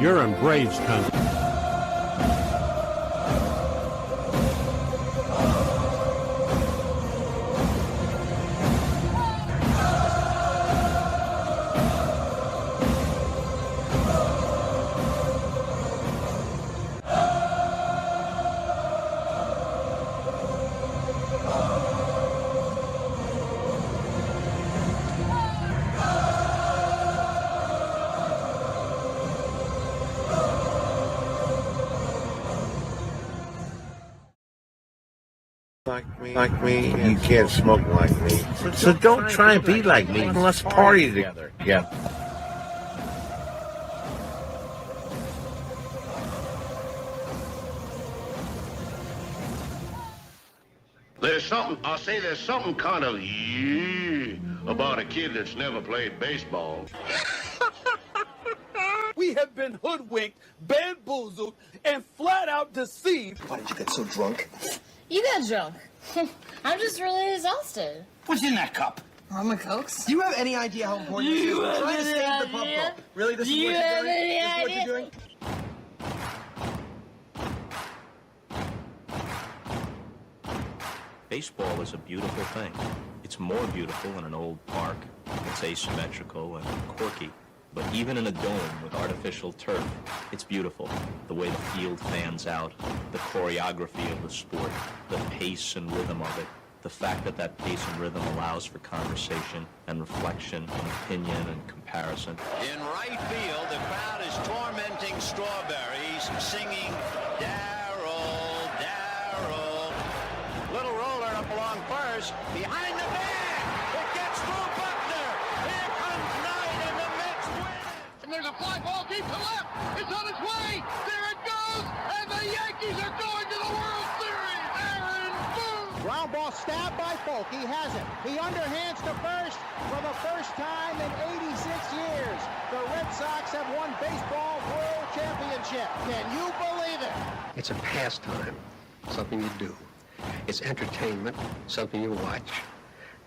You're in Braves country. Like me, you can't smoke like me. So don't try and be like me. Let's party together. Yeah. There's something kind of about a kid that's never played baseball. We have been hoodwinked, bamboozled, and flat out deceived. Why did you get so drunk? You got drunk. I'm just really exhausted. What's in that cup? Rum and Cokes? Do you have any idea how important this is? We're trying to save the bubble. Really? This is what you're doing? This is what you're doing? Baseball is a beautiful thing. It's more beautiful in an old park. It's asymmetrical and quirky. But even in a dome with artificial turf, it's beautiful. The way the field fans out, the choreography of the sport, the pace and rhythm of it, the fact that that pace and rhythm allows for conversation and reflection and opinion and comparison. In right field, the crowd is tormenting Strawberries, singing Darryl, Darryl. Little roller up along first, behind the bag. It gets through Buckner. Here comes Knight, and the Mets win. And there's a fly ball deep to left. It's on its way. There it goes. And the Yankees are going to the World Series. Aaron Boone. Ground ball stabbed by Folk. He has it. He underhands to first for the first time in 86 years. The Red Sox have won baseball world championship. Can you believe it? It's a pastime, something you do. It's entertainment, something you watch.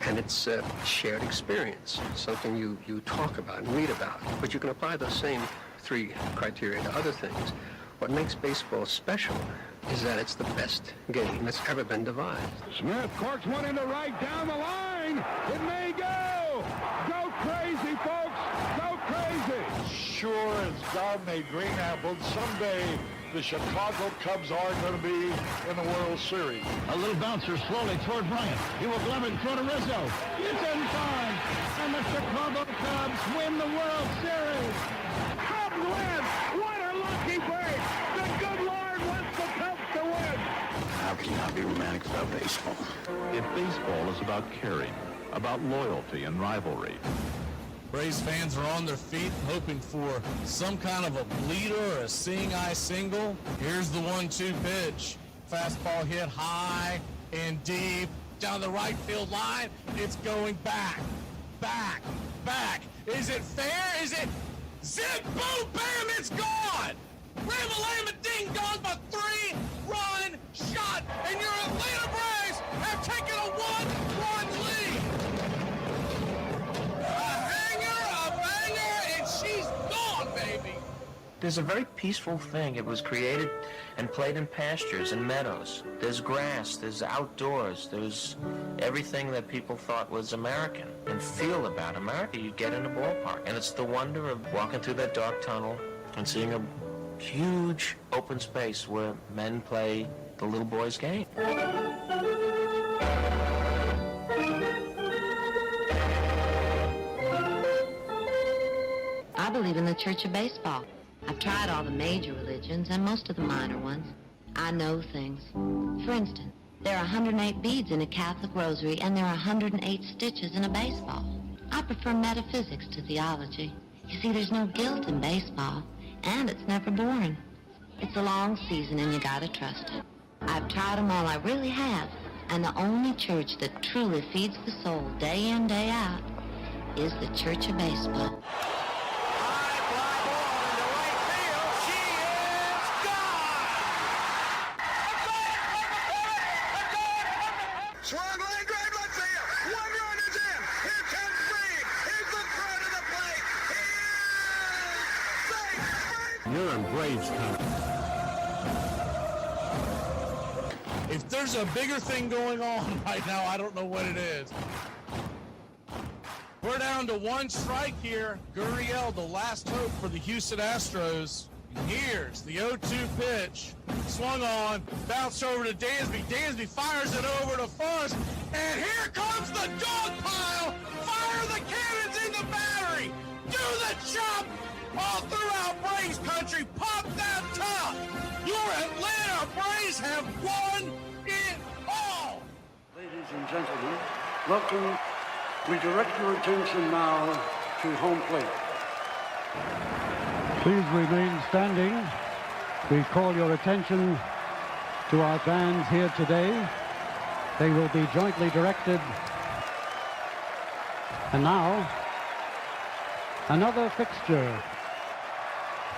And it's a shared experience, something you talk about and read about. But you can apply those same three criteria to other things. What makes baseball special is that it's the best game that's ever been devised. Smith corks one into right down the line. It may go. Go crazy, folks. Go crazy. Sure as God made green apples, someday the Chicago Cubs are going to be in the World Series. A little bouncer slowly toward Bryant. He will glove it in front of Rizzo. It's in time. And the Chicago Cubs win the World Series. Cubs win. What a lucky break. The good Lord wants the Cubs to win. How can you not be romantic about baseball? If baseball is about caring, about loyalty and rivalry, Braves fans are on their feet hoping for some kind of a bleeder or a seeing-eye single. Here's the 1-2 pitch. Fastball hit high and deep down the right field line. It's going back, back, back. Is it fair? Is it zip, boom, bam, it's gone! Ram-a-lam, ding dong, a 3-run shot, and your Atlanta Braves have taken a 1-run lead. She's gone, baby! There's a very peaceful thing. It was created and played in pastures and meadows. There's grass, there's outdoors, there's everything that people thought was American and feel about America. You get in a ballpark, and it's the wonder of walking through that dark tunnel and seeing a huge open space where men play the little boy's game. I believe in the Church of Baseball. I've tried all the major religions and most of the minor ones. I know things. For instance, there are 108 beads in a Catholic rosary and there are 108 stitches in a baseball. I prefer metaphysics to theology. You see, there's no guilt in baseball, and it's never boring. It's a long season and you gotta trust it. I've tried them all, I really have. And the only church that truly feeds the soul day in, day out is the Church of Baseball. You're Braves country. If there's a bigger thing going on right now, I don't know what it is. We're down to one strike here. Gurriel, the last hope for the Houston Astros. Here's the 0-2 pitch. Swung on, bounced over to Dansby. Dansby fires it over to Forrest. And here comes the dog pile. Fire the cannons in the battery. Do the chop all throughout Braves country. Pop that top. Your Atlanta Braves have won it all. Ladies and gentlemen, welcome. We direct your attention now to home plate. Please remain standing. We call your attention to our bands here today. They will be jointly directed. And now, another fixture.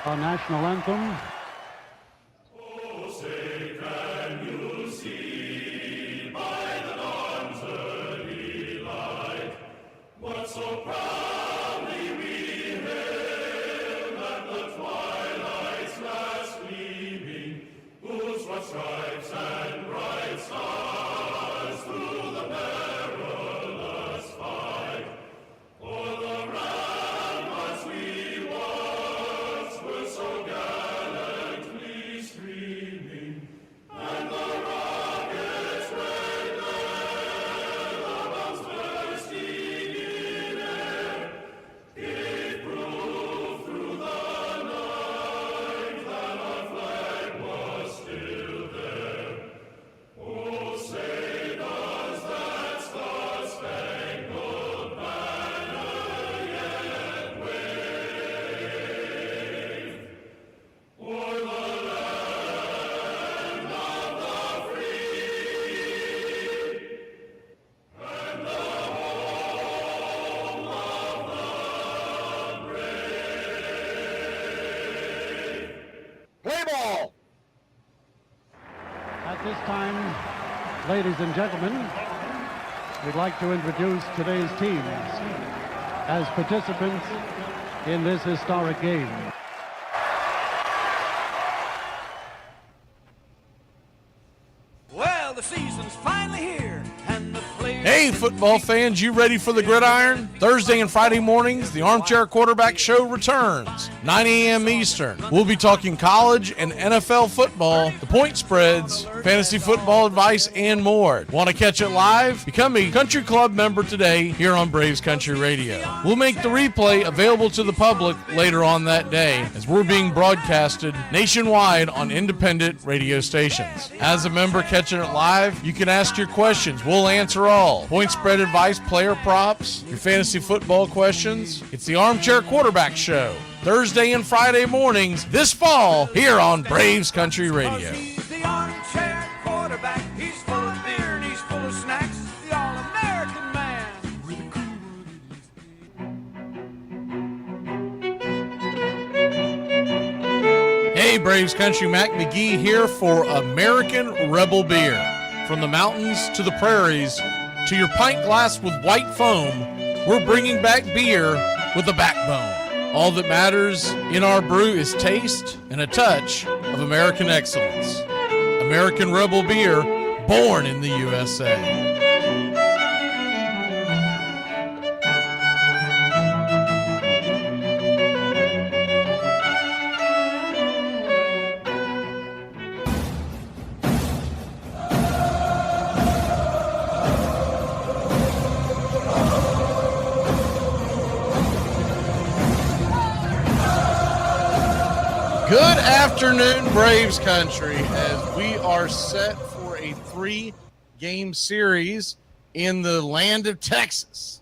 Our national anthem. So proudly we hailed at the twilight's last gleaming, whose white stripes and bright stars through the perilous fight, o'er the ramparts we watched were so gallantly streaming, and the rockets' red glare, the bombs bursting gave proof through the night that our flag was still there. Oh, say does that star-spangled banner yet wave o'er the land of the free and the home of the Play ball! At this time, ladies and gentlemen, we'd like to introduce today's teams as participants in this historic game. Well, the season's finally here, and the players... Hey, football fans, you ready for the gridiron? Thursday and Friday mornings, the Armchair Quarterback Show returns, 9 a.m. Eastern. We'll be talking college and NFL football, the point spreads, fantasy football advice, and more. Want to catch it live? Become a Country Club member today here on Braves Country Radio. We'll make the replay available to the public later on that day, as we're being broadcasted nationwide on independent radio stations. As a member catching it live, you can ask your questions. We'll answer all. Point spread advice, player props, your fantasy football questions. It's the Armchair Quarterback Show, Thursday and Friday mornings this fall here on Braves Country Radio. The armchair quarterback, he's full of beer and he's full of snacks. The all-American man. Hey, Braves Country, Mac McGee here for American Rebel Beer. From the mountains to the prairies to your pint glass with white foam, we're bringing back beer with a backbone. All that matters in our brew is taste and a touch of American excellence. American Rebel Beer, born in the USA. Good afternoon, Braves Country, as we are set for a 3-game series in the land of Texas.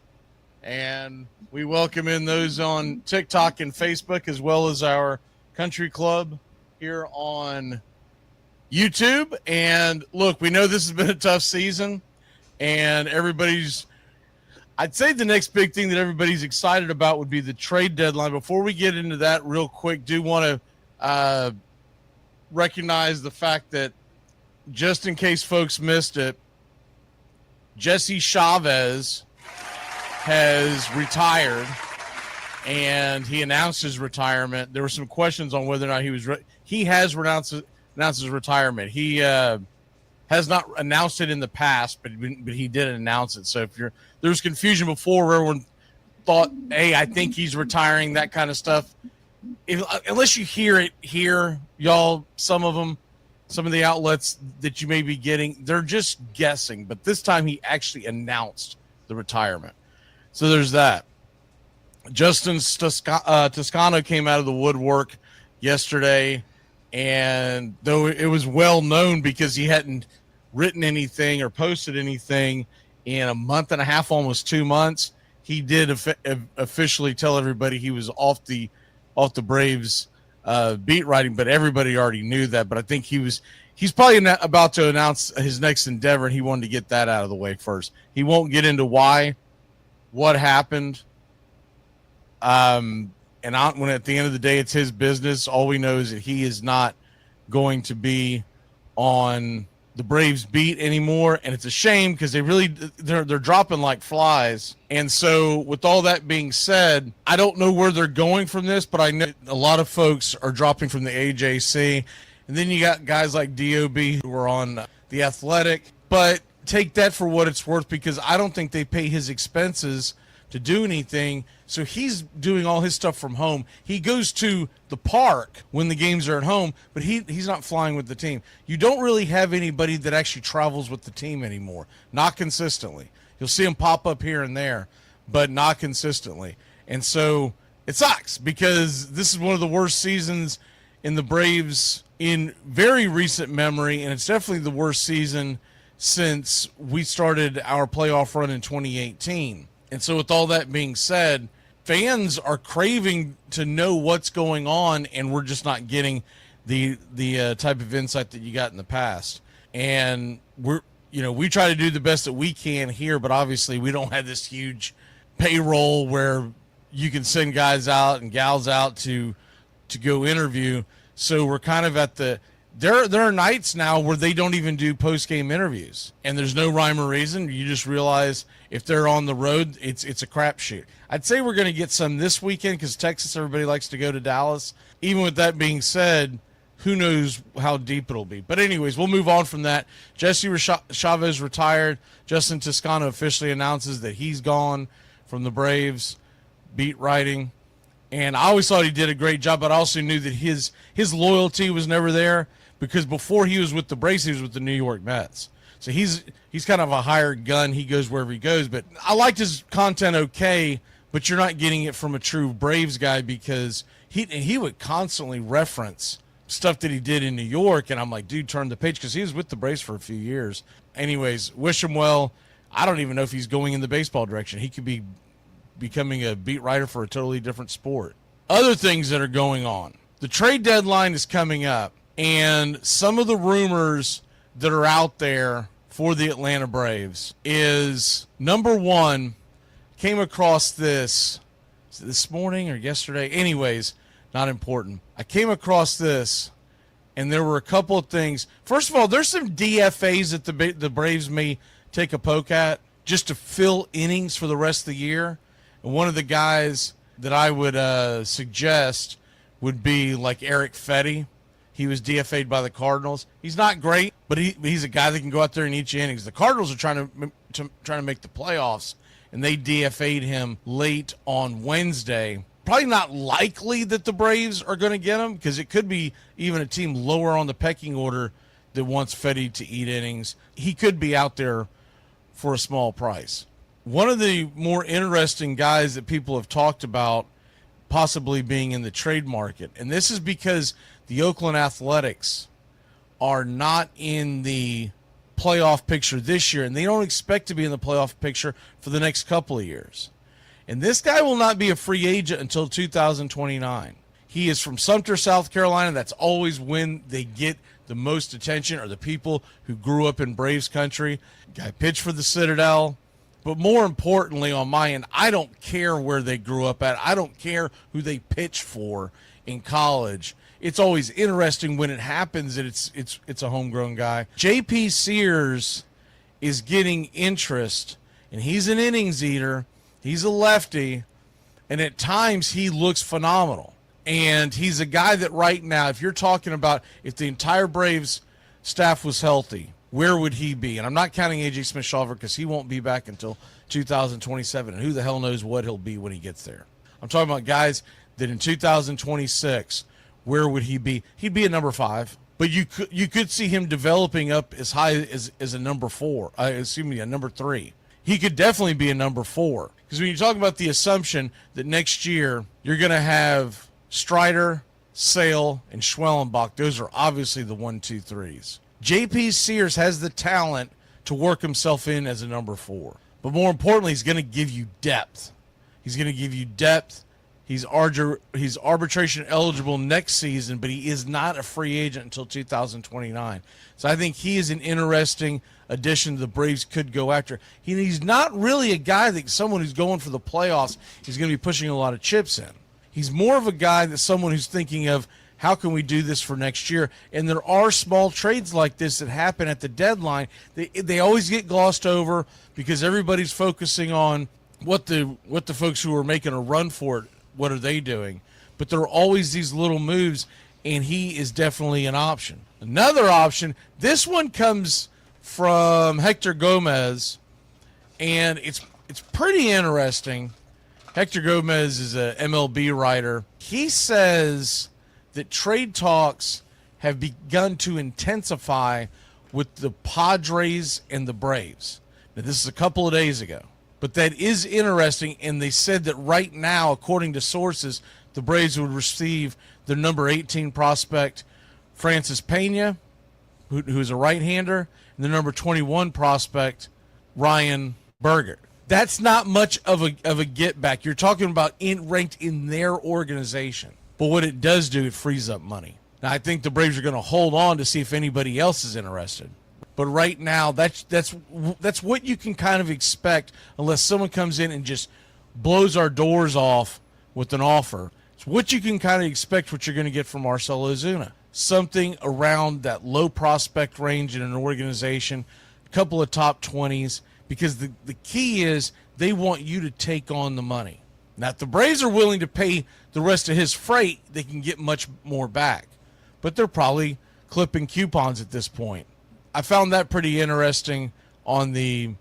And we welcome in those on TikTok and Facebook, as well as our country club here on YouTube. And look, we know this has been a tough season, and I'd say the next big thing that everybody's excited about would be the trade deadline. Before we get into that real quick, do want to recognize the fact that, just in case folks missed it, Jesse Chavez has retired and he announced his retirement. There were some questions on whether or not he has announced his retirement. He has not announced it in the past, but he did announce it. So there was confusion before where everyone thought, hey, I think he's retiring, that kind of stuff. Unless you hear it here, y'all, some of the outlets that you may be getting, they're just guessing. But this time he actually announced the retirement. So there's that. Justin Toscano came out of the woodwork yesterday, and though it was well known because he hadn't written anything or posted anything in a month and a half, almost 2 months, he did officially tell everybody he was off the Braves beat writing, but everybody already knew that. But I think he's probably about to announce his next endeavor, and he wanted to get that out of the way first. He won't get into what happened. When at the end of the day, it's his business. All we know is that he is not going to be on the Braves beat anymore, and it's a shame because they're dropping like flies. And so with all that being said, I don't know where they're going from this, but I know a lot of folks are dropping from the AJC, and then you got guys like DOB who are on The Athletic. But take that for what it's worth, because I don't think they pay his expenses to do anything. So he's doing all his stuff from home. He goes to the park when the games are at home, but he's not flying with the team. You don't really have anybody that actually travels with the team anymore. Not consistently. You'll see him pop up here and there, but not consistently. And so it sucks, because this is one of the worst seasons in the Braves in very recent memory, and it's definitely the worst season since we started our playoff run in 2018. And so with all that being said, fans are craving to know what's going on, and we're just not getting the type of insight that you got in the past. And we try to do the best that we can here, but obviously we don't have this huge payroll where you can send guys out and gals out to go interview. So we're kind of at there are nights now where they don't even do post-game interviews, and there's no rhyme or reason. You just realize if they're on the road, it's a crapshoot. I'd say we're going to get some this weekend because Texas, everybody likes to go to Dallas. Even with that being said, who knows how deep it'll be. But anyways, we'll move on from that. Jesse Chavez retired. Justin Toscano officially announces that he's gone from the Braves beat writing. And I always thought he did a great job, but I also knew that his loyalty was never there, because before he was with the Braves, he was with the New York Mets. So he's kind of a hired gun. He goes wherever he goes. But I liked his content okay, but you're not getting it from a true Braves guy, because he would constantly reference stuff that he did in New York, and I'm like, dude, turn the page, because he was with the Braves for a few years. Anyways, wish him well. I don't even know if he's going in the baseball direction. He could be becoming a beat writer for a totally different sport. Other things that are going on. The trade deadline is coming up, and some of the rumors that are out there for the Atlanta Braves is, number one, came across this morning or yesterday. Anyways, not important. I came across this, and there were a couple of things. First of all, there's some DFAs that the Braves may take a poke at just to fill innings for the rest of the year. And one of the guys that I would suggest would be like Eric Fetty. He was DFA'd by the Cardinals. He's not great, but he's a guy that can go out there and eat you innings. The Cardinals are trying to make the playoffs, and they DFA'd him late on Wednesday. Probably not likely that the Braves are going to get him, because it could be even a team lower on the pecking order that wants Fetty to eat innings. He could be out there for a small price. One of the more interesting guys that people have talked about possibly being in the trade market, and this is because the Oakland Athletics are not in the playoff picture this year, and they don't expect to be in the playoff picture for the next couple of years. And this guy will not be a free agent until 2029. He is from Sumter, South Carolina. That's always when they get the most attention, are the people who grew up in Braves country. Guy pitched for the Citadel. But more importantly, on my end, I don't care where they grew up at. I don't care who they pitched for in college. It's always interesting when it happens that it's a homegrown guy. J.P. Sears is getting interest, and he's an innings eater. He's a lefty, And at times he looks phenomenal. And he's a guy that right now, if you're talking about if the entire Braves staff was healthy, where would he be? And I'm not counting A.J. Smith-Shawver because he won't be back until 2027. And who the hell knows what he'll be when he gets there. I'm talking about guys that in 2026, where would he be? He'd be a number 5. But you could see him developing up as high as a number 4. A number 3. He could definitely be a number 4. Because when you talk about the assumption that next year you're going to have Strider, Sale, and Schwellenbach, those are obviously the 1, 2, 3s. J.P. Sears has the talent to work himself in as a number 4. But more importantly, he's going to give you depth. He's going to give you depth. He's arbitration eligible next season, but he is not a free agent until 2029. So I think he is an interesting addition the Braves could go after. He's not really a guy that someone who's going for the playoffs is going to be pushing a lot of chips in. He's more of a guy that someone who's thinking of, how can we do this for next year? And there are small trades like this that happen at the deadline. They always get glossed over because everybody's focusing on what the folks who are making a run for it, what are they doing? But there are always these little moves, and he is definitely an option. Another option, this one comes from Hector Gomez, and it's pretty interesting. Hector Gomez is a MLB writer. He says that trade talks have begun to intensify with the Padres and the Braves. Now, this is a couple of days ago, but that is interesting, and they said that right now, according to sources, the Braves would receive their number 18 prospect, Francis Pena, who's a right-hander, and the number 21 prospect, Ryan Berger. That's not much of a get back. You're talking about ranked in their organization. But what it does do, it frees up money. Now, I think the Braves are going to hold on to see if anybody else is interested. But right now, that's what you can kind of expect unless someone comes in and just blows our doors off with an offer. It's what you can kind of expect what you're going to get from Marcell Ozuna. Something around that low prospect range in an organization, a couple of top 20s, because the key is they want you to take on the money. Now, if the Braves are willing to pay the rest of his freight, they can get much more back. But they're probably clipping coupons at this point. I found that pretty interesting on the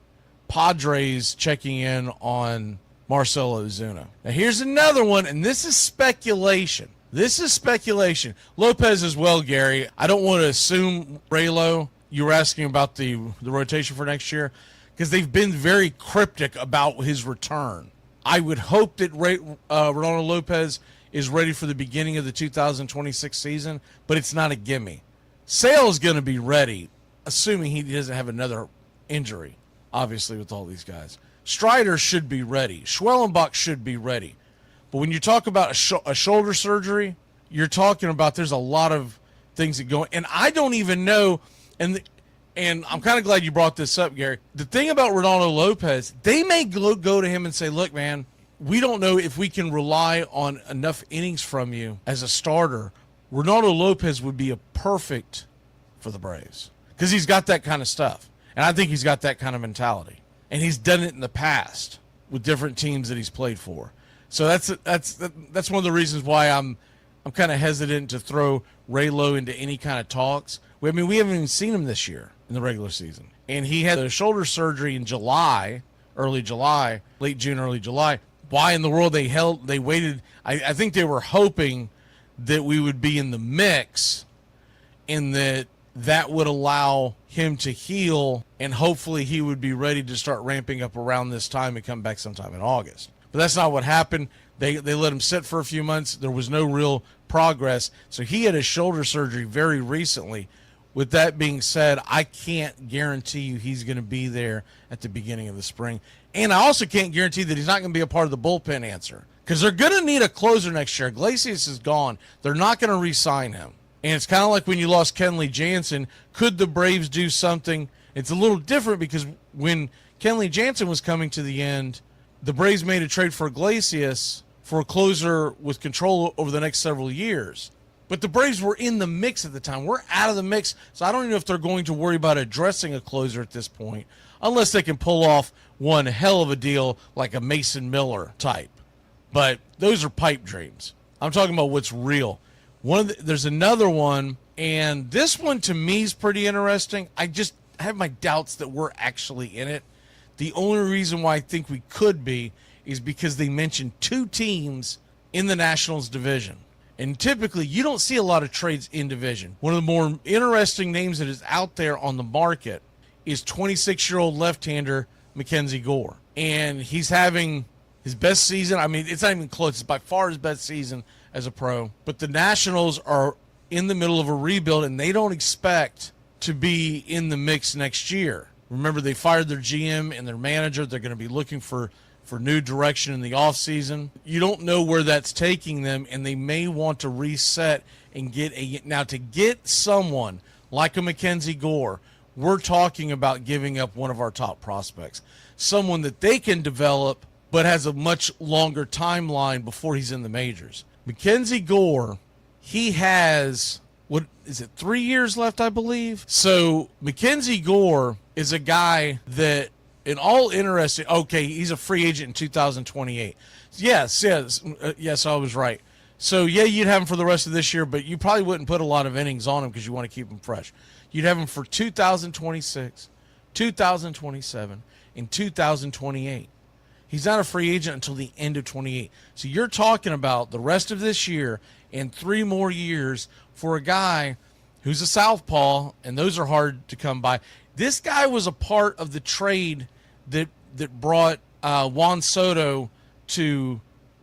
Padres checking in on Marcell Ozuna. Now, here's another one, and this is speculation. Lopez as well, Gary. I don't want to assume Raylo. You were asking about the rotation for next year because they've been very cryptic about his return. I would hope that Ronaldo Lopez is ready for the beginning of the 2026 season, but it's not a gimme. Sale is going to be ready, assuming he doesn't have another injury, obviously, with all these guys. Strider should be ready. Schwellenbach should be ready. But when you talk about a shoulder surgery, you're talking about there's a lot of things that go. And I don't even know, and I'm kind of glad you brought this up, Gary. The thing about Ronaldo Lopez, they may go to him and say, look, man, we don't know if we can rely on enough innings from you as a starter. Ronaldo Lopez would be a perfect for the Braves because he's got that kind of stuff. And I think he's got that kind of mentality. And he's done it in the past with different teams that he's played for. So that's one of the reasons why I'm kind of hesitant to throw Raylo into any kind of talks. I mean, we haven't even seen him this year in the regular season. And he had a shoulder surgery in July, late June, early July. Why in the world they waited? I think they were hoping that we would be in the mix and that would allow him to heal, and hopefully he would be ready to start ramping up around this time and come back sometime in August. But that's not what happened. They let him sit for a few months. There was no real progress. So he had a shoulder surgery very recently. With that being said, I can't guarantee you he's going to be there at the beginning of the spring. And I also can't guarantee that he's not going to be a part of the bullpen answer because they're going to need a closer next year. Iglesias is gone. They're not going to re-sign him. And it's kind of like when you lost Kenley Jansen. Could the Braves do something? It's a little different because when Kenley Jansen was coming to the end, the Braves made a trade for Iglesias for a closer with control over the next several years. But the Braves were in the mix at the time. We're out of the mix, so I don't even know if they're going to worry about addressing a closer at this point, unless they can pull off one hell of a deal like a Mason Miller type, but those are pipe dreams. I'm talking about what's real. There's another one, and this one to me is pretty interesting. I have my doubts that we're actually in it. The only reason why I think we could be is because they mentioned 2 teams in the Nationals division. And typically, you don't see a lot of trades in division. One of the more interesting names that is out there on the market is 26-year-old left-hander McKenzie Gore. And he's having his best season. I mean, it's not even close. It's by far his best season as a pro. But the Nationals are in the middle of a rebuild, and they don't expect to be in the mix next year. Remember, they fired their GM and their manager. They're going to be looking for new direction in the offseason. You don't know where that's taking them, and they may want to reset and now to get someone like a McKenzie Gore, we're talking about giving up one of our top prospects, someone that they can develop but has a much longer timeline before he's in the majors. McKenzie Gore, he has, 3 years left, I believe? So McKenzie Gore is a guy that, in all interesting, okay, he's a free agent in 2028. Yes, I was right. So, yeah, you'd have him for the rest of this year, but you probably wouldn't put a lot of innings on him because you want to keep him fresh. You'd have him for 2026, 2027, and 2028. He's not a free agent until the end of 28. So you're talking about the rest of this year and 3 more years for a guy who's a southpaw, and those are hard to come by. This guy was a part of the trade that brought Juan Soto to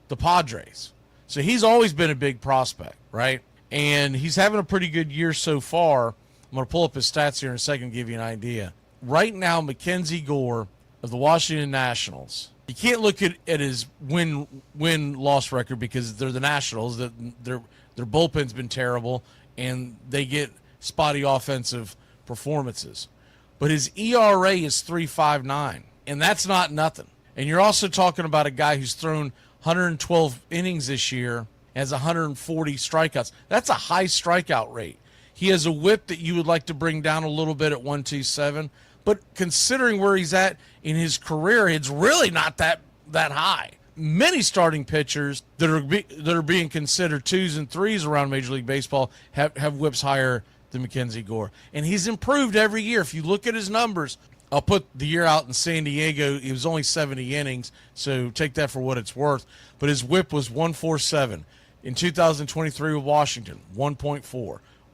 the Padres. So he's always been a big prospect, right? And he's having a pretty good year so far. I'm going to pull up his stats here in a second to give you an idea. Right now, McKenzie Gore of the Washington Nationals, you can't look at his win-loss record because they're the Nationals. Their bullpen's been terrible, and they get spotty offensive performances. But his ERA is 3.59, and that's not nothing. And you're also talking about a guy who's thrown 112 innings this year, has 140 strikeouts. That's a high strikeout rate. He has a whip that you would like to bring down a little bit at 1.27, but considering where he's at in his career, it's really not that high. Many starting pitchers that are being considered 2s and 3s around Major League Baseball have whips higher than McKenzie Gore. And he's improved every year. If you look at his numbers, I'll put the year out in San Diego. He was only 70 innings, so take that for what it's worth. But his whip was 1.47. In 2023 with Washington, 1.4,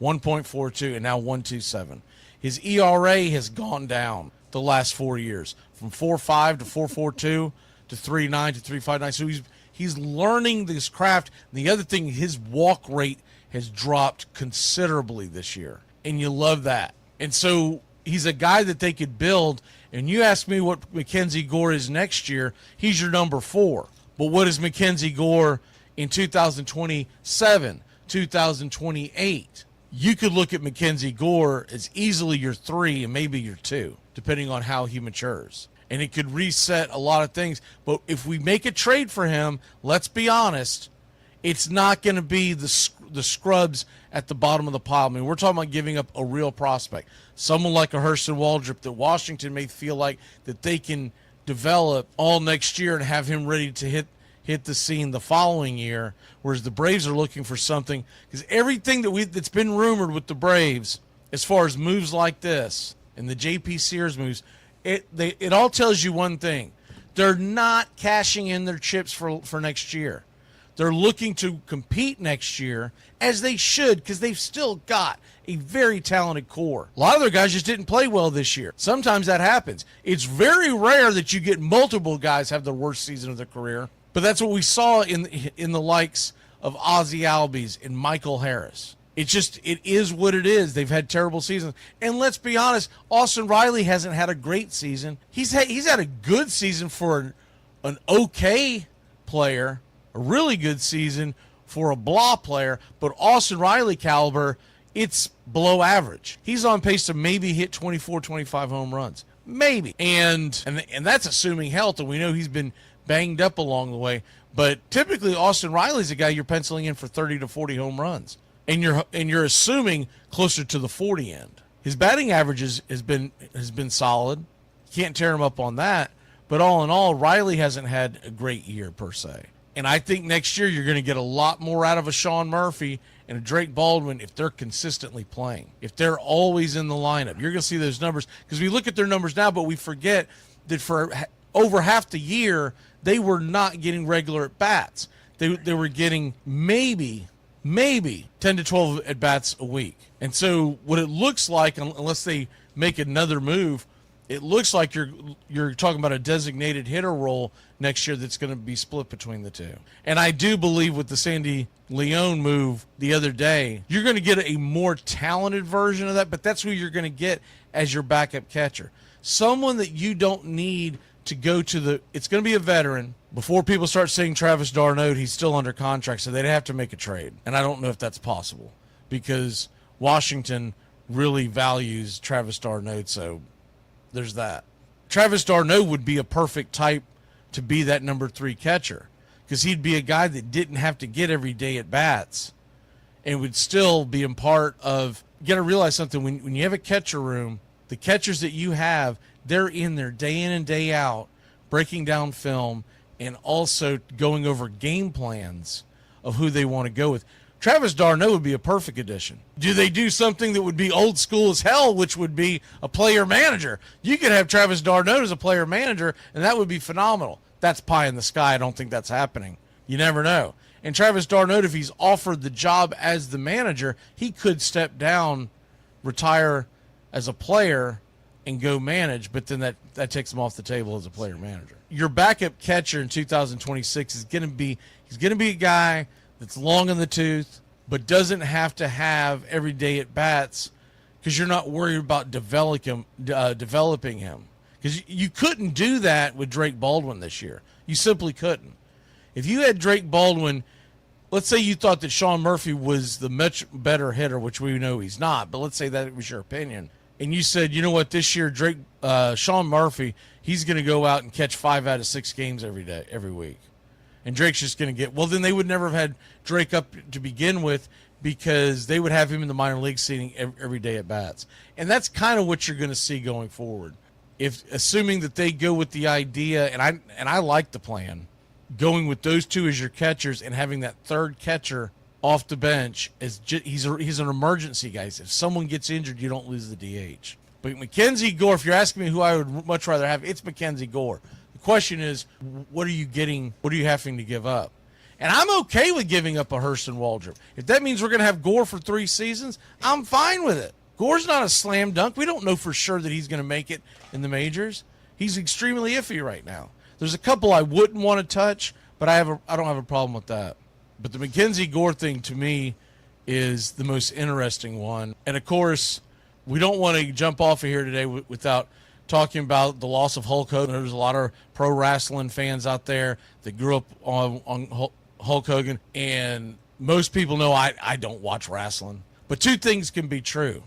1.42, and now 1.27. His ERA has gone down the last 4 years from 4.5 to 4.42 to 3.9 to 3.59. So he's learning this craft. And the other thing, his walk rate has dropped considerably this year, and you love that. And so he's a guy that they could build. And you ask me what McKenzie Gore is next year, he's your number 4. But what is McKenzie Gore in 2027, 2028? You could look at McKenzie Gore as easily your 3 and maybe your 2, depending on how he matures. And it could reset a lot of things. But if we make a trade for him, let's be honest, it's not going to be the scrubs at the bottom of the pile. I mean, we're talking about giving up a real prospect. Someone like a Hurston Waldrop that Washington may feel like that they can develop all next year and have him ready to hit the scene the following year, whereas the Braves are looking for something, because everything that's been rumored with the Braves as far as moves like this and the JP Sears moves, it all tells you one thing: they're not cashing in their chips for next year. They're looking to compete next year, as they should, because they've still got a very talented core. A lot of their guys just didn't play well this year. Sometimes that happens. It's very rare that you get multiple guys have the worst season of their career. But that's what we saw in the likes of Ozzie Albies and Michael Harris. It is what it is. They've had terrible seasons. And let's be honest, Austin Riley hasn't had a great season. He's had a good season for an okay player, a really good season for a blah player, but Austin Riley caliber, it's below average. He's on pace to maybe hit 24, 25 home runs. Maybe. And that's assuming health, and we know he's been banged up along the way, but typically Austin Riley's a guy you're penciling in for 30 to 40 home runs, and you're assuming closer to the 40 end. His batting average has been solid. Can't tear him up on that, but all in all, Riley hasn't had a great year per se. And I think next year you're going to get a lot more out of a Sean Murphy and a Drake Baldwin if they're consistently playing, if they're always in the lineup. You're going to see those numbers, because we look at their numbers now, but we forget that for over half the year, they were not getting regular at-bats. They were getting maybe 10 to 12 at-bats a week. And so what it looks like, unless they make another move, it looks like you're talking about a designated hitter role next year that's going to be split between the two. And I do believe with the Sandy Leon move the other day, you're going to get a more talented version of that, but that's who you're going to get as your backup catcher. Someone that you don't need to go to it's going to be a veteran. Before people start saying Travis d'Arnaud, he's still under contract, so they'd have to make a trade. And I don't know if that's possible because Washington really values Travis d'Arnaud, so there's that. Travis d'Arnaud would be a perfect type to be that number 3 catcher because he'd be a guy that didn't have to get every day at bats and would still be a part of. You got to realize something. When you have a catcher room, the catchers that you have, they're in there day in and day out, breaking down film and also going over game plans of who they want to go with. Travis d'Arnaud would be a perfect addition. Do they do something that would be old school as hell, which would be a player manager? You could have Travis d'Arnaud as a player manager, and that would be phenomenal. That's pie in the sky. I don't think that's happening. You never know. And Travis d'Arnaud, if he's offered the job as the manager, he could step down, retire as a player, and go manage, but then that takes him off the table as a player manager. Your backup catcher in 2026 is going to be a guy that's long in the tooth, but doesn't have to have every day at bats because you're not worried about developing him. Because you couldn't do that with Drake Baldwin this year. You simply couldn't. If you had Drake Baldwin, let's say you thought that Sean Murphy was the much better hitter, which we know he's not, but let's say that was your opinion. And you said, you know what, this year Sean Murphy, he's going to go out and catch 5 out of 6 games every week. And Drake's just going to get, well, then they would never have had Drake up to begin with because they would have him in the minor league seating every day at bats. And that's kind of what you're going to see going forward. Assuming that they go with the idea, and I like the plan, going with those two as your catchers and having that third catcher off the bench he's an emergency guy. If someone gets injured, you don't lose the DH. But McKenzie Gore, if you're asking me who I would much rather have, it's McKenzie Gore. The question is, what are you getting? What are you having to give up? And I'm okay with giving up a Hurston Waldrop. If that means we're going to have Gore for 3 seasons, I'm fine with it. Gore's not a slam dunk. We don't know for sure that he's going to make it in the majors. He's extremely iffy right now. There's a couple I wouldn't want to touch, but I don't have a problem with that. But the McKenzie Gore thing, to me, is the most interesting one. And, of course, we don't want to jump off of here today without talking about the loss of Hulk Hogan. There's a lot of pro wrestling fans out there that grew up on Hulk Hogan. And most people know I don't watch wrestling. But 2 things can be true.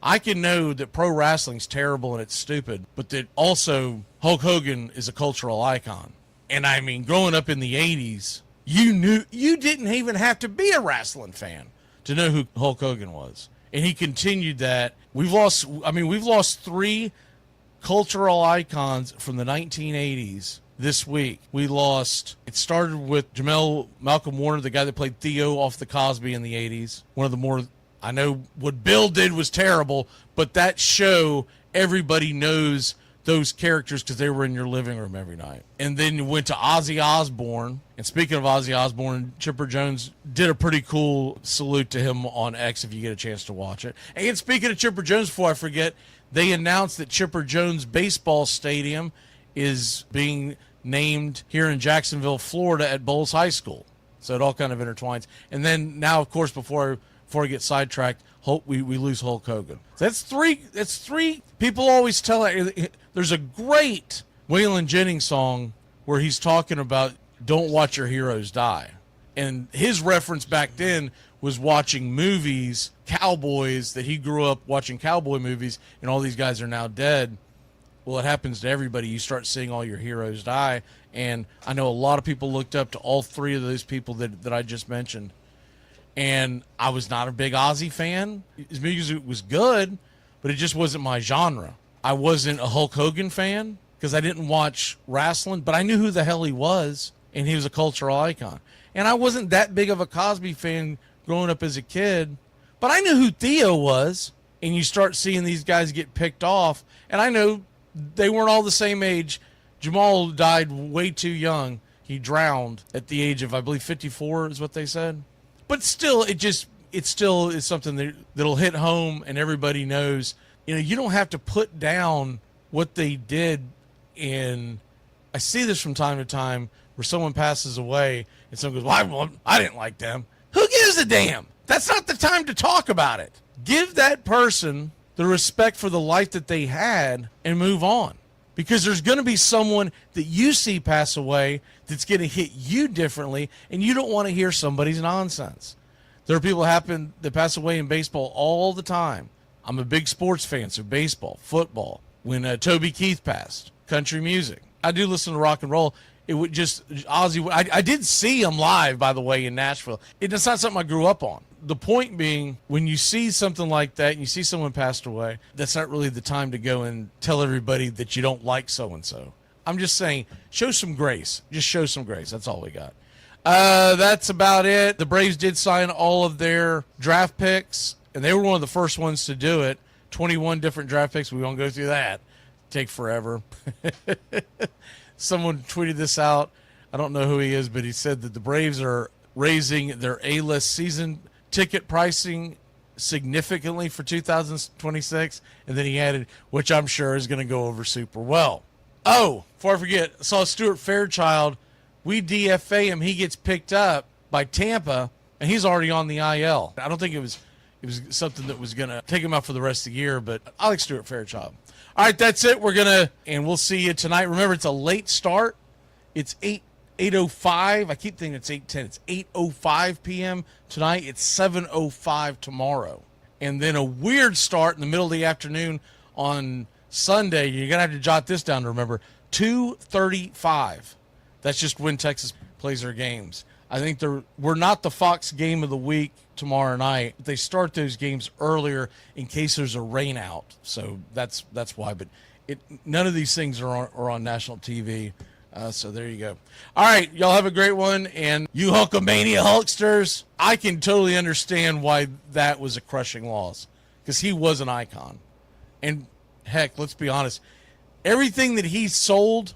I can know that pro wrestling's terrible and it's stupid, but that also Hulk Hogan is a cultural icon. And, I mean, growing up in the 80s, you didn't even have to be a wrestling fan to know who Hulk Hogan was. And he continued that. We've lost 3 cultural icons from the 1980s this week. It started with Jamel Malcolm Warner, the guy that played Theo off the Cosby in the 80s. One of the more, I know what Bill did was terrible, but that show, everybody knows those characters because they were in your living room every night. And then you went to Ozzy Osbourne. And speaking of Ozzy Osbourne, Chipper Jones did a pretty cool salute to him on X if you get a chance to watch it. And speaking of Chipper Jones, before I forget, they announced that Chipper Jones Baseball Stadium is being named here in Jacksonville, Florida at Bowles High School. So it all kind of intertwines. And then now, of course, before I get sidetracked, we lose Hulk Hogan. So that's 3. That's 3. People always tell it. There's a great Waylon Jennings song where he's talking about don't watch your heroes die. And his reference back then was watching movies, cowboys, that he grew up watching cowboy movies, and all these guys are now dead. Well, it happens to everybody. You start seeing all your heroes die. And I know a lot of people looked up to all 3 of those people that I just mentioned. And I was not a big Ozzy fan. His music was good, but it just wasn't my genre. I wasn't a Hulk Hogan fan because I didn't watch wrestling, but I knew who the hell he was. and he was a cultural icon. And I wasn't that big of a Cosby fan growing up as a kid, but I knew who Theo was. And you start seeing these guys get picked off, and I know they weren't all the same age. Jamal died way too young. He drowned at the age of, I believe, 54 is what they said. But still, it still is something that'll hit home, and everybody knows. You know, you don't have to put down what they did. And I see this from time to time where someone passes away, and someone goes, well, I didn't like them. Who gives a damn? That's not the time to talk about it. Give that person the respect for the life that they had and move on. Because there's going to be someone that you see pass away that's going to hit you differently, and you don't want to hear somebody's nonsense. There are people that pass away in baseball all the time. I'm a big sports fan, so baseball, football. When Toby Keith passed, country music. I do listen to rock and roll. It would just, Ozzy, I did see him live, by the way, in Nashville. It's not something I grew up on. The point being, when you see something like that and you see someone passed away, that's not really the time to go and tell everybody that you don't like so-and-so. I'm just saying, show some grace. Just show some grace. That's all we got. That's about it. The Braves did sign all of their draft picks, and they were one of the first ones to do it. 21 different draft picks. We won't go through that. Take forever. Someone tweeted this out. I don't know who he is, but he said that the Braves are raising their A-list season ticket pricing significantly for 2026. And then he added, which I'm sure is going to go over super well. Oh, before I forget, I saw Stuart Fairchild. We DFA him. He gets picked up by Tampa, and he's already on the IL. I don't think it was something that was going to take him out for the rest of the year, but I like Stuart Fairchild. All right, that's it. And we'll see you tonight. Remember, it's a late start. It's 8:05. I keep thinking it's 8:10. It's 8:05 p.m. tonight. It's 7:05 tomorrow. And then a weird start in the middle of the afternoon on Sunday. You're going to have to jot this down to remember. 2:35. That's just when Texas plays their games. I think we're not the Fox game of the week tomorrow night. They start those games earlier in case there's a rain out. So that's why. But none of these things are on national TV. So there you go. All right, y'all have a great one. And you Hulkamania Hulksters, I can totally understand why that was a crushing loss, because he was an icon. And heck, let's be honest, everything that he sold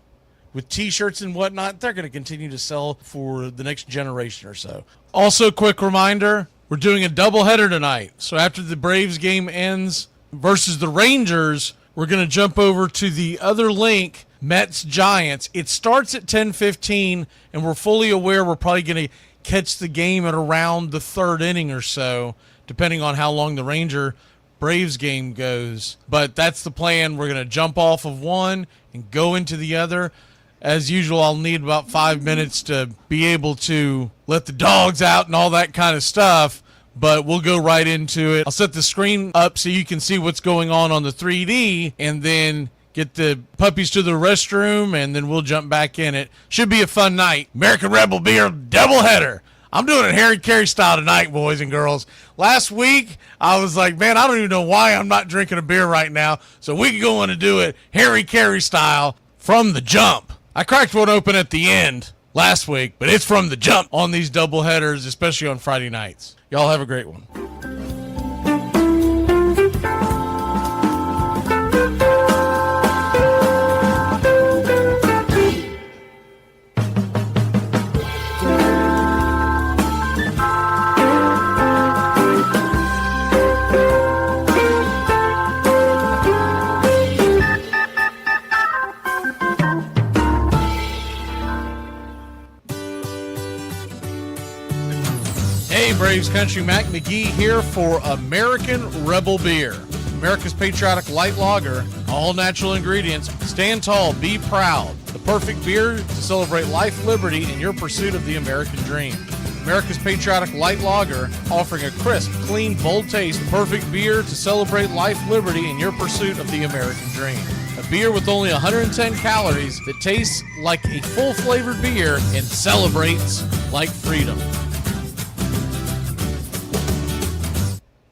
with T-shirts and whatnot, they're going to continue to sell for the next generation or so. Also, quick reminder, we're doing a doubleheader tonight. So after the Braves game ends versus the Rangers, we're going to jump over to the other link, Mets-Giants. It starts at 10:15, and we're fully aware we're probably going to catch the game at around the third inning or so, depending on how long the Ranger-Braves game goes. But that's the plan. We're going to jump off of one and go into the other. As usual, I'll need about 5 minutes to be able to let the dogs out and all that kind of stuff, but we'll go right into it. I'll set the screen up so you can see what's going on the 3D, and then get the puppies to the restroom, and then we'll jump back in it. Should be a fun night. American Rebel Beer doubleheader. I'm doing it Harry Carey style tonight, boys and girls. Last week, I was like, man, I don't even know why I'm not drinking a beer right now, so we can go on and do it Harry Carey style from the jump. I cracked one open at the end last week, but it's from the jump on these double headers, especially on Friday nights. Y'all have a great one. Braves Country, Mac McGee here for American Rebel Beer, America's patriotic light lager, all natural ingredients. Stand tall, be proud. The perfect beer to celebrate life, liberty, and your pursuit of the American dream. America's patriotic light lager, offering a crisp, clean, bold taste. Perfect beer to celebrate life, liberty, and your pursuit of the American dream. A beer with only 110 calories that tastes like a full-flavored beer and celebrates like freedom.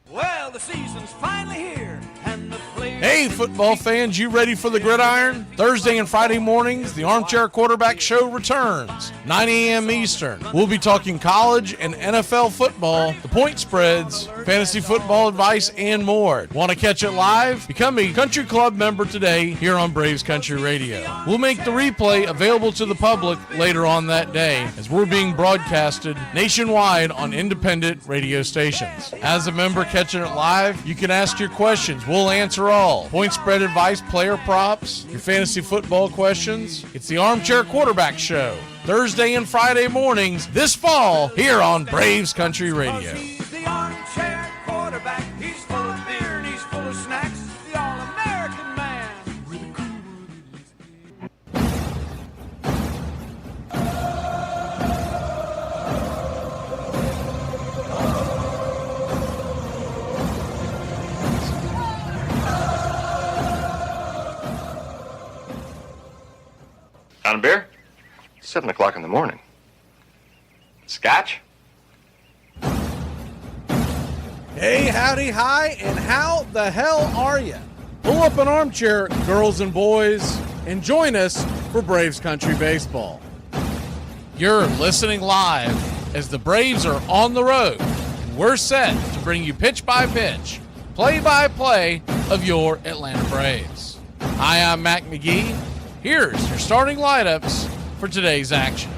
Well, the season's finally here, and the players Hey, football fans, you ready for the gridiron? Thursday and Friday mornings, the Armchair Quarterback Show returns, 9 a.m. Eastern. We'll be talking college and NFL football, the point spreads, fantasy football advice, and more. Want to catch it live? Become a Country Club member today here on Braves Country Radio. We'll make the replay available to the public later on that day as we're being broadcasted nationwide on independent radio stations. As a member catching it live, you can ask your questions. We'll answer all. Point spread advice, player props, your fantasy football questions. It's the Armchair Quarterback Show, Thursday and Friday mornings this fall here on Braves Country Radio. The armchair quarterback, he's full of beer and he's full of snacks. The all-American man. On a beer? 7 o'clock in the morning. Scotch? Hey, howdy, hi, and how the hell are you? Pull up an armchair, girls and boys, and join us for Braves Country Baseball. You're listening live as the Braves are on the road, and we're set to bring you pitch by pitch, play by play of your Atlanta Braves. Hi, I'm Mac McGee. Here's your starting lineups for today's action.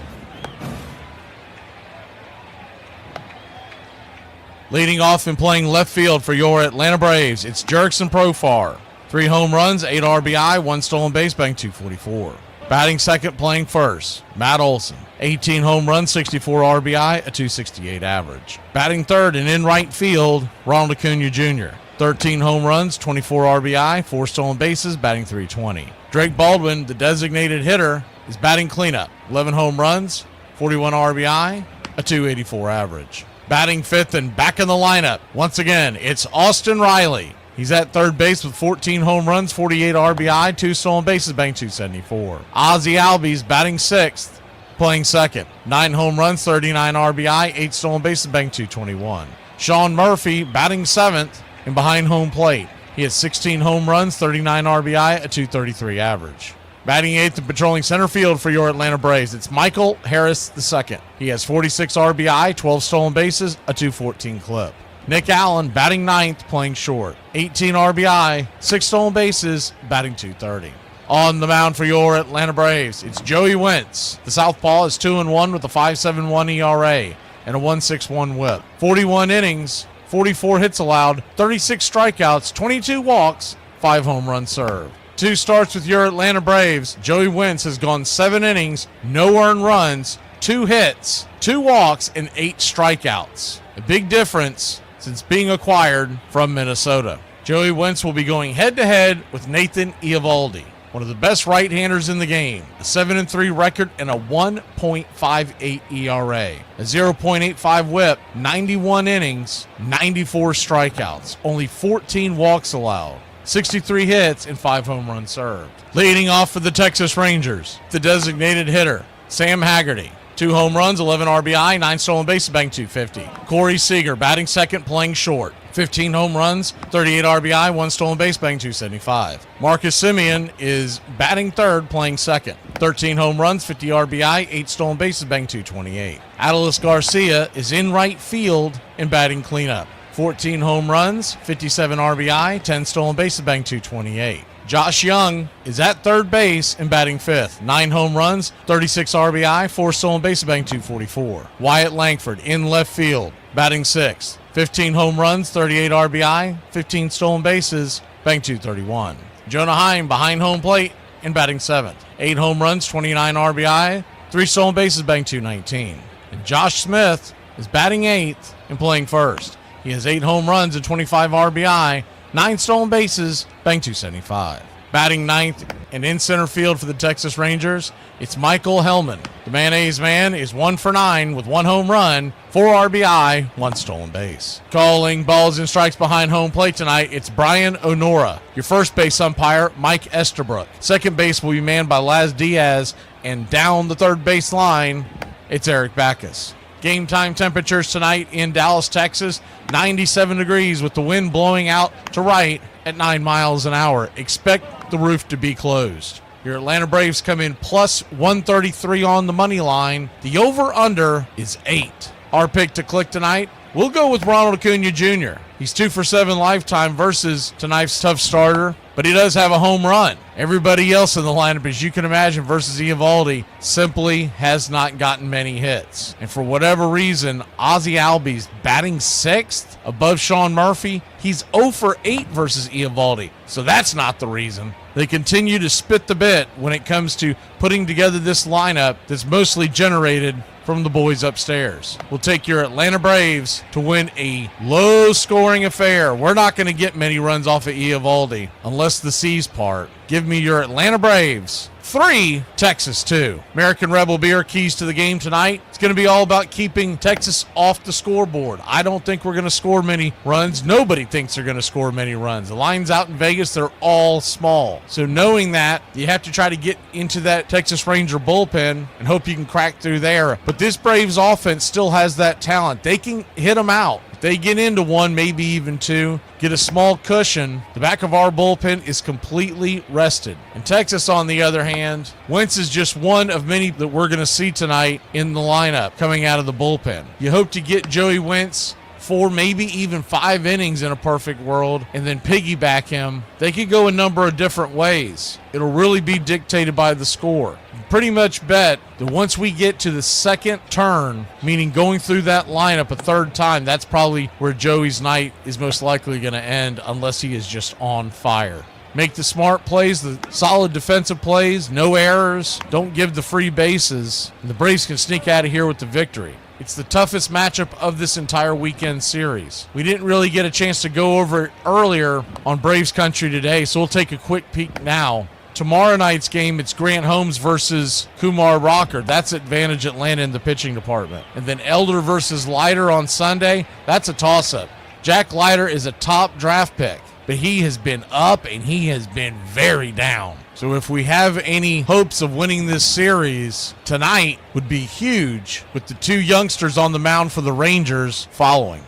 Leading off and playing left field for your Atlanta Braves, it's Jurickson Profar. 3 home runs, 8 RBI, 1 stolen base, batting .244. Batting second, playing first, Matt Olson. 18 home runs, 64 RBI, a .268 average. Batting third and in right field, Ronald Acuna Jr. 13 home runs, 24 RBI, 4 stolen bases, batting .320. Drake Baldwin, the designated hitter, is batting cleanup. 11 home runs, 41 RBI, a .284 average. Batting fifth and back in the lineup, once again, it's Austin Riley. He's at third base with 14 home runs, 48 RBI, 2 stolen bases, batting .274. Ozzie Albies batting sixth, playing second. 9 home runs, 39 RBI, 8 stolen bases, batting .221. Sean Murphy batting seventh and behind home plate. He has 16 home runs, 39 RBI, a .233 average. Batting eighth and patrolling center field for your Atlanta Braves, it's Michael Harris II. He has 46 RBI, 12 stolen bases, a .214 clip. Nick Allen batting ninth, playing short. 18 RBI, 6 stolen bases, batting .230. On the mound for your Atlanta Braves, it's Joey Wentz. The southpaw is 2-1 with a 5.71 ERA and a 1.61 whip. 41 innings, 44 hits allowed, 36 strikeouts, 22 walks, 5 home runs served. 2 starts with your Atlanta Braves. Joey Wentz has gone 7 innings, no earned runs, 2 hits, 2 walks, and 8 strikeouts. A big difference since being acquired from Minnesota. Joey Wentz will be going head-to-head with Nathan Eovaldi, one of the best right-handers in the game. A 7-3 record and a 1.58 ERA. A 0.85 whip, 91 innings, 94 strikeouts, only 14 walks allowed. 63 hits and 5 home runs served. Leading off for the Texas Rangers, the designated hitter, Sam Haggerty. 2 home runs, 11 RBI, 9 stolen bases, batting .250. Corey Seager batting second, playing short. 15 home runs, 38 RBI, 1 stolen base, batting .275. Marcus Semien is batting third, playing second. 13 home runs, 50 RBI, 8 stolen bases, batting .228. Adolis Garcia is in right field and batting cleanup. 14 home runs, 57 RBI, 10 stolen bases, batting .228. Josh Young is at third base and batting fifth. 9 home runs, 36 RBI, 4 stolen bases, batting .244. Wyatt Langford in left field, batting sixth. 15 home runs, 38 RBI, 15 stolen bases, batting .231. Jonah Heim behind home plate and batting seventh. 8 home runs, 29 RBI, 3 stolen bases, batting .219. And Josh Smith is batting eighth and playing first. He has 8 home runs and 25 RBI, 9 stolen bases, batting .275. Batting ninth and in center field for the Texas Rangers, it's Michael Hellman. The mayonnaise man is 1 for 9 with 1 home run, 4 RBI, 1 stolen base. Calling balls and strikes behind home plate tonight, it's Brian Onora. Your first base umpire, Mike Estabrook. Second base will be manned by Laz Diaz, and down the third base line, it's Eric Backus. Game time temperatures tonight in Dallas, Texas, 97 degrees with the wind blowing out to right at 9 miles an hour. Expect the roof to be closed. Your Atlanta Braves come in plus 133 on the money line. The over-under is 8. Our pick to click tonight, we'll go with Ronald Acuna Jr. He's 2 for 7 lifetime versus tonight's tough starter, but he does have a home run. Everybody else in the lineup, as you can imagine, versus Eovaldi, simply has not gotten many hits. And for whatever reason, Ozzie Albies batting 6th above Sean Murphy. He's 0 for 8 versus Eovaldi, so that's not the reason. They continue to spit the bit when it comes to putting together this lineup that's mostly generated from the boys upstairs. We'll take your Atlanta Braves to win a low-scoring affair. We're not going to get many runs off of Eovaldi unless the C's part. Give me your Atlanta Braves 3, Texas 2. American Rebel Beer, keys to the game tonight. It's going to be all about keeping Texas off the scoreboard. I don't think we're going to score many runs. Nobody thinks they're going to score many runs. The lines out in Vegas, they're all small. So knowing that, you have to try to get into that Texas Ranger bullpen and hope you can crack through there. But this Braves offense still has that talent. They can hit them out. If they get into 1, maybe even 2, get a small cushion, the back of our bullpen is completely rested. And Texas, on the other hand, Wentz is just one of many that we're going to see tonight in the lineup coming out of the bullpen. You hope to get Joey Wentz 4, maybe even 5 innings in a perfect world, and then piggyback him. They could go a number of different ways. It'll really be dictated by the score. Pretty much bet that once we get to the second turn, meaning going through that lineup a third time, that's probably where Joey's night is most likely going to end, unless he is just on fire. Make the smart plays, the solid defensive plays, no errors, don't give the free bases, and the Braves can sneak out of here with the victory. It's the toughest matchup of this entire weekend series. We didn't really get a chance to go over it earlier on Braves Country today, so we'll take a quick peek now. Tomorrow night's game, it's Grant Holmes versus Kumar Rocker. That's Advantage Atlanta in the pitching department. And then Elder versus Leiter on Sunday. That's a toss-up. Jack Leiter is a top draft pick, but he has been up and he has been very down. So if we have any hopes of winning this series, tonight would be huge with the 2 youngsters on the mound for the Rangers following.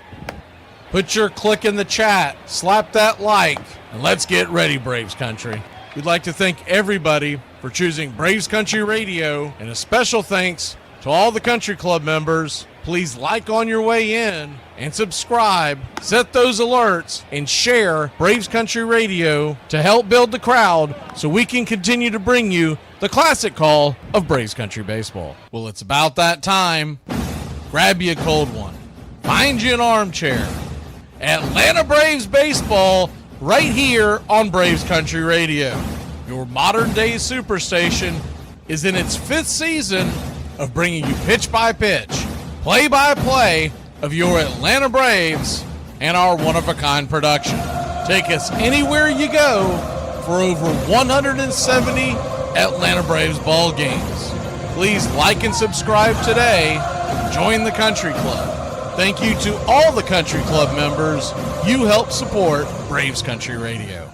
Put your click in the chat, slap that like, and let's get ready, Braves Country. We'd like to thank everybody for choosing Braves Country Radio, and a special thanks to all the country club members. Please like on your way in and subscribe, set those alerts, and share Braves Country Radio to help build the crowd so we can continue to bring you the classic call of Braves Country Baseball. Well, it's about that time. Grab you a cold one. Find you an armchair. Atlanta Braves Baseball right here on Braves Country Radio. Your modern-day superstation is in its 5th season of bringing you pitch-by-pitch, play-by-play of your Atlanta Braves and our one-of-a-kind production. Take us anywhere you go for over 170 Atlanta Braves ball games. Please like and subscribe today. Join the Country Club. Thank you to all the Country Club members. You help support Braves Country Radio.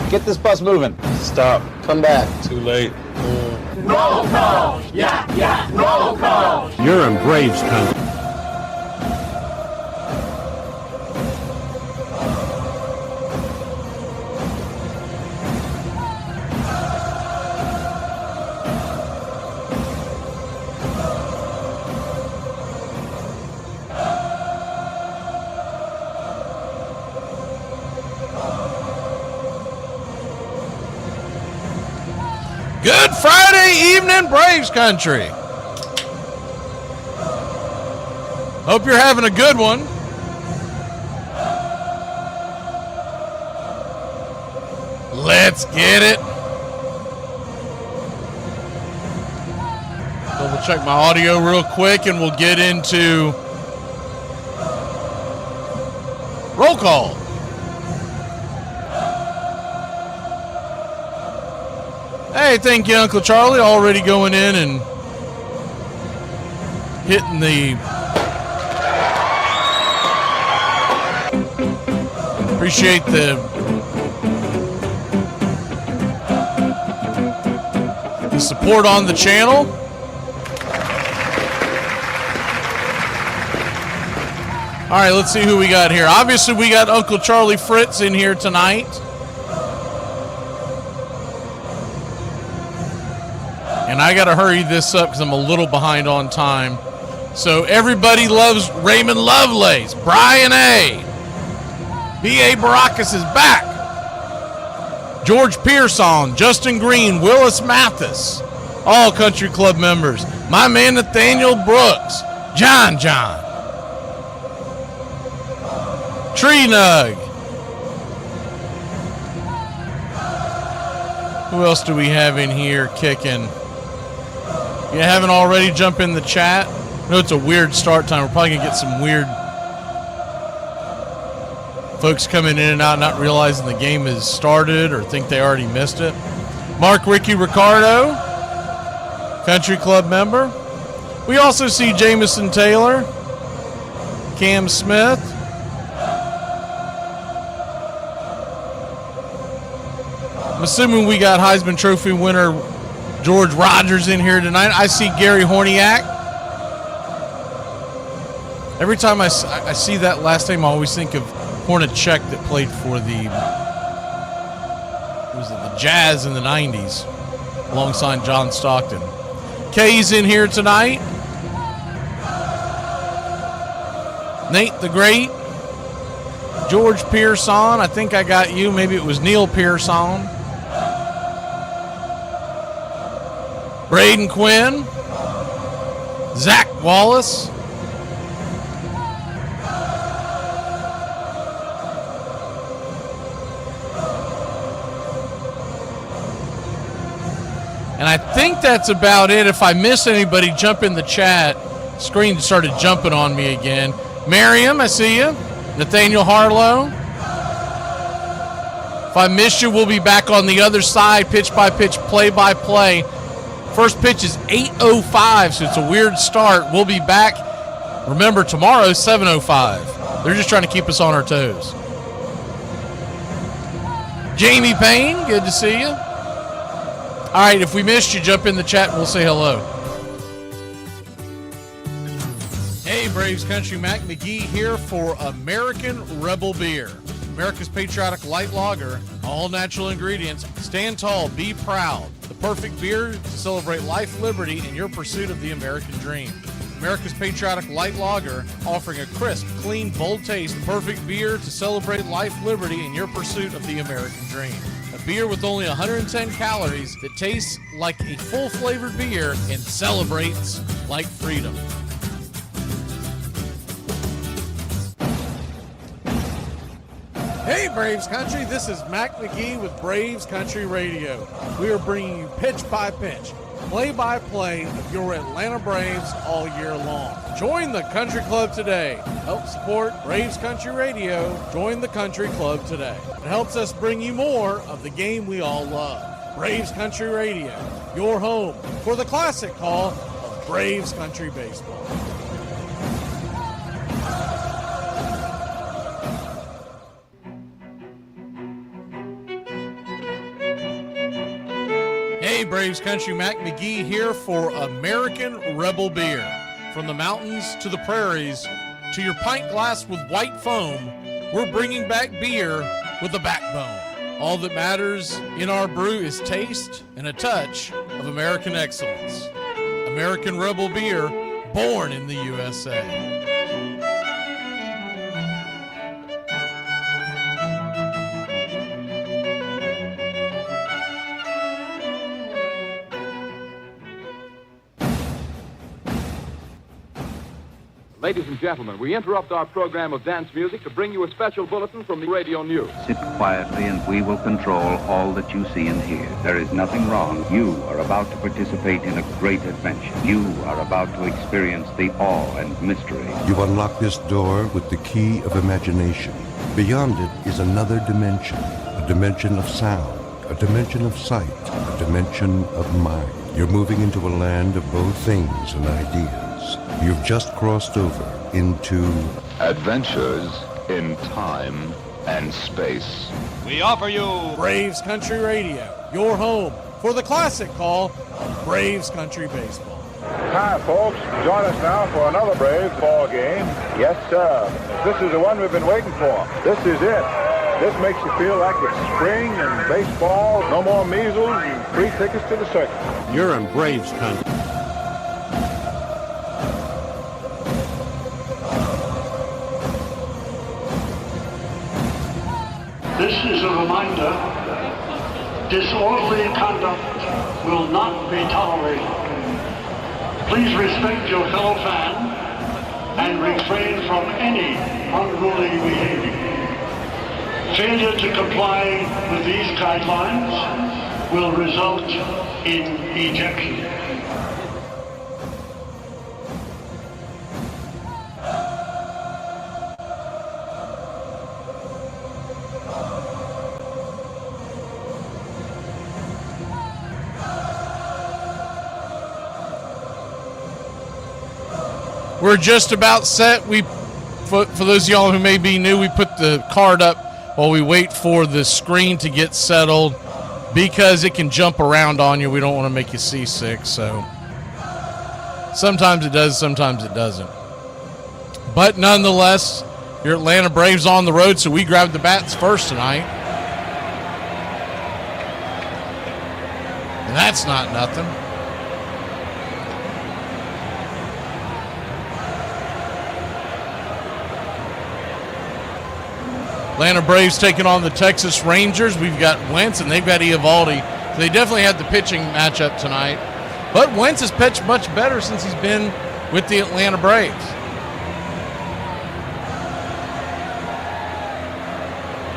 Get this bus moving. Stop. Come back. Too late. Roll call! Yeah, roll call! You're in Braves Country. Good Friday evening, Braves Country. Hope you're having a good one. Let's get it. Double check my audio real quick and we'll get into roll call. Hey, thank you, Uncle Charlie. Already going in and hitting the... Appreciate the support on the channel. All right, let's see who we got here. Obviously, we got Uncle Charlie Fritz in here tonight. And I got to hurry this up because I'm a little behind on time. So everybody loves Raymond Lovelace, Brian A. B.A. Baracus is back. George Pearson, Justin Green, Willis Mathis, all country club members. My man Nathaniel Brooks, John. Tree Nug. Who else do we have in here kicking? You haven't already, jump in the chat. No, it's a weird start time. We're probably going to get some weird folks coming in and out, not realizing the game has started or think they already missed it. Mark Ricky Ricardo, country club member. We also see Jamison Taylor, Cam Smith. I'm assuming we got Heisman Trophy winner George Rogers in here tonight. I see Gary Horniak. Every time I see that last name, I always think of Hornacek that played for the Jazz in the 90s alongside John Stockton. Kay's in here tonight. Nate the Great. George Pearson. I think I got you. Maybe it was Neil Pearson. Braden Quinn. Zach Wallace. And I think that's about it. If I miss anybody, jump in the chat. Screen started jumping on me again. Miriam, I see you. Nathaniel Harlow. If I missed you, we'll be back on the other side, pitch by pitch, play by play. First pitch is 8:05, so it's a weird start. We'll be back. Remember, tomorrow's 7:05. They're just trying to keep us on our toes. Jamie Payne, good to see you. All right, if we missed you, jump in the chat and we'll say hello. Hey, Braves Country, Mac McGee here for American Rebel Beer. America's patriotic light lager, all natural ingredients. Stand tall, be proud. The perfect beer to celebrate life, liberty, and your pursuit of the American dream. America's patriotic light lager, offering a crisp, clean, bold taste. Perfect beer to celebrate life, liberty, and your pursuit of the American dream. A beer with only 110 calories that tastes like a full-flavored beer and celebrates like freedom. Hey, Braves Country, this is Mac McGee with Braves Country Radio. We are bringing you pitch by pitch, play by play of your Atlanta Braves all year long. Join the Country Club today. Help support Braves Country Radio. Join the Country Club today. It helps us bring you more of the game we all love. Braves Country Radio, your home for the classic call of Braves Country Baseball. Hey, Braves Country, Mac McGee here for American Rebel Beer. From the mountains to the prairies to your pint glass with white foam, we're bringing back beer with a backbone. All that matters in our brew is taste and a touch of American excellence. American Rebel Beer, born in the USA. Ladies and gentlemen, we interrupt our program of dance music to bring you a special bulletin from the radio news. Sit quietly and we will control all that you see and hear. There is nothing wrong. You are about to participate in a great adventure. You are about to experience the awe and mystery. You unlock this door with the key of imagination. Beyond it is another dimension, a dimension of sound, a dimension of sight, a dimension of mind. You're moving into a land of both things and ideas. You've just crossed over into Adventures in Time and Space. We offer you Braves Country Radio, your home for the classic call of Braves Country Baseball. Hi, folks. Join us now for another Braves ball game. Yes, sir. This is the one we've been waiting for. This is it. This makes you feel like it's spring and baseball. No more measles and free tickets to the circus. You're in Braves country. This is a reminder. Disorderly conduct will not be tolerated. Please respect your fellow fan and refrain from any unruly behavior. Failure to comply with these guidelines will result in ejection. We're just about set. For those of y'all who may be new, we put the card up while we wait for the screen to get settled because it can jump around on you. We don't want to make you seasick, so sometimes it does, sometimes it doesn't. But nonetheless, your Atlanta Braves on the road, so we grabbed the bats first tonight. And that's not nothing. Atlanta Braves taking on the Texas Rangers. We've got Wentz and they've got Eovaldi. So they definitely had the pitching matchup tonight. But Wentz has pitched much better since he's been with the Atlanta Braves.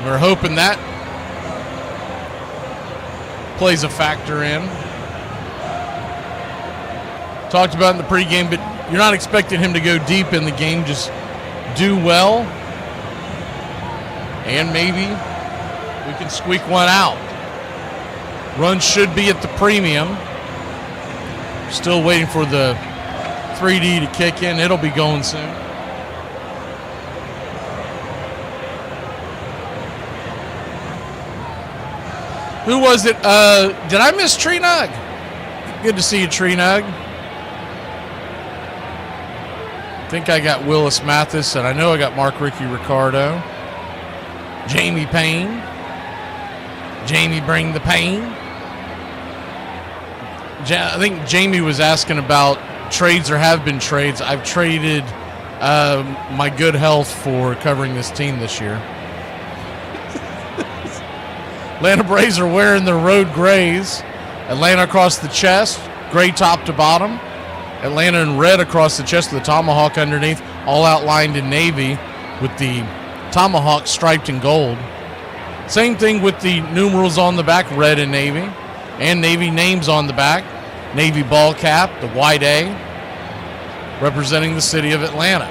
We're hoping that plays a factor in. Talked about in the pregame, but you're not expecting him to go deep in the game. Just do well. And maybe we can squeak one out. Run should be at the premium. Still waiting for the 3D to kick in. It'll be going soon. Who was it? Did I miss Tree Nug? Good to see you, Tree Nug. I think I got Willis Mathis, and I know I got Mark Ricky Ricardo. Jamie Payne. Jamie bring the pain. I think Jamie was asking about trades or have been trades. I've traded my good health for covering this team this year. Atlanta Braves are wearing their road grays. Atlanta across the chest, gray top to bottom. Atlanta in red across the chest with the tomahawk underneath, all outlined in navy with the tomahawk striped in gold. Same thing with the numerals on the back, red and navy, and navy names on the back. Navy ball cap, the white A, representing the city of Atlanta.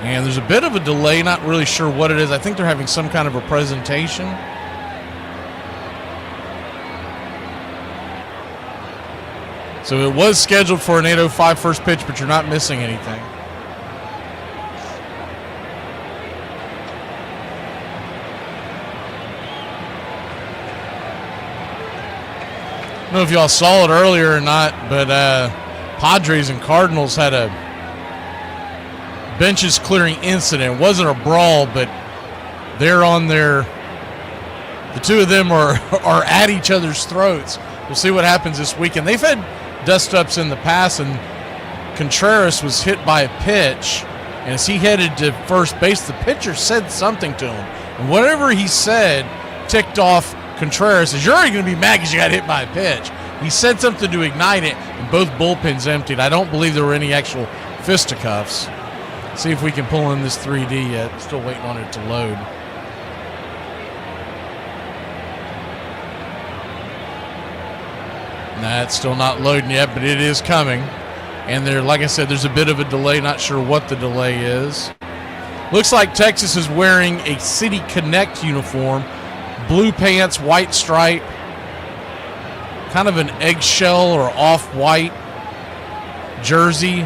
And there's a bit of a delay, not really sure what it is. I think they're having some kind of a presentation. So it was scheduled for an 8:05 first pitch, but you're not missing anything. I don't know if y'all saw it earlier or not, but Padres and Cardinals had a benches clearing incident. It wasn't a brawl, but they're on the two of them are at each other's throats. We'll see what happens this weekend. They've had dust-ups in the past, and Contreras was hit by a pitch, and as he headed to first base, the pitcher said something to him. And whatever he said ticked off Contreras. Says, you're already going to be mad because you got hit by a pitch. He said something to ignite it, and both bullpens emptied. I don't believe there were any actual fisticuffs. See if we can pull in this 3D yet. Still waiting on it to load. Nah, it's still not loading yet, but it is coming. And there, like I said, there's a bit of a delay. Not sure what the delay is. Looks like Texas is wearing a City Connect uniform. Blue pants, white stripe. Kind of an eggshell or off-white jersey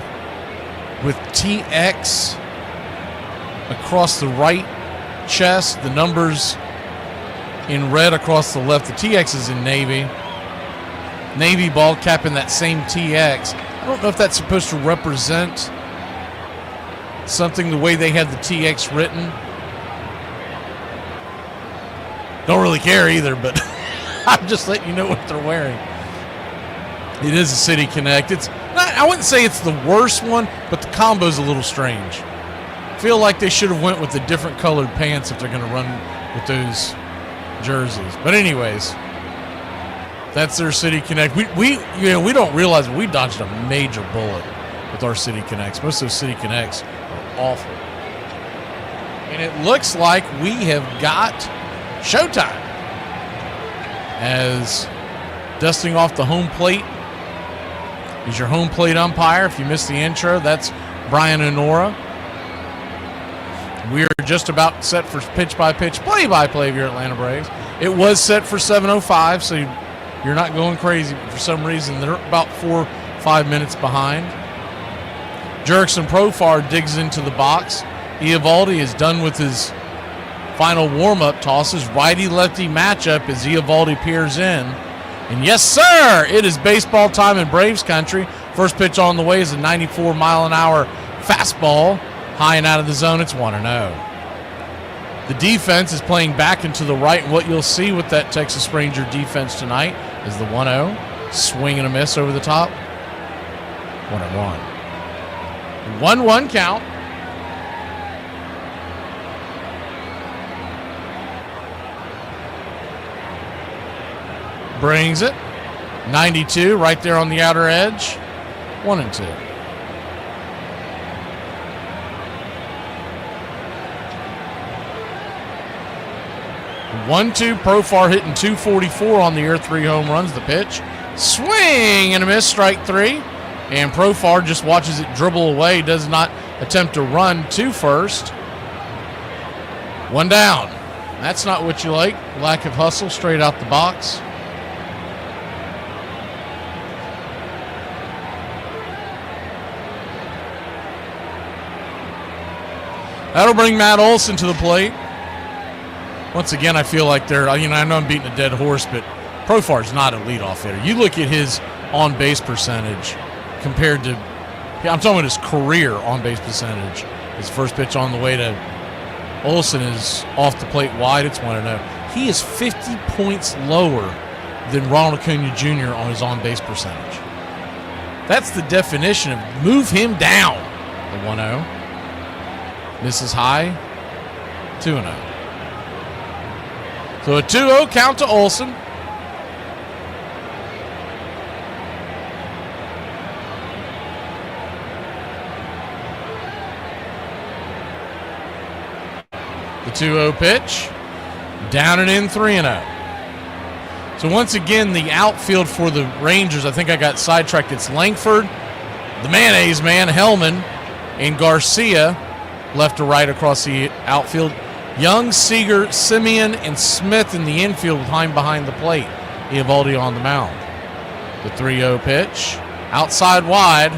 with TX across the right chest. The numbers in red across the left. The TX is in navy. navy ball capping that same TX. I don't know if that's supposed to represent something the way they had the TX written. Don't really care either, but I'm just letting you know what they're wearing. It is a City Connect. It's not, I wouldn't say it's the worst one, but the combo's a little strange. I feel like they should have went with the different colored pants if they're going to run with those jerseys. But anyways, that's their City Connect. We don't realize it. We dodged a major bullet with our City Connects. Most of those City Connects are awful. And it looks like we have got showtime. As dusting off the home plate is your home plate umpire. If you missed the intro, that's Brian Honora. We are just about set for pitch-by-pitch, play-by-play of your Atlanta Braves. It was set for 7:05, so you're not going crazy. But for some reason, they're about 4 or 5 minutes behind. Jurickson Profar digs into the box. Eovaldi is done with his final warm-up tosses. Righty-lefty matchup as Eovaldi peers in. And yes, sir, it is baseball time in Braves country. First pitch on the way is a 94-mile-an-hour fastball. High and out of the zone, it's 1-0. The defense is playing back and to the right. And what you'll see with that Texas Ranger defense tonight is the 1-0. Swing and a miss over the top. 1-1. 1-1 count. Brings it. 92 right there on the outer edge. 1-2. Profar hitting 244 on the year, 3 home runs. The pitch. Swing and a miss, strike 3. And Profar just watches it dribble away, does not attempt to run to first. 1 down. That's not what you like. Lack of hustle straight out the box. That'll bring Matt Olson to the plate. Once again, I feel like they're, I know I'm beating a dead horse, but Profar's not a leadoff hitter. You look at his on-base percentage compared to, I'm talking about his career on-base percentage. His first pitch on the way to Olson is off the plate wide. It's 1-0. He is 50 points lower than Ronald Acuna Jr. on his on-base percentage. That's the definition of move him down. The 1-0. Misses high. 2-0. So a 2-0 count to Olson. The 2-0 pitch. Down and in, 3-0. So once again, the outfield for the Rangers, I think I got sidetracked. It's Langford, the mayonnaise man, Hellman, and Garcia left to right across the outfield. Young, Seager, Simeon, and Smith in the infield with Heim behind the plate. Eovaldi on the mound. The 3-0 pitch. Outside wide.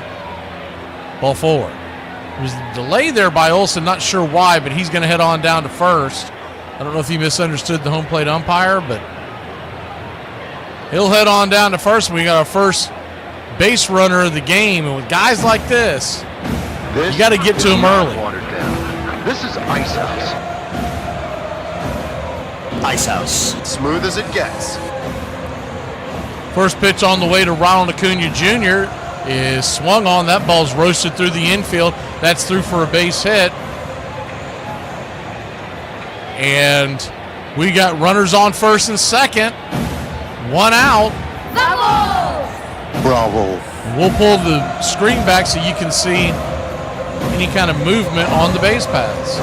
Ball 4. There was a delay there by Olson. Not sure why, but he's going to head on down to first. I don't know if he misunderstood the home plate umpire, but he'll head on down to first. We got our first base runner of the game. And with guys like this, you got to get to him early. This is Ice House. Ice House. Smooth as it gets. First pitch on the way to Ronald Acuna Jr. is swung on. That ball's roasted through the infield. That's through for a base hit. And we got runners on first and second. 1 out. Bravo. We'll pull the screen back so you can see any kind of movement on the base paths.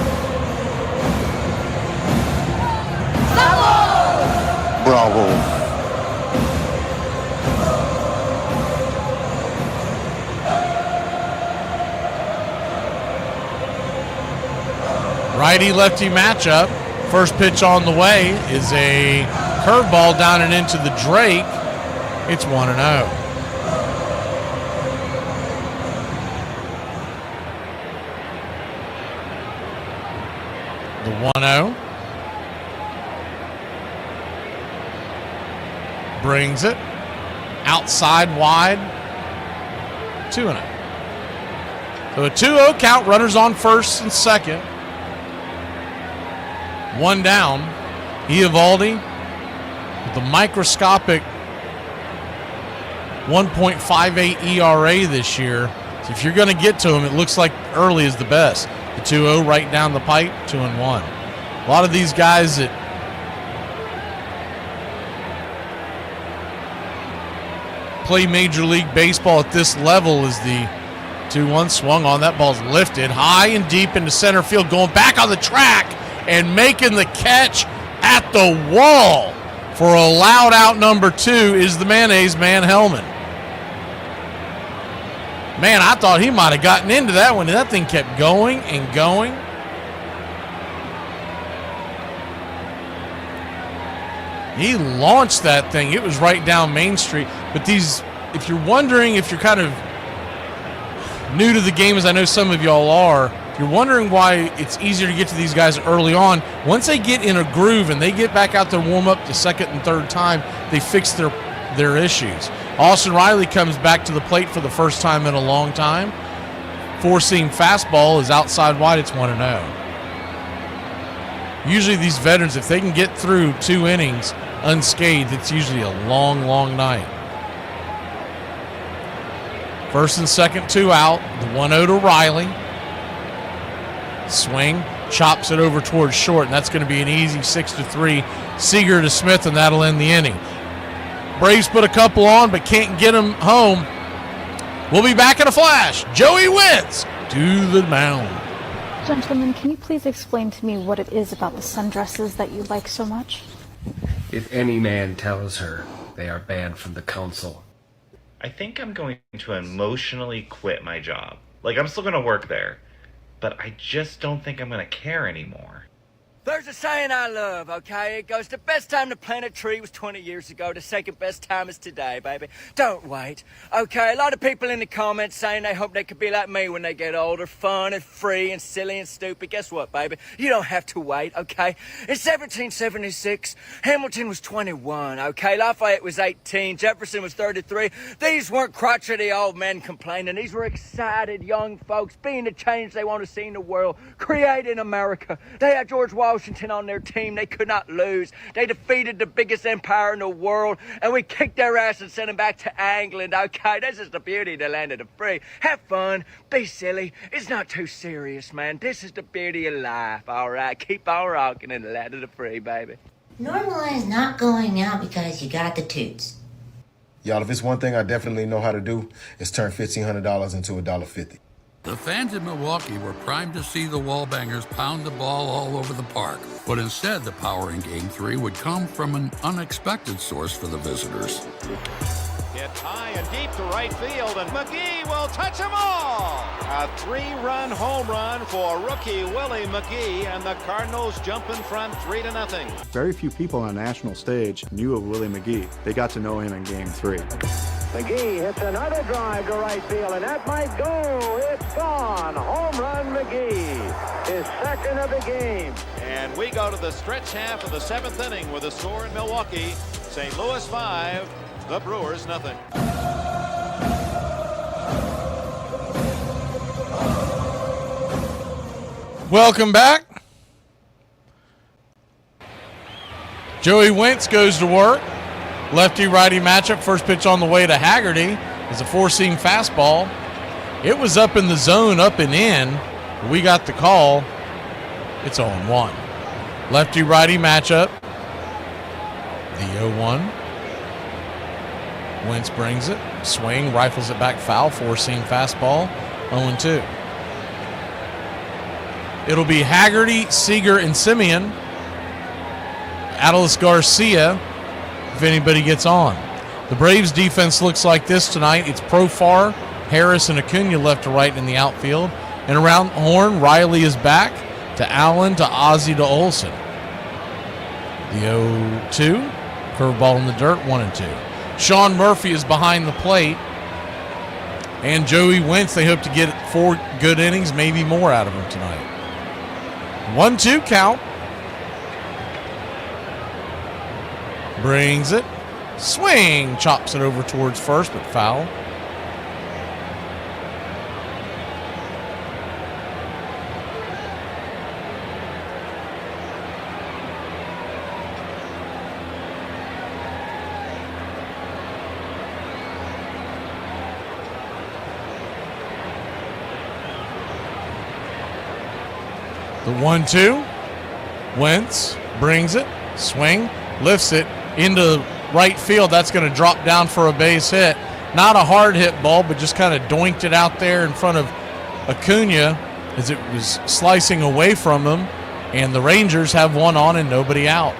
Bravo. Righty-lefty matchup. First pitch on the way is a curveball down and into the Drake. It's 1-0. The 1-0. Brings it. outside wide. 2-0. So a 2-0 count, runners on first and second. One down. Eovaldi with the microscopic 1.58 ERA this year. So if you're going to get to him, it looks like early is the best. The 2-0 right down the pipe, 2-1. A lot of these guys that play Major League Baseball at this level is the 2-1 swung on. That ball's lifted high and deep into center field, going back on the track and making the catch at the wall for a loud out number 2 is the mayonnaise man, Hellman. Man, I thought he might have gotten into that one. That thing kept going and going. He launched that thing. It was right down Main Street. But these, if you're wondering, if you're kind of new to the game, as I know some of y'all are, if you're wondering why it's easier to get to these guys early on, once they get in a groove and they get back out there, warm up the second and third time, they fix their issues. Austin Riley comes back to the plate for the first time in a long time. Four-seam fastball is outside wide. It's 1-0. Usually these veterans, if they can get through 2 innings unscathed, it's usually a long, long night. First and second, 2 out. The 1-0 to Riley. Swing, chops it over towards short, and that's going to be an easy 6-3. Seager to Smith, and that'll end the inning. Braves put a couple on, but can't get them home. We'll be back in a flash. Joey Wentz to the mound. Gentlemen, can you please explain to me what it is about the sundresses that you like so much? If any man tells her, they are banned from the council. I think I'm going to emotionally quit my job. Like, I'm still going to work there, but I just don't think I'm going to care anymore. There's a saying I love, okay? It goes, the best time to plant a tree was 20 years ago. The second best time is today, baby. Don't wait, okay? A lot of people in the comments saying they hope they could be like me when they get older. Fun and free and silly and stupid. Guess what, baby? You don't have to wait, okay? In 1776, Hamilton was 21, okay? Lafayette was 18. Jefferson was 33. These weren't crotchety old men complaining. These were excited young folks being the change they want to see in the world. Creating America. They had George Washington on their team. They could not lose. They defeated the biggest empire in the world, and we kicked their ass and sent them back to England, okay? This is the beauty of the land of the free. Have fun. Be silly. It's not too serious, man. This is the beauty of life, all right? Keep on rocking in the land of the free, baby. Normalize not going out because you got the toots. Y'all, if it's one thing I definitely know how to do, it's turn $1,500 into $1.50. The fans in Milwaukee were primed to see the Wallbangers pound the ball all over the park, but instead the power in Game 3 would come from an unexpected source for the visitors. Hit high and deep to right field, and McGee will touch them all! A 3-run home run for rookie Willie McGee, and the Cardinals jump in front 3-0. Very few people on a national stage knew of Willie McGee. They got to know him in Game 3. McGee hits another drive to right field, and that might go. It's gone. Home run McGee. His second of the game. And we go to the stretch half of the 7th inning with a score in Milwaukee. St. Louis 5, the Brewers nothing. Welcome back. Joey Wentz goes to work. Lefty-righty matchup. First pitch on the way to Haggerty is a 4-seam fastball. It was up in the zone, up and in. We got the call. It's 0-1. Lefty-righty matchup. The 0-1. Wentz brings it. Swing, rifles it back foul. 4-seam fastball. 0-2. It'll be Haggerty, Seager, and Simeon. Adolis Garcia, if anybody gets on. The Braves defense looks like this tonight. It's Profar, Harris, and Acuna left to right in the outfield. And around the horn, Riley is back to Allen, to Ozzie, to Olsen. The 0-2, curveball in the dirt, 1-2. Sean Murphy is behind the plate. And Joey Wentz, they hope to get 4 good innings, maybe more out of him tonight. 1-2 count. Brings it. Swing. Chops it over towards first, but foul. The 1-2. Wentz brings it. Swing. Lifts it into right field. That's going to drop down for a base hit. Not a hard hit ball, but just kind of doinked it out there in front of Acuna as it was slicing away from him. And the Rangers have one on and nobody out.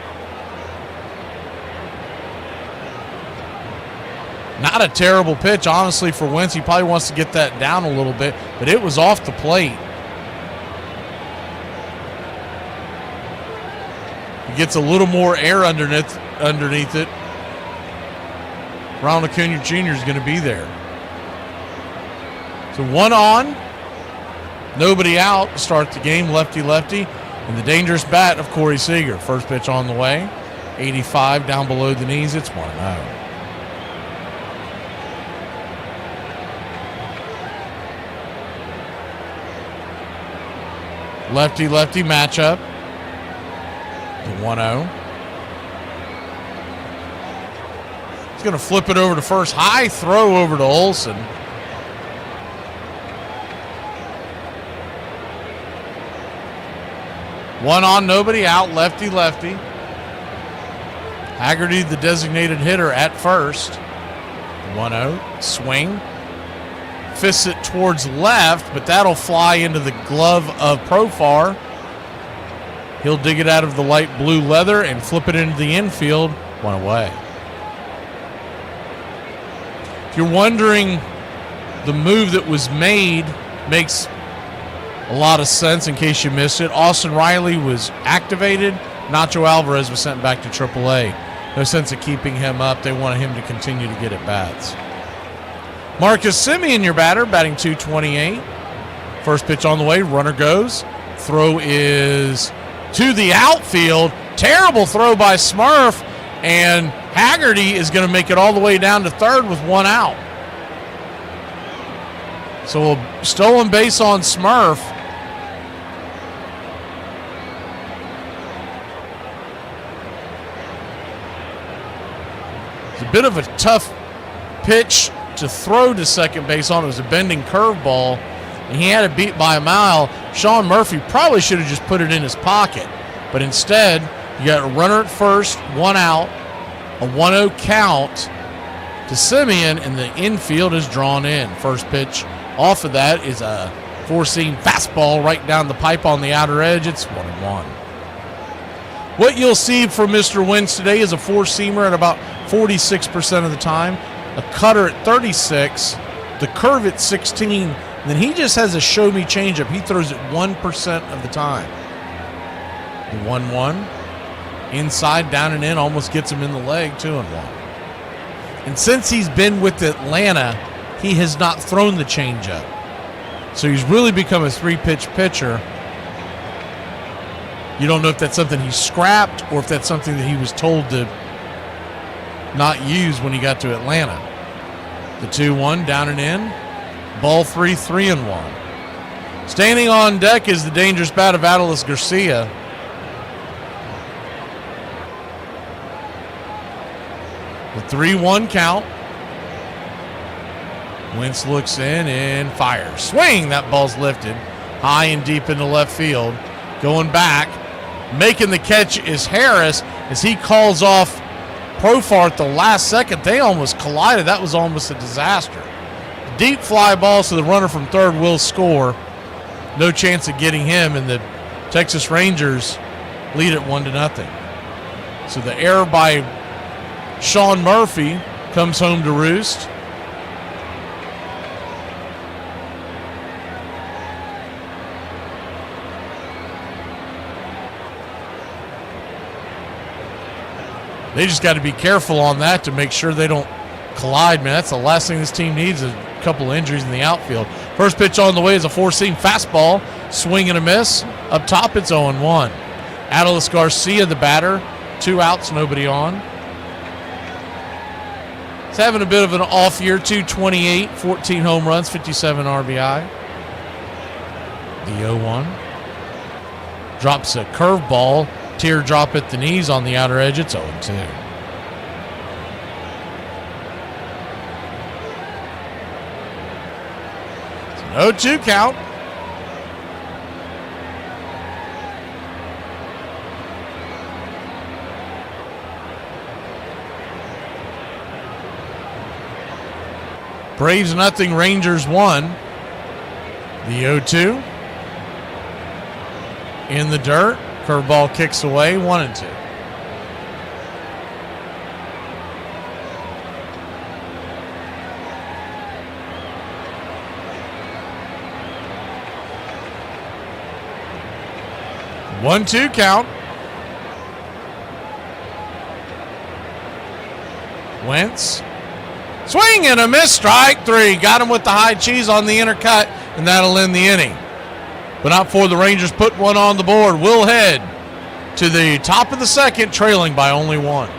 Not a terrible pitch, honestly, for Wentz. He probably wants to get that down a little bit, but it was off the plate. He gets a little more air underneath it. Ronald Acuna Jr. is going to be there. So one on, nobody out to start the game, lefty-lefty. And the dangerous bat of Corey Seager. First pitch on the way. 85 down below the knees. It's 1-0. Lefty-lefty matchup. The 1-0. He's going to flip it over to first. High throw over to Olsen. One on, nobody out. Lefty-lefty. Haggerty, the designated hitter, at first. 1-0. Swing. Fists it towards left, but that'll fly into the glove of Profar. He'll dig it out of the light blue leather and flip it into the infield. One away. If you're wondering, the move that was made makes a lot of sense in case you missed it. Austin Riley was activated. Nacho Alvarez was sent back to AAA. No sense of keeping him up. They wanted him to continue to get at bats. Marcus Semien, your batter, batting .228. First pitch on the way. Runner goes. Throw is to the outfield. Terrible throw by Smurf. And Haggerty is going to make it all the way down to third with one out. So a stolen base on Smurf. It's a bit of a tough pitch to throw to second base on. It was a bending curveball, and he had it beat by a mile. Sean Murphy probably should have just put it in his pocket, but instead you got a runner at first, one out, a 1-0 count to Semien, and the infield is drawn in. First pitch off of that is a four-seam fastball right down the pipe on the outer edge. It's 1-1. What you'll see from Mr. Wentz today is a four-seamer at about 46% of the time, a cutter at 36, the curve at 16, and then he just has a show-me changeup. He throws it 1% of the time. The 1-1, inside, down and in, almost gets him in the leg, 2-1. And since he's been with Atlanta, he has not thrown the changeup. So he's really become a three-pitch pitcher. You don't know if that's something he scrapped or if that's something that he was told to not use when he got to Atlanta. The 2-1, down and in. Ball 3, 3-1. Standing on deck is the dangerous bat of Adolis Garcia. The 3-1 count. Wentz looks in and fires. Swing! That ball's lifted high and deep into left field. Going back. Making the catch is Harris as he calls off Profar at the last second. They almost collided. That was almost a disaster. Deep fly ball, so the runner from third will score. No chance of getting him, and the Texas Rangers lead it 1-0. So the error by Sean Murphy comes home to roost. They just got to be careful on that to make sure they don't collide, man. That's the last thing this team needs, is a couple injuries in the outfield. First pitch on the way is a four-seam fastball. Swing and a miss. Up top, it's 0-1. Adolis Garcia, the batter. 2 outs, nobody on. He's having a bit of an off year, 228, 14 home runs, 57 RBI. The 0-1. Drops a curveball, teardrop at the knees on the outer edge. It's 0-2. It's an 0-2 count. Braves nothing, Rangers 1. The 0-2. In the dirt. Curveball kicks away, 1-2. One-two count. Wentz. Swing and a miss, strike three. Got him with the high cheese on the inner cut, and that'll end the inning. But not for the Rangers put one on the board. We'll head to the top of the second, trailing by only one.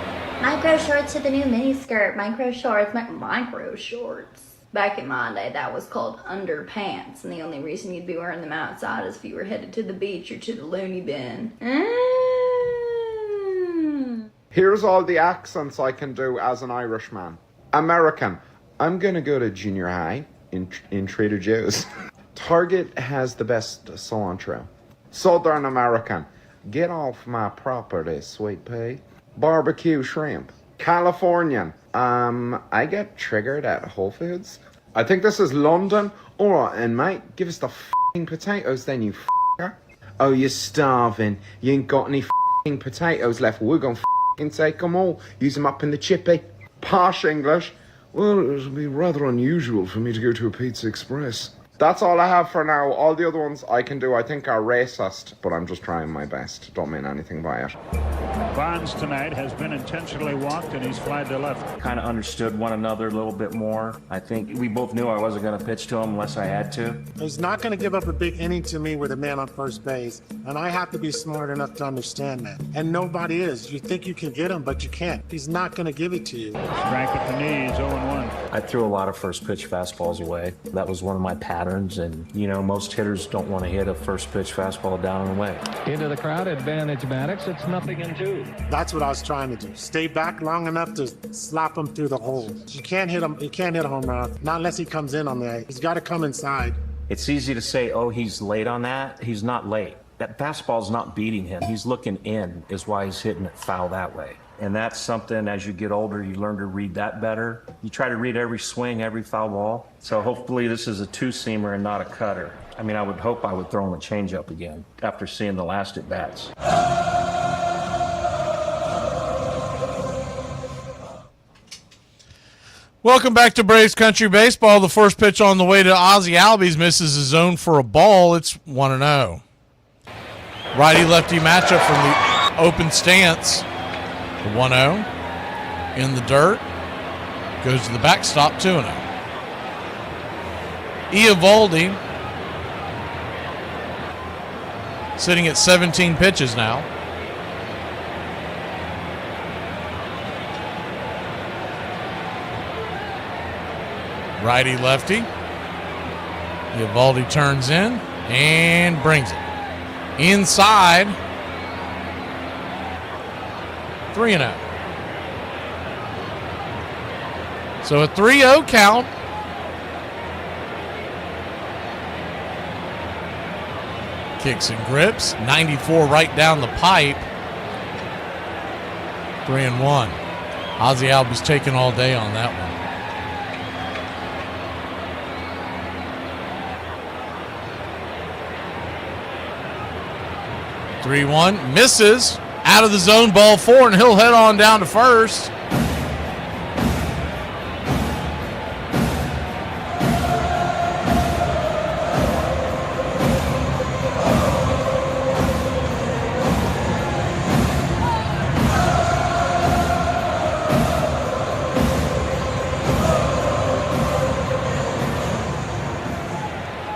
Micro shorts to the new mini skirt. Micro shorts. Micro shorts. Back in my day, that was called underpants, and the only reason you'd be wearing them outside is if you were headed to the beach or to the loony bin. Here's all the accents I can do as an Irishman. American. I'm gonna go to junior high in Trader Joe's. Target has the best cilantro. Southern American. Get off my property, sweet pea. Barbecue shrimp. Californian. I get triggered at Whole Foods. I think this is London. Alright, and mate, give us the f***ing potatoes then, you f***er. Oh, you're starving. You ain't got any f***ing potatoes left. We're gonna f***ing take them all. Use them up in the chippy. Posh English. Well, it would be rather unusual for me to go to a Pizza Express. That's all I have for now. All the other ones I can do, I think, are racist, but I'm just trying my best. Don't mean anything by it. Barnes tonight has been intentionally walked, and he's flied to left. Kind of understood one another a little bit more. I think we both knew I wasn't going to pitch to him unless I had to. He's not going to give up a big inning to me with a man on first base, and I have to be smart enough to understand that. And nobody is. You think you can get him, but you can't. He's not going to give it to you. Strike at the knees, 0-1. I threw a lot of first pitch fastballs away. That was one of my patterns, and, you know, most hitters don't want to hit a first pitch fastball down and away. Into the crowd, advantage Maddox. It's 0-2. That's what I was trying to do. Stay back long enough to slap him through the hole. You can't hit him. You can't hit a home run. Not unless he comes in on that. He's got to come inside. It's easy to say, oh, he's late on that. He's not late. That fastball's not beating him. He's looking in is why he's hitting it foul that way. And that's something, as you get older, you learn to read that better. You try to read every swing, every foul ball. So hopefully this is a two-seamer and not a cutter. I mean, I would hope I would throw him a changeup again after seeing the last at-bats. Welcome back to Braves Country Baseball. The first pitch on the way to Ozzie Albies misses his zone for a ball. It's 1-0. Righty-lefty matchup from the open stance. The 1-0 in the dirt. Goes to the backstop, 2-0. Eovaldi sitting at 17 pitches now. Righty-lefty. Eovaldi turns in and brings it. Inside. 3-0. So a 3-0 count. Kicks and grips. 94 right down the pipe. 3-1. Ozzie Albies taking all day on that one. (3-1) misses. Out of the zone, ball 4, and he'll head on down to first.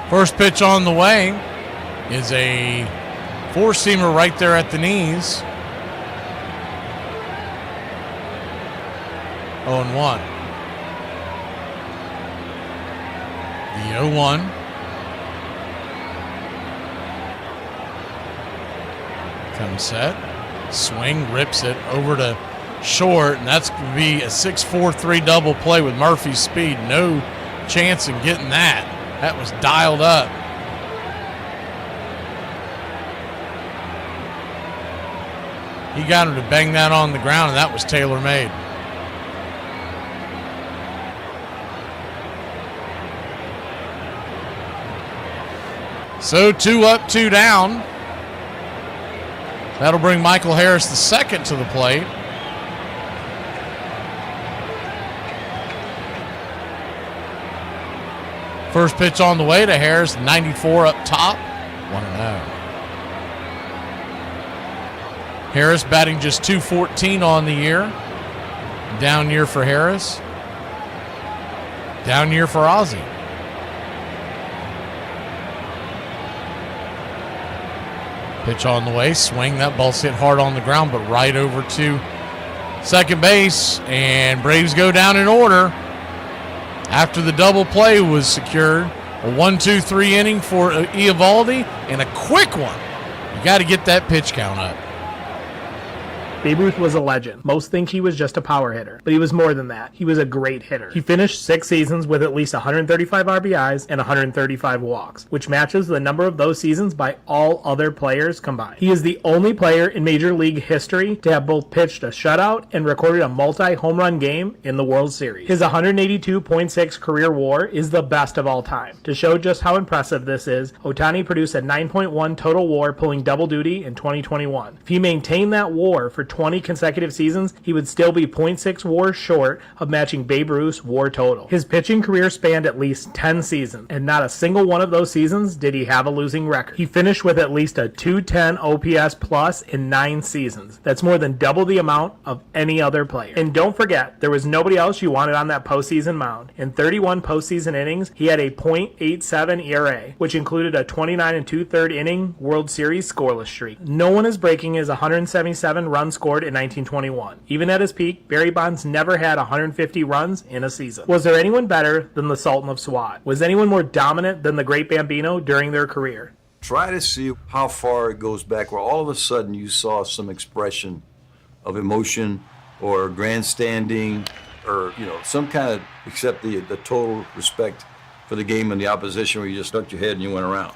First pitch on the way is a four-seamer right there at the knees. 0-1. The 0-1. Comes set. Swing, rips it over to short, and that's going to be a 6-4-3 double play with Murphy's speed. No chance in getting that. That was dialed up. He got him to bang that on the ground, and that was tailor-made. So 2 up, 2 down. That'll bring Michael Harris the second to the plate. First pitch on the way to Harris, 94 up top, 1-0. Harris batting just .214 on the year. Down year for Harris. Down year for Ozzie. Pitch on the way, swing. That ball's hit hard on the ground, but right over to second base. And Braves go down in order after the double play was secured. A 1-2-3 inning for Eovaldi and a quick one. You got to get that pitch count up. Babe Ruth was a legend. Most think he was just a power hitter, but he was more than that. He was a great hitter. He finished 6 seasons with at least 135 RBIs and 135 walks, which matches the number of those seasons by all other players combined. He is the only player in Major League history to have both pitched a shutout and recorded a multi-home run game in the World Series. His 182.6 career WAR is the best of all time. To show just how impressive this is, Ohtani produced a 9.1 total WAR pulling double duty in 2021. If he maintained that WAR for 20 consecutive seasons, he would still be 0.6 WAR short of matching Babe Ruth's WAR total. His pitching career spanned at least 10 seasons, and not a single one of those seasons did he have a losing record. He finished with at least a 210 OPS plus in 9 seasons. That's more than double the amount of any other player. And don't forget, there was nobody else you wanted on that postseason mound. In 31 postseason innings, he had a .87 ERA, which included a 29 2/3 inning World Series scoreless streak. No one is breaking his 177 run scored in 1921. Even at his peak, Barry Bonds never had 150 runs in a season. Was there anyone better than the Sultan of SWAT? Was anyone more dominant than the Great Bambino during their career? Try to see how far it goes back where all of a sudden you saw some expression of emotion or grandstanding or, some kind of, except the total respect for the game and the opposition where you just stuck your head and you went around.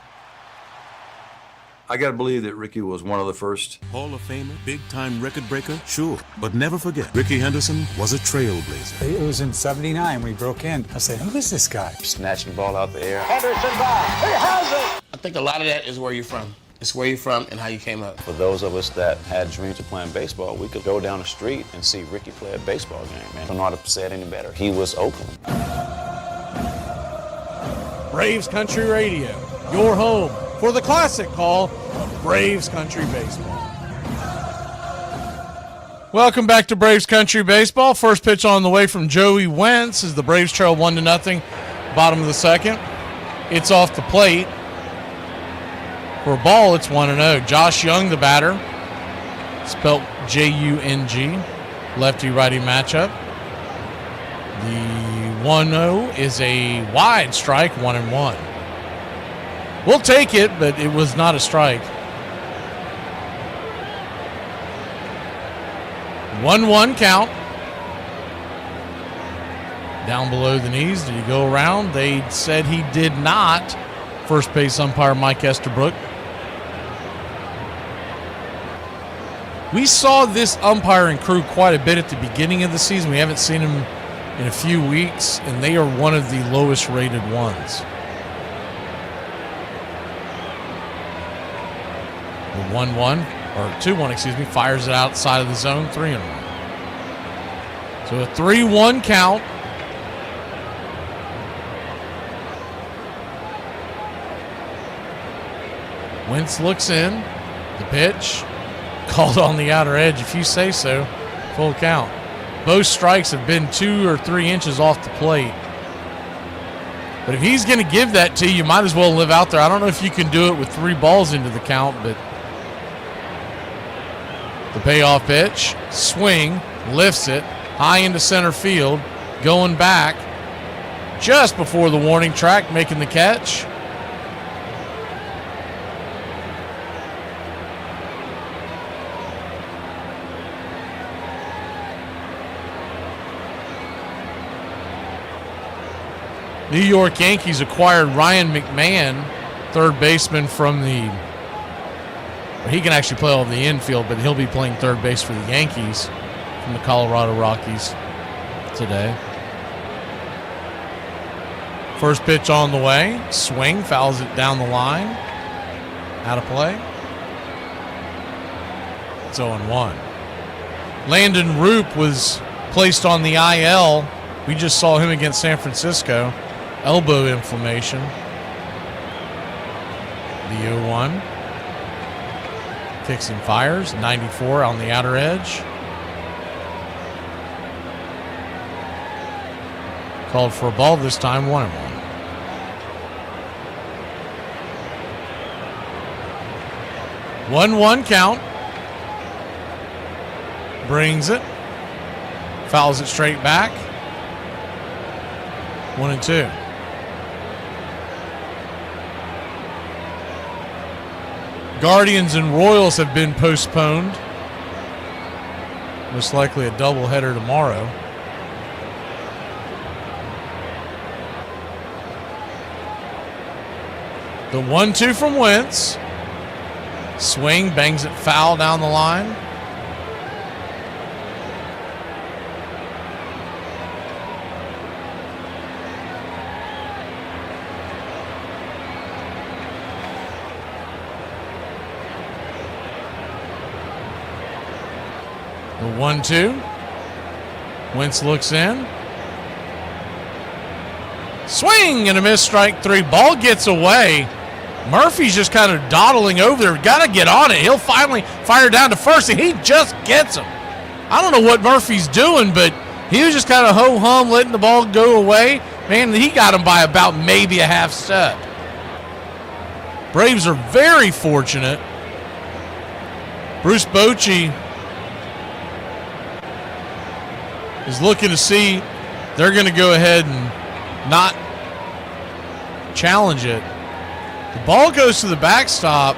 I got to believe that Ricky was one of the first. Hall of Famer, big-time record breaker, sure. But never forget, Ricky Henderson was a trailblazer. It was in '79 when he broke in. I said, who is this guy? Snatching the ball out the air. Henderson back. He has it. I think a lot of that is where you're from. It's where you're from and how you came up. For those of us that had dreams of playing baseball, we could go down the street and see Ricky play a baseball game, man. I don't know how to say it any better. He was Oakland. Braves Country Radio, your home for the classic call of Braves Country Baseball. Welcome back to Braves Country Baseball. First pitch on the way from Joey Wentz as the Braves trail 1-0, bottom of the second. It's off the plate. For a ball, it's 1-0. Josh Young, the batter, spelt J-U-N-G, lefty-righty matchup. The 1-0 is a wide strike, 1-1. We'll take it, but it was not a strike. 1-1 count. Down below the knees. Did he go around? They said he did not. First base umpire Mike Estabrook. We saw this umpiring crew quite a bit at the beginning of the season. We haven't seen him in a few weeks, and they are one of the lowest rated ones. The 1-1, or 2-1, fires it outside of the zone, 3-1. So a 3-1 count. Wentz looks in. The pitch. Called on the outer edge, if you say so. Full count. Both strikes have been 2 or 3 inches off the plate. But if he's going to give that to you, you might as well live out there. I don't know if you can do it with 3 balls into the count, but the payoff pitch, swing, lifts it, high into center field, going back. just before the warning track, making the catch. New York Yankees acquired Ryan McMahon, third baseman from the... He can actually play all the infield, but he'll be playing third base for the Yankees from the Colorado Rockies today. First pitch on the way. Swing, fouls it down the line. Out of play. It's 0-1. Landon Roop was placed on the IL. We just saw him against San Francisco. Elbow inflammation. The 0-1. Kicks and fires. 94 on the outer edge. Called for a ball this time. 1-1. 1-1 count. Brings it. Fouls it straight back. 1-2. Guardians and Royals have been postponed. Most likely a doubleheader tomorrow. The 1-2 from Wentz. Swing, bangs it foul down the line. The 1-2. Wentz looks in. Swing and a miss, strike three. Ball gets away. Murphy's just kind of dawdling over there. Got to get on it. He'll finally fire down to first, and he just gets him. I don't know what Murphy's doing, but he was just kind of ho-hum, letting the ball go away. Man, he got him by about maybe a half step. Braves are very fortunate. Bruce Bochy is looking to see they're going to go ahead and not challenge it. The ball goes to the backstop,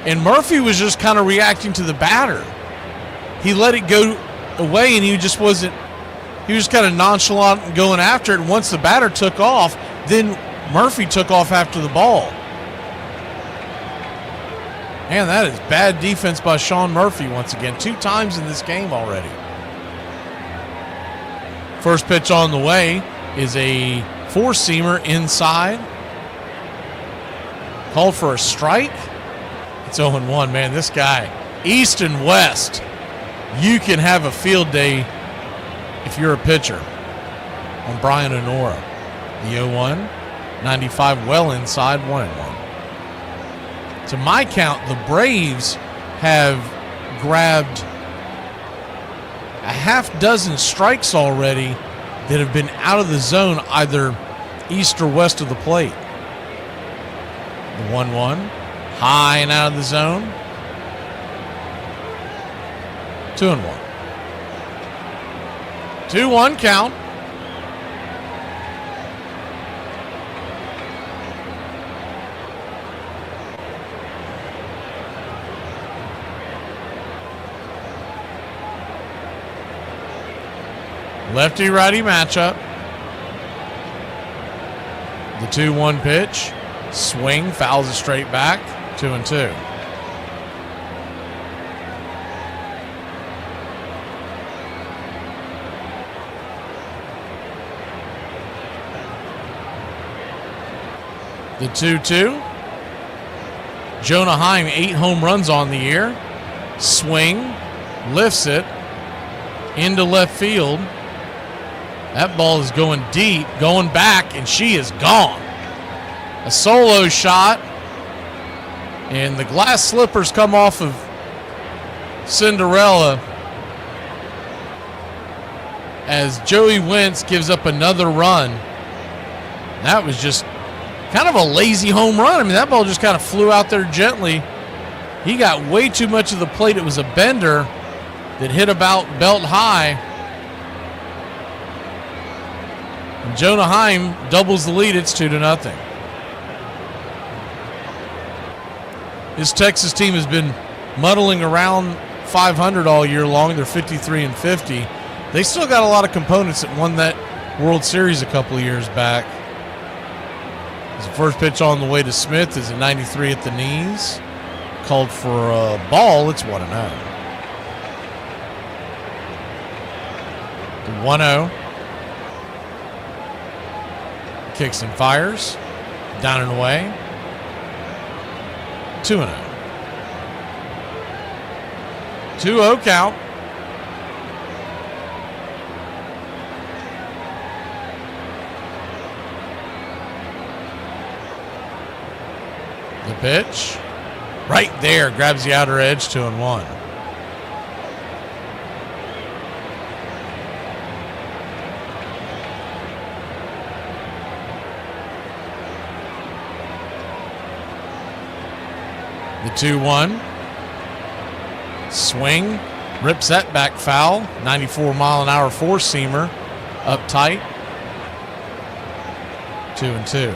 and Murphy was just kind of reacting to the batter. He let it go away, and he was just kind of nonchalant and going after it. And once the batter took off, then Murphy took off after the ball. Man, that is bad defense by Sean Murphy once again. 2 times in this game already. First pitch on the way is a four-seamer inside. Called for a strike. It's 0-1, man. This guy, East and West, you can have a field day if you're a pitcher on Brian Honora. The 0-1, 95 well inside, 1-1. To my count, the Braves have grabbed a half dozen strikes already that have been out of the zone, either east or west of the plate. The 1-1, high and out of the zone. 2-1. 2-1 count. Lefty-righty matchup. The 2-1 pitch. Swing, fouls it straight back. 2-2. The 2-2. Jonah Heim, 8 home runs on the year. Swing, lifts it into left field. That ball is going deep, going back, and she is gone. A solo shot, and the glass slippers come off of Cinderella as Joey Wentz gives up another run. That was just kind of a lazy home run. I mean, that ball just kind of flew out there gently. He got way too much of the plate. It was a bender that hit about belt high. Jonah Heim doubles the lead. It's 2-0. This Texas team has been muddling around 500 all year long. They're 53-50. They still got a lot of components that won that World Series a couple of years back. The first pitch on the way to Smith is a 93 at the knees. Called for a ball. It's 1-0. The 1-0. Kicks and fires. Down and away. 2-0. 2-0 count. The pitch. Right there. Grabs the outer edge. 2-1. The 2-1. Swing. Rips that back foul. 94-mile-an-hour four-seamer. Up tight. 2-2.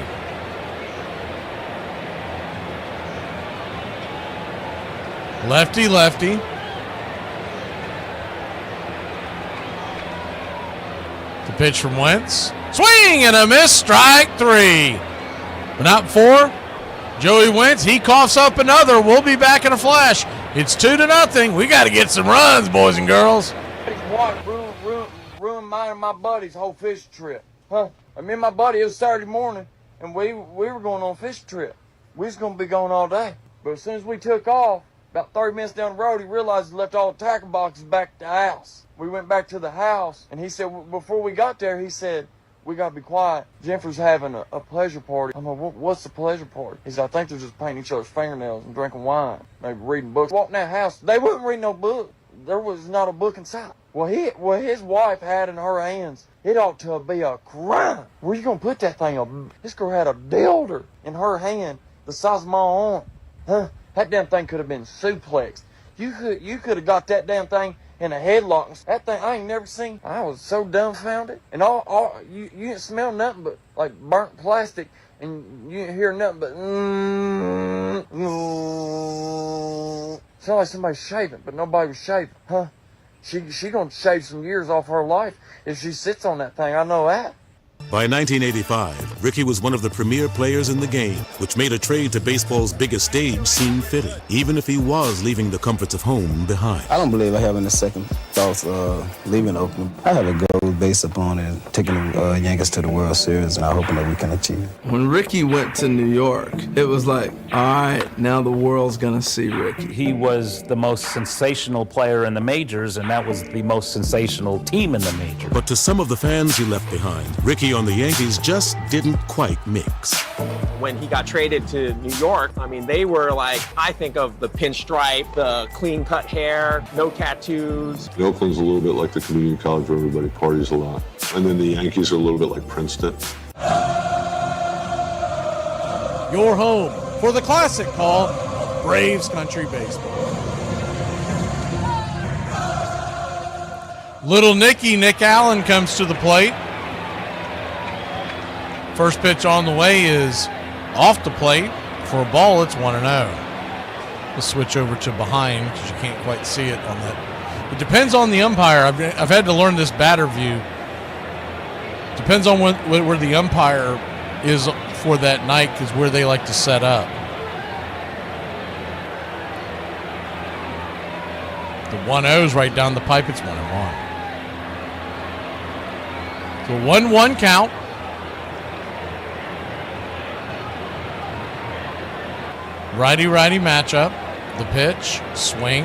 Lefty, lefty. The pitch from Wentz. Swing and a miss. Strike 3. But not 4. Joey Wentz, he coughs up another. We'll be back in a flash. It's 2-0. We got to get some runs, boys and girls. Ruined mine and my buddy's whole fishing trip. Huh? Me and my buddy, it was Saturday morning, and we were going on a fishing trip. We was going to be going all day. But as soon as we took off, about 30 minutes down the road, he realized he left all the tackle boxes back at the house. We went back to the house, and he said, before we got there, he said, we got to be quiet. Jennifer's having a pleasure party. I'm like, what's the pleasure party? He said, I think they're just painting each other's fingernails and drinking wine. Maybe reading books. Walking that house, they wouldn't read no book. There was not a book in sight. Well, his wife had in her hands, it ought to be a crime. Where you going to put that thing up? This girl had a dilder in her hand the size of my arm. Huh? That damn thing could have been suplexed. You could have got that damn thing in a headlock. That thing I ain't never seen. I was so dumbfounded. And all you didn't smell nothing but like burnt plastic, and you didn't hear nothing but sounded like somebody shaving, but nobody was shaving. Huh? She gonna shave some years off her life if she sits on that thing. I know that. By 1985, Ricky was one of the premier players in the game, which made a trade to baseball's biggest stage seem fitting, even if he was leaving the comforts of home behind. I don't believe I have any second thoughts leaving Oakland. I have a goal based upon it, taking the Yankees to the World Series, and I'm hoping that we can achieve it. When Ricky went to New York, it was like, all right, now the world's going to see Ricky. He was the most sensational player in the majors, and that was the most sensational team in the majors. But to some of the fans he left behind, Ricky on the Yankees just didn't quite mix. When he got traded to New York, I mean, they were like, I think of the pinstripe, the clean-cut hair, no tattoos. Oakland's a little bit like the community college where everybody parties a lot. And then the Yankees are a little bit like Princeton. Your home for the classic call of Braves Country Baseball. Little Nick Allen comes to the plate. First pitch on the way is off the plate for a ball. It's 1-0. We'll switch over to behind because you can't quite see it on that. It depends on the umpire. I've had to learn this batter view. Depends on where the umpire is for that night, because where they like to set up. The 1-0 is right down the pipe. It's 1-1. So 1-1 count. Righty-righty matchup. The pitch, swing,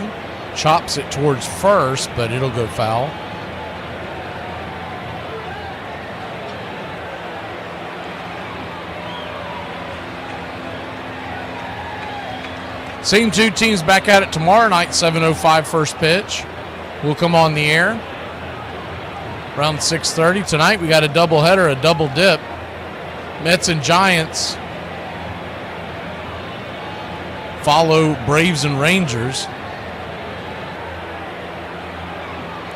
chops it towards first, but it'll go foul. Same two teams back at it tomorrow night, 7:05 first pitch. We'll come on the air around 6:30. Tonight we got a doubleheader, a double dip. Mets and Giants follow Braves and Rangers.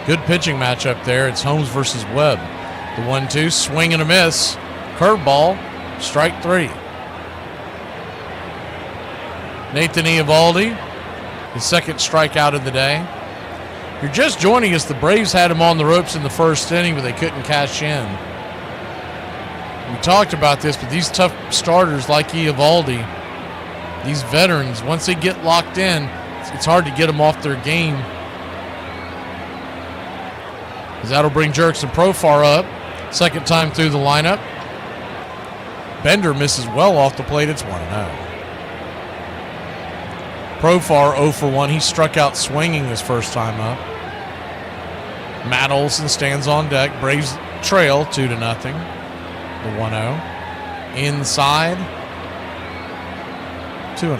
Good pitching matchup there. It's Holmes versus Webb. The 1-2, swing and a miss. Curveball, strike 3. Nathan Eovaldi, his second strikeout of the day. If you're just joining us, the Braves had him on the ropes in the first inning, but they couldn't cash in. We talked about this, but these tough starters like Eovaldi, these veterans, once they get locked in, it's hard to get them off their game. As that'll bring Jurickson Profar up. Second time through the lineup. Bender misses well off the plate. It's 1-0. Profar 0 for 1. He struck out swinging his first time up. Matt Olson stands on deck. Braves trail 2-0. The 1-0. Inside. 2-0.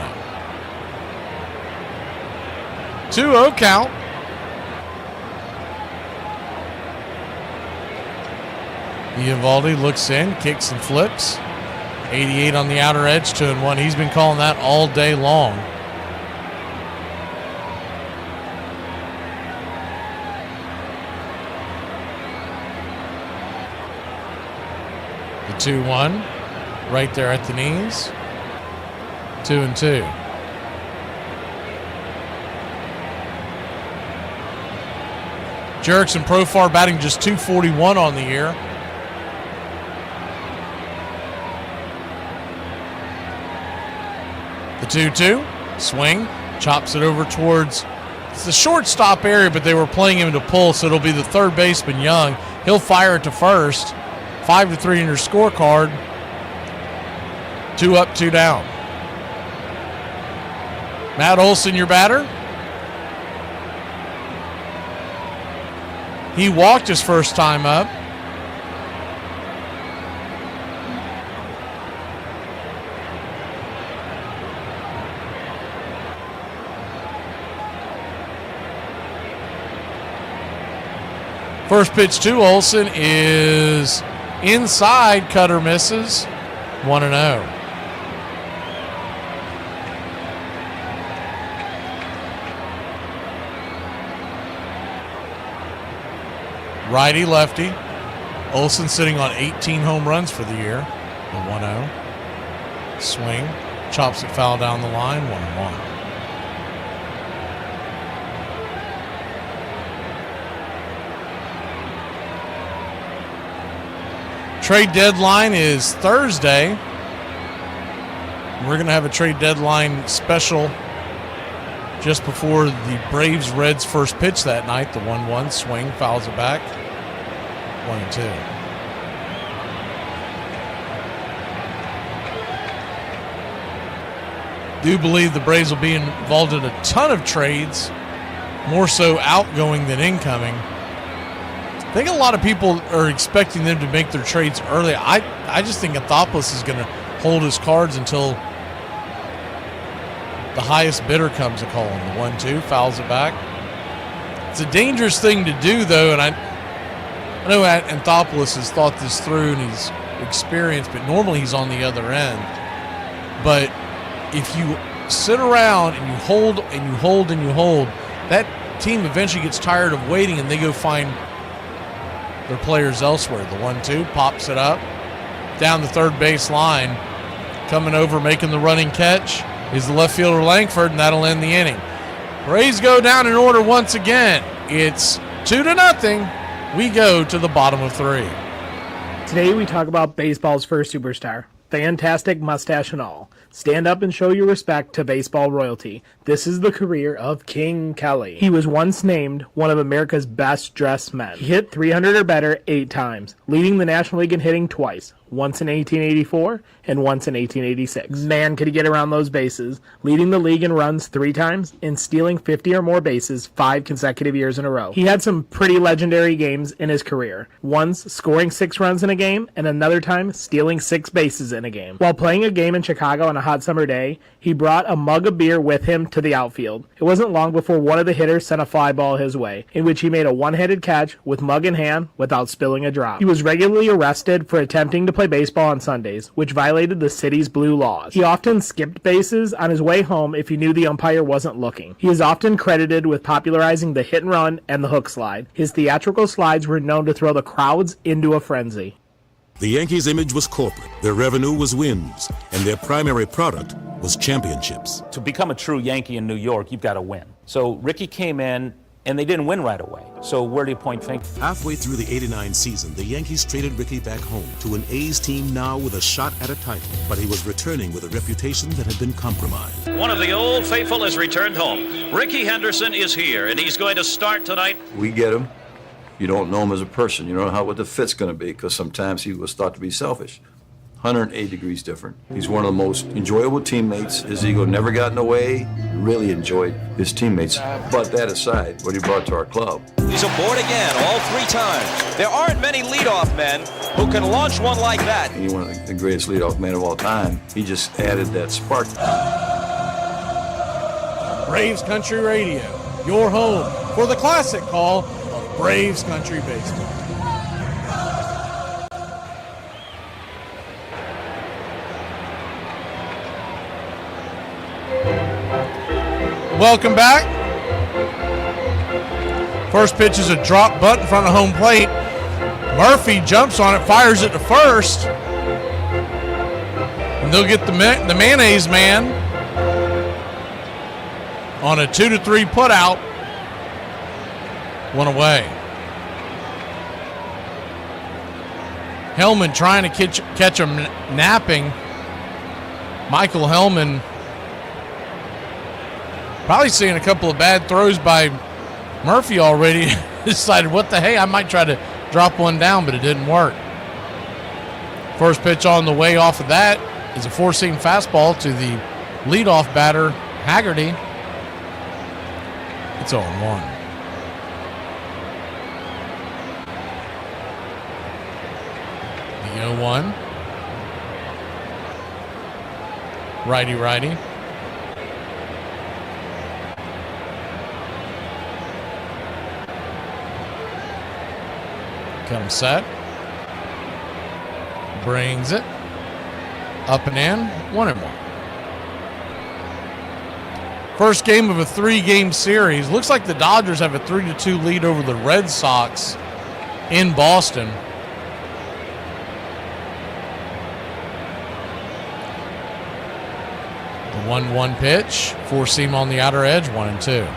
2-0 count. Eovaldi looks in, kicks and flips. 88 on the outer edge, 2-1. He's been calling that all day long. The 2-1, right there at the knees. 2-2. Jurickson Profar batting just .241 on the year. The 2-2, swing, chops it over towards it's the shortstop area, but they were playing him to pull, so it'll be the third baseman, Young. He'll fire it to first. 5-3 in your scorecard. 2 up, 2 down. Matt Olson, your batter. He walked his first time up. First pitch to Olson is inside. Cutter misses. 1-0. Righty lefty. Olson sitting on 18 home runs for the year. The 1-0. Swing. Chops it foul down the line. 1-1. Trade deadline is Thursday. We're going to have a trade deadline special just before the Braves-Reds first pitch that night. The 1-1 swing, fouls it back. 1-2. Do believe the Braves will be involved in a ton of trades, more so outgoing than incoming. I think a lot of people are expecting them to make their trades early. I just think Anthopoulos is going to hold his cards until the highest bidder comes a call. The 1-2, fouls it back. It's a dangerous thing to do, though, and I know Anthopoulos has thought this through and he's experienced, but normally he's on the other end. But if you sit around and you hold and you hold and you hold, that team eventually gets tired of waiting and they go find their players elsewhere. The 1-2, pops it up down the third base line. Coming over, making the running catch is the left fielder Langford, and that'll end the inning. Braves go down in order once again. It's 2-0. We go to the bottom of 3. Today we talk about baseball's first superstar. Fantastic mustache and all. Stand up and show your respect to baseball royalty. This is the career of King Kelly. He was once named one of America's best dressed men. He hit 300 or better 8 times, leading the National League in hitting twice, once in 1884 and once in 1886. Man, could he get around those bases, leading the league in runs 3 times and stealing 50 or more bases 5 consecutive years in a row. He had some pretty legendary games in his career, once scoring 6 runs in a game and another time stealing 6 bases in a game. While playing a game in Chicago on a hot summer day, he brought a mug of beer with him to the outfield. It wasn't long before one of the hitters sent a fly ball his way, in which he made a one-handed catch with mug in hand without spilling a drop. He was regularly arrested for attempting to play play baseball on Sundays, which violated the city's blue laws. He often skipped bases on his way home if he knew the umpire wasn't looking. He is often credited with popularizing the hit and run and the hook slide. His theatrical slides were known to throw the crowds into a frenzy. The Yankees' image was corporate, their revenue was wins, and their primary product was championships. To become a true Yankee in New York, you've got to win. So Ricky came in, and they didn't win right away. So where do you point fingers? Halfway through the '89 season, the Yankees traded Ricky back home to an A's team now with a shot at a title, but he was returning with a reputation that had been compromised. One of the old faithful has returned home. Ricky Henderson is here, and he's going to start tonight. We get him. You don't know him as a person. You don't know what the fit's going to be, because sometimes he was thought to be selfish. 108 degrees different. He's one of the most enjoyable teammates. His ego never got in the way. Really enjoyed his teammates. But that aside, what he brought to our club. He's aboard again, all 3 times. There aren't many leadoff men who can launch one like that. He's one of the greatest leadoff men of all time. He just added that spark. Braves Country Radio, your home for the classic call of Braves Country Baseball. Welcome back. First pitch is a drop butt in front of home plate. Murphy jumps on it, fires it to first. And they'll get the mayonnaise man on a 2-3 put out. One away. Hellman trying to catch him napping. Michael Hellman probably seeing a couple of bad throws by Murphy already. Decided, what the hey, I might try to drop one down, but it didn't work. First pitch on the way off of that is a 4-seam fastball to the leadoff batter, Haggerty. It's 0-1. The 0-1. Righty. Comes set. Brings it. Up and in. 1-1. First game of a 3-game series. Looks like the Dodgers have a 3-2 lead over the Red Sox in Boston. The 1-1 pitch. 4-seam on the outer edge. 1-2.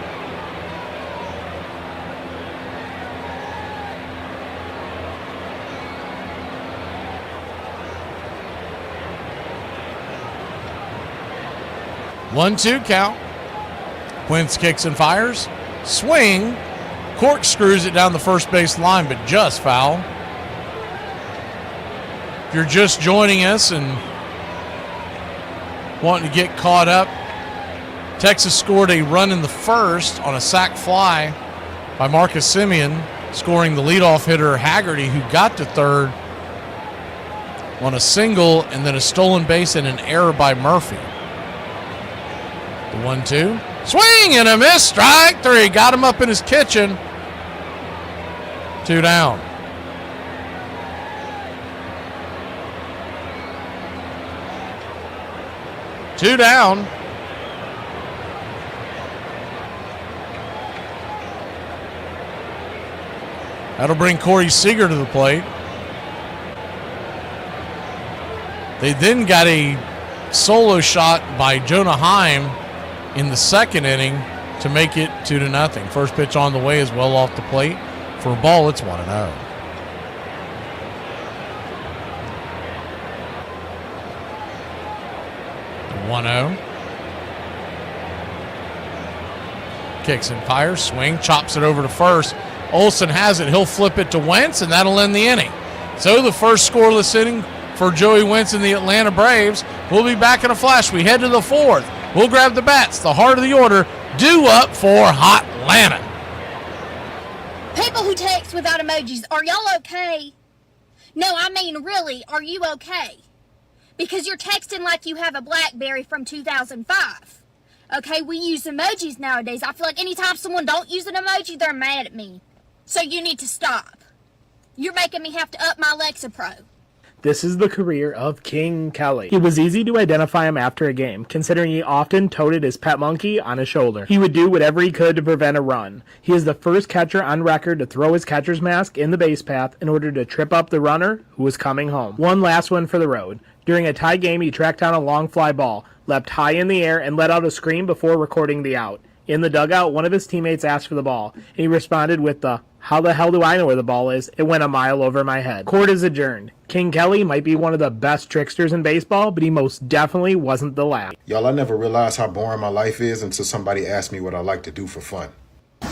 One-two count. Quince kicks and fires. Swing. Corkscrews it down the first base line, but just foul. If you're just joining us and wanting to get caught up, Texas scored a run in the first on a sac fly by Marcus Semien, scoring the leadoff hitter Haggerty, who got to third on a single and then a stolen base and an error by Murphy. The 1-2. Swing and a miss. Strike 3. Got him up in his kitchen. 2 down. Two down. That'll bring Corey Seager to the plate. They then got a solo shot by Jonah Heim in the second inning to make it 2-0. First pitch on the way is well off the plate. For a ball, it's 1-0. The 1-0. Kicks and fires. Swing. Chops it over to first. Olsen has it. He'll flip it to Wentz, and that'll end the inning. So the first scoreless inning for Joey Wentz and the Atlanta Braves. We'll be back in a flash. We head to the fourth. We'll grab the bats. The heart of the order due up for Hot Atlanta. People who text without emojis, are y'all okay? No, I mean, really, are you okay? Because you're texting like you have a BlackBerry from 2005. Okay, we use emojis nowadays. I feel like anytime someone don't use an emoji, they're mad at me. So you need to stop. You're making me have to up my Alexa Pro. This is the career of King Kelly. It was easy to identify him after a game, considering he often toted his pet monkey on his shoulder. He would do whatever he could to prevent a run. He is the first catcher on record to throw his catcher's mask in the base path in order to trip up the runner who was coming home. One last one for the road. During a tie game, he tracked down a long fly ball, leapt high in the air, and let out a scream before recording the out. In the dugout, one of his teammates asked for the ball, and he responded with the, "How the hell do I know where the ball is? It went a mile over my head." Court is adjourned. King Kelly might be one of the best tricksters in baseball, but he most definitely wasn't the last. Y'all, I never realized how boring my life is until somebody asked me what I like to do for fun.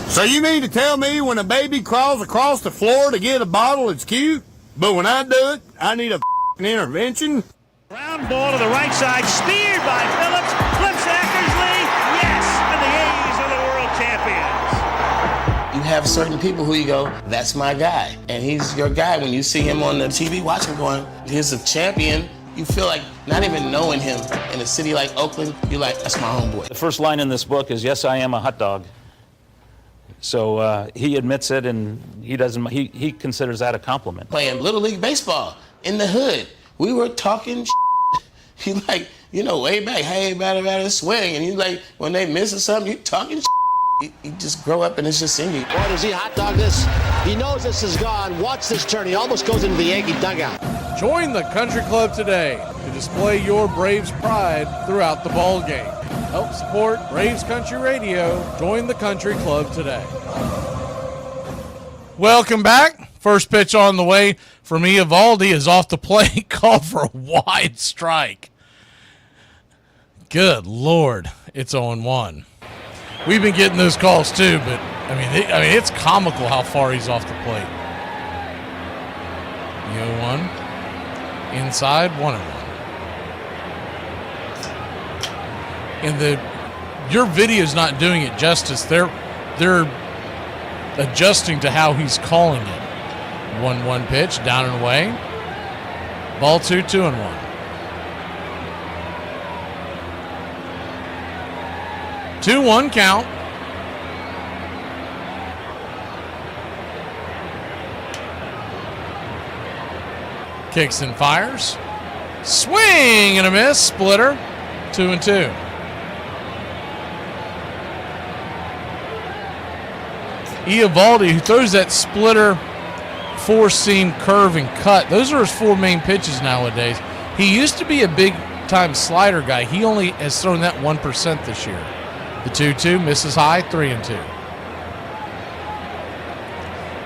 So you mean to tell me when a baby crawls across the floor to get a bottle, it's cute? But when I do it, I need a intervention? Ground ball to the right side, speared by Phillips, flips Eckersley, yes, and the A's are the world champions. You have certain people who you go, that's my guy. And he's your guy. When you see him on the TV, watch him going, he's a champion. You feel like not even knowing him in a city like Oakland, you're like, that's my homeboy. The first line in this book is, yes, I am a hot dog. So he admits it, and he considers that a compliment. Playing Little League Baseball in the hood. We were talking you like, way back, hey, batter, swing. And you like, when they miss or something, you talking You just grow up and it's just in you. Boy, does he hot dog this. He knows this is gone. Watch this turn. He almost goes into the Yankee dugout. Join the country club today to display your Braves pride throughout the ball game. Help support Braves Country Radio. Join the country club today. Welcome back. First pitch on the way from Eovaldi is off the plate, called for a wide strike. Good Lord, it's 0-1. We've been getting those calls too, but I mean, it's comical how far he's off the plate. 0-1, inside 1-1, and your video's not doing it justice. They're adjusting to how he's calling it. 1-1 pitch, down and away. Ball 2, 2-1. Two 2-1 count. Kicks and fires. Swing and a miss. Splitter. 2-2. Eovaldi, who throws that splitter, four-seam curve and cut. Those are his four main pitches nowadays. He used to be a big-time slider guy. He only has thrown that 1% this year. The 2-2 misses high, 3-2.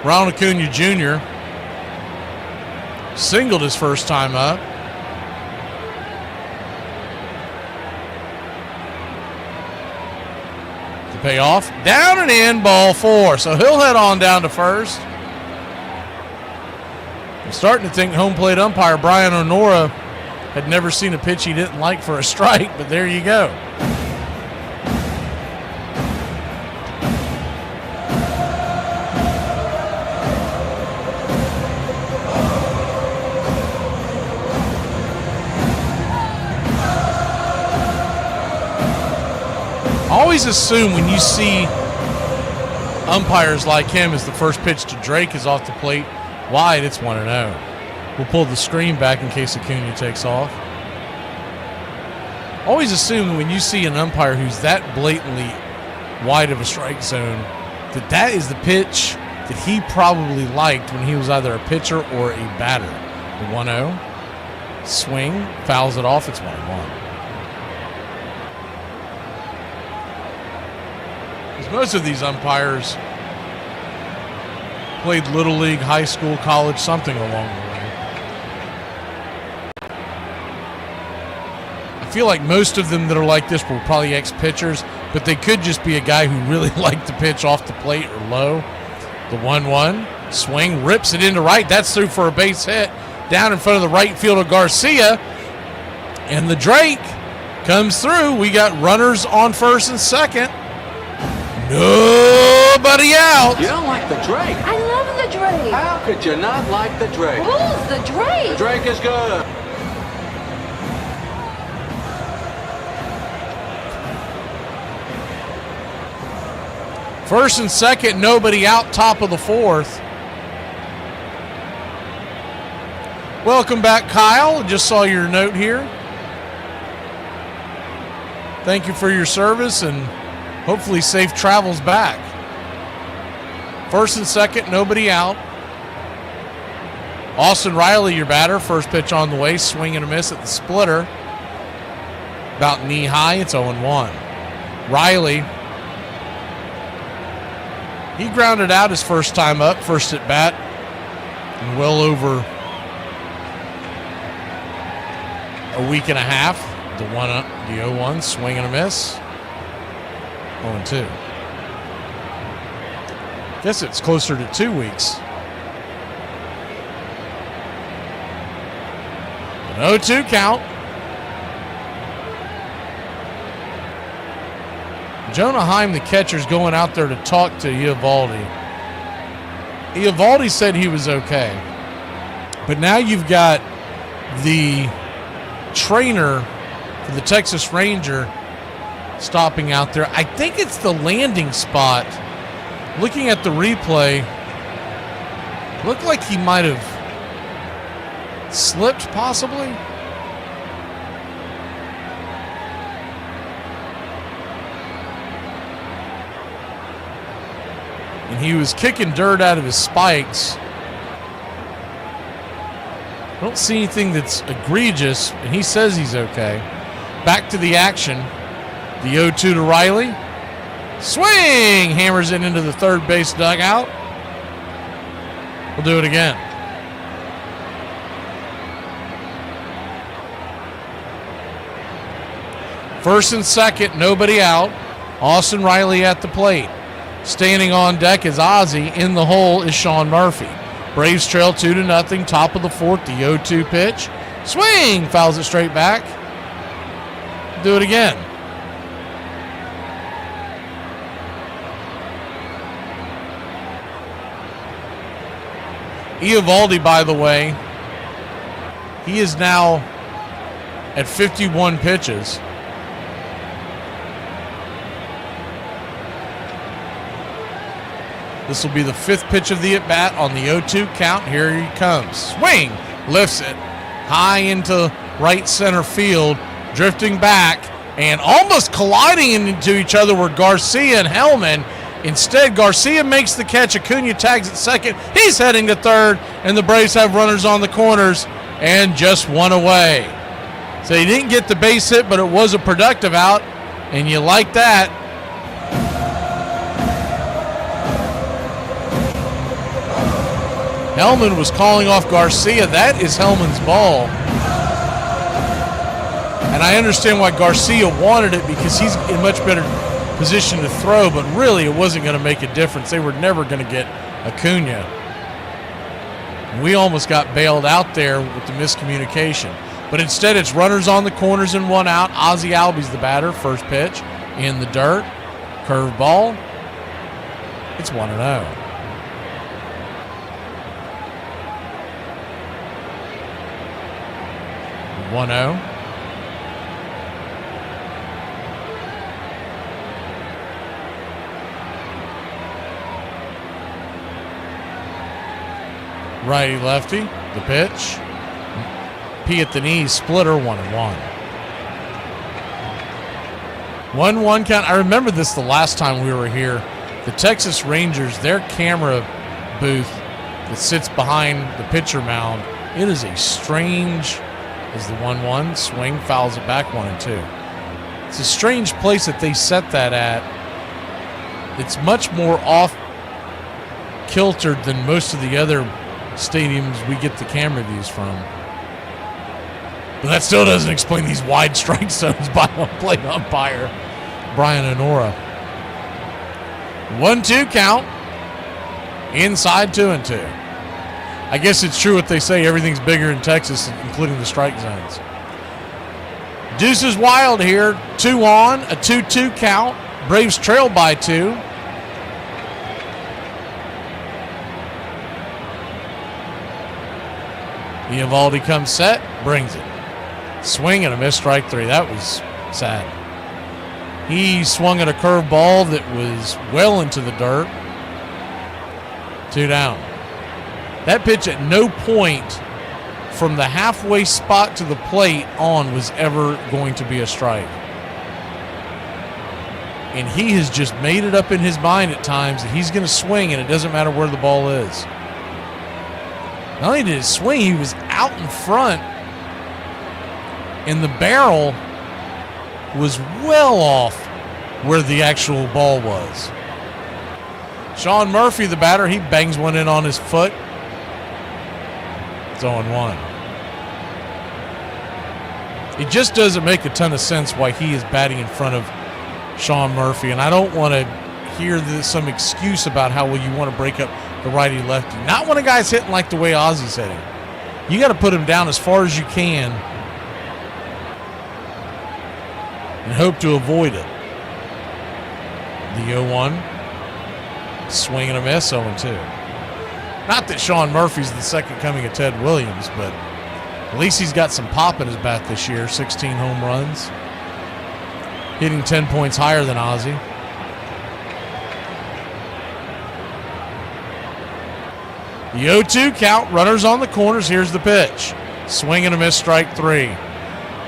Ronald Acuna Jr. singled his first time up. To pay off, down and in, ball 4. So he'll head on down to first. I'm starting to think home plate umpire Brian Onora had never seen a pitch he didn't like for a strike, but there you go. Always assume when you see umpires like him as the first pitch to Drake is off the plate wide, it's 1-0. We'll pull the screen back in case Acuna takes off. Always assume when you see an umpire who's that blatantly wide of a strike zone that is the pitch that he probably liked when he was either a pitcher or a batter. The 1-0, swing, fouls it off, it's 1-1. Most of these umpires played Little League, high school, college, something along the way. I feel like most of them that are like this were probably ex-pitchers, but they could just be a guy who really liked to pitch off the plate or low. The 1-1, swing, rips it into right. That's through for a base hit. Down in front of the right fielder, Garcia. And the Drake comes through. We got runners on first and second. Nobody out. You don't like the Drake? I love the Drake. How could you not like the Drake? Who's the Drake? The Drake is good. First and second, nobody out, top of the fourth. Welcome back, Kyle. Just saw your note here. Thank you for your service and hopefully safe travels back. First and second, nobody out. Austin Riley, your batter. First pitch on the way. Swing and a miss at the splitter. About knee high. It's 0-1. Riley. He grounded out his first time up. First at bat. And well over a week and a half. The 0-1. Swing and a miss. 0-2. Guess it's closer to 2 weeks. An 0-2 count. Jonah Heim, the catcher's going out there to talk to Eovaldi. Eovaldi said he was okay. But now you've got the trainer for the Texas Ranger stopping out there. I think it's the landing spot. Looking at the replay, looked like he might have slipped, possibly. And he was kicking dirt out of his spikes. I don't see anything that's egregious, and he says he's okay. Back to the action. The 0-2 to Riley. Swing! Hammers it into the third base dugout. We'll do it again. First and second, nobody out. Austin Riley at the plate. Standing on deck is Ozzie. In the hole is Sean Murphy. Braves trail 2-0. Top of the fourth, the 0-2 pitch. Swing! Fouls it straight back. Do it again. Eovaldi, by the way, he is now at 51 pitches. This will be the fifth pitch of the at-bat on the 0-2 count. Here he comes. Swing! Lifts it high into right center field, drifting back and almost colliding into each other were Garcia and Hellman. Instead, Garcia makes the catch. Acuna tags at second. He's heading to third, and the Braves have runners on the corners and just one away. So he didn't get the base hit, but it was a productive out, and you like that. Hellman was calling off Garcia. That is Hellman's ball. And I understand why Garcia wanted it because he's in much better position to throw, but really it wasn't going to make a difference. They were never going to get Acuna. We almost got bailed out there with the miscommunication. But instead it's runners on the corners and one out. Ozzie Albies the batter. First pitch in the dirt. Curve ball. It's 1-0. Righty lefty, the pitch. P at the knee, splitter, 1-1. 1-1 count. I remember this the last time we were here. The Texas Rangers, their camera booth that sits behind the pitcher mound, it is a strange, is the 1-1, swing, fouls it back, 1-2. It's a strange place that they set that at. It's much more off-kiltered than most of the other stadiums we get the camera views from. But that still doesn't explain these wide strike zones by plate umpire Brian Honora. 1-2 count. Inside 2-2. I guess it's true what they say, everything's bigger in Texas, including the strike zones. Deuce is wild here. 2 on, a 2-2 count. Braves trail by 2. Eovaldi comes set, brings it. Swing and a miss, strike 3. That was sad. He swung at a curve ball that was well into the dirt. 2 down. That pitch at no point from the halfway spot to the plate on was ever going to be a strike. And he has just made it up in his mind at times that he's going to swing and it doesn't matter where the ball is. Not only did he swing, he was out in front and the barrel was well off where the actual ball was. Sean Murphy, the batter, he bangs one in on his foot. It's 0-1. It just doesn't make a ton of sense why he is batting in front of Sean Murphy, and I don't want to hear some excuse about how well you want to break up the righty-lefty. Not when a guy's hitting like the way Ozzy's hitting. You got to put him down as far as you can and hope to avoid it. The 0-1, swing and a miss, 0-2. Not that Sean Murphy's the second coming of Ted Williams, but at least he's got some pop in his bat this year. 16 home runs. Hitting 10 points higher than Ozzy. The 0-2 count, runners on the corners. Here's the pitch. Swing and a miss, strike 3.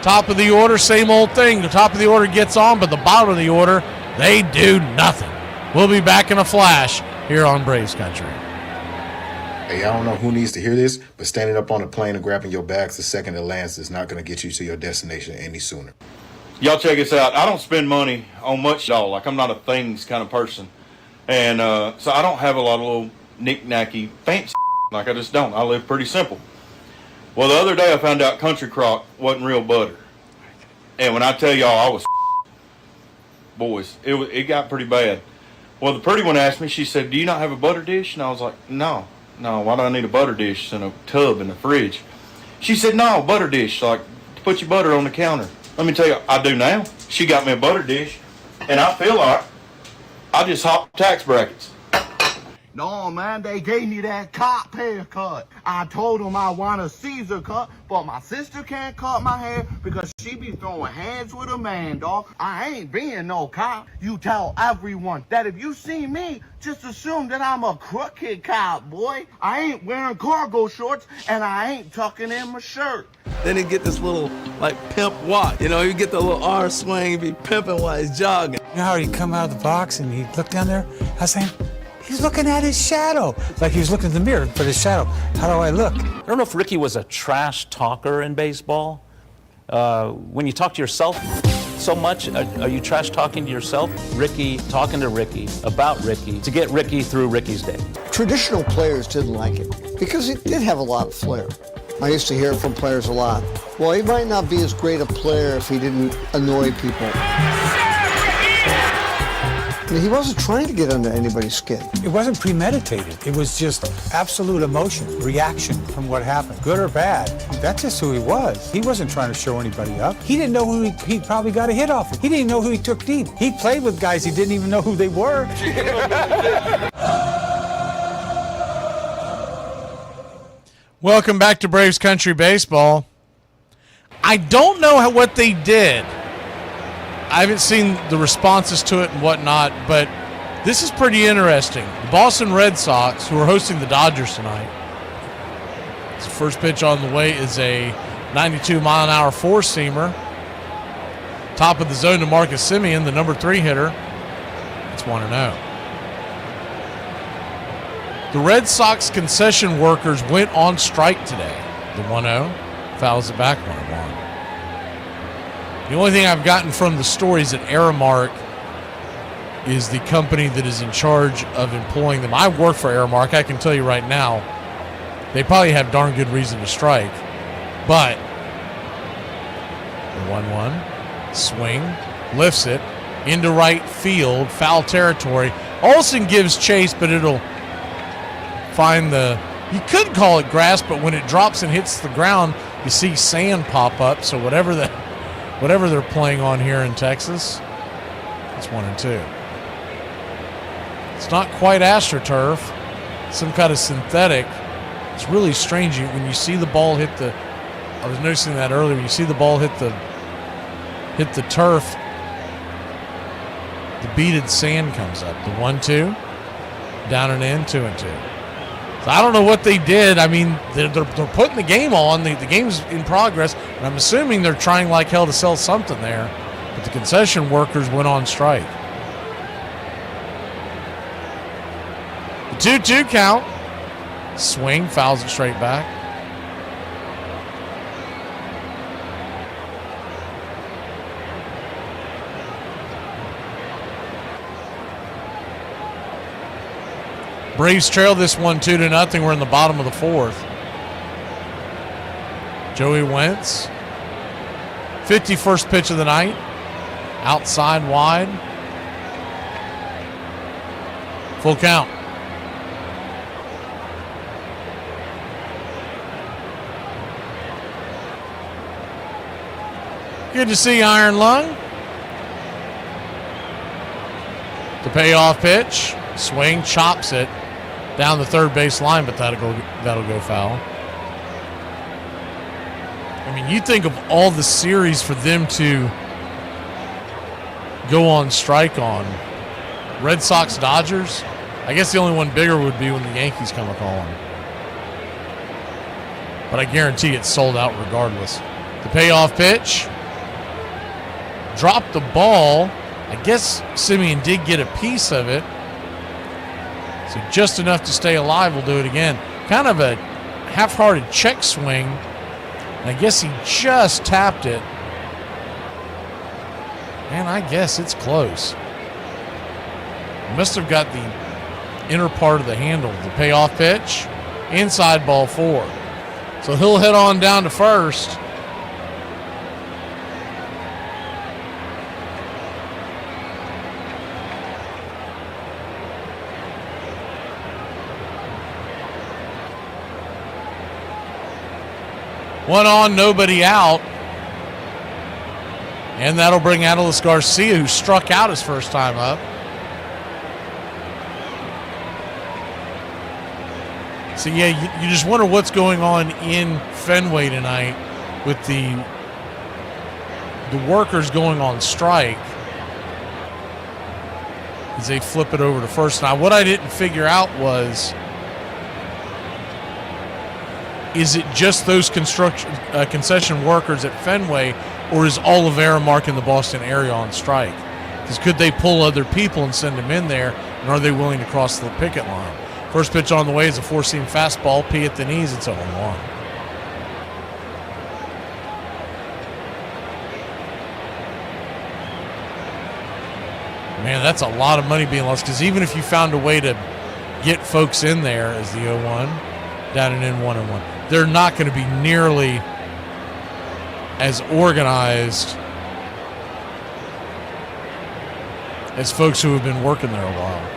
Top of the order, same old thing. The top of the order gets on, but the bottom of the order, they do nothing. We'll be back in a flash here on Braves Country. Hey, I don't know who needs to hear this, but standing up on a plane and grabbing your bags the second it lands is not going to get you to your destination any sooner. Y'all check this out. I don't spend money on much at all. Like, I'm not a things kind of person. And so I don't have a lot of little knick-knacky fancy. Like, I just don't. I live pretty simple. Well, the other day I found out country crock wasn't real butter. And when I tell y'all I was boys, it got pretty bad. Well, the pretty one asked me, she said, do you not have a butter dish? And I was like, no, why do I need a butter dish in a tub in the fridge? She said, no, butter dish, like to put your butter on the counter. Let me tell you, I do now. She got me a butter dish, and I feel like I just hopped tax brackets. No, man, they gave me that cop haircut. I told them I want a Caesar cut, but my sister can't cut my hair because she be throwing hands with a man, dog. I ain't being no cop. You tell everyone that if you see me, just assume that I'm a crooked cop, boy. I ain't wearing cargo shorts, and I ain't tucking in my shirt. Then he'd get this little, like, pimp walk. You know, he'd get the little arm swing, he'd be pimping while he's jogging. You know how he'd come out of the box and he'd look down there? I was saying, he's looking at his shadow. Like he was looking in the mirror, but his shadow. How do I look? I don't know if Ricky was a trash talker in baseball. When you talk to yourself so much, are you trash talking to yourself? Ricky, talking to Ricky, about Ricky, to get Ricky through Ricky's day. Traditional players didn't like it because it did have a lot of flair. I used to hear it from players a lot. Well, he might not be as great a player if he didn't annoy people. He wasn't trying to get under anybody's skin. It wasn't premeditated. It was just absolute emotion, reaction from what happened, good or bad. That's just who he was. He wasn't trying to show anybody up. He didn't know who he probably got a hit off of. He didn't know who he took deep. He played with guys he didn't even know who they were. Welcome back to Braves Country Baseball. I don't know what they did. I haven't seen the responses to it and whatnot, but this is pretty interesting. The Boston Red Sox, who are hosting the Dodgers tonight, the first pitch on the way is a 92-mile-an-hour four-seamer. Top of the zone to Marcus Semien, the number 3 hitter. It's 1-0. The Red Sox concession workers went on strike today. The 1-0 fouls it back 1-1. The only thing I've gotten from the story is that Aramark is the company that is in charge of employing them. I work for Aramark. I can tell you right now, they probably have darn good reason to strike. But the 1-1, swing, lifts it into right field, foul territory. Olsen gives chase, but it'll find you could call it grass, but when it drops and hits the ground, you see sand pop up. So whatever they're playing on here in Texas, it's 1-2. It's not quite AstroTurf, some kind of synthetic. It's really strange when you see the ball hit the. I was noticing that earlier. When you see the ball hit the turf, the beaded sand comes up. The 1-2, down and in, 2-2. So I don't know what they did. I mean, they're putting the game on. The game's in progress, and I'm assuming they're trying like hell to sell something there. But the concession workers went on strike. The 2-2 count. Swing, fouls it straight back. Braves trail this one 2-0. We're in the bottom of the fourth. Joey Wentz. 51st pitch of the night. Outside wide. Full count. Good to see Iron Lung. The payoff pitch. Swing, chops it down the third base line, but that'll go foul. I mean, you think of all the series for them to go on strike on. Red Sox, Dodgers. I guess the only one bigger would be when the Yankees come a-calling. But I guarantee it's sold out regardless. The payoff pitch. Dropped the ball. I guess Simeon did get a piece of it. So just enough to stay alive. We'll do it again. Kind of a half-hearted check swing. I guess he just tapped it. And I guess it's close. He must have got the inner part of the handle. The payoff pitch. Inside ball 4. So he'll head on down to first. One on, nobody out. And that'll bring Adolis Garcia, who struck out his first time up. So, yeah, you just wonder what's going on in Fenway tonight with the workers going on strike as they flip it over to first. Now, what I didn't figure out was, is it just those concession workers at Fenway, or is Oliveira marking the Boston area on strike? Because could they pull other people and send them in there, and are they willing to cross the picket line? First pitch on the way is a four-seam fastball, P at the knees, it's 0-1. Man, that's a lot of money being lost, because even if you found a way to get folks in there as the 0-1, down and in 1-1, they're not going to be nearly as organized as folks who have been working there a while.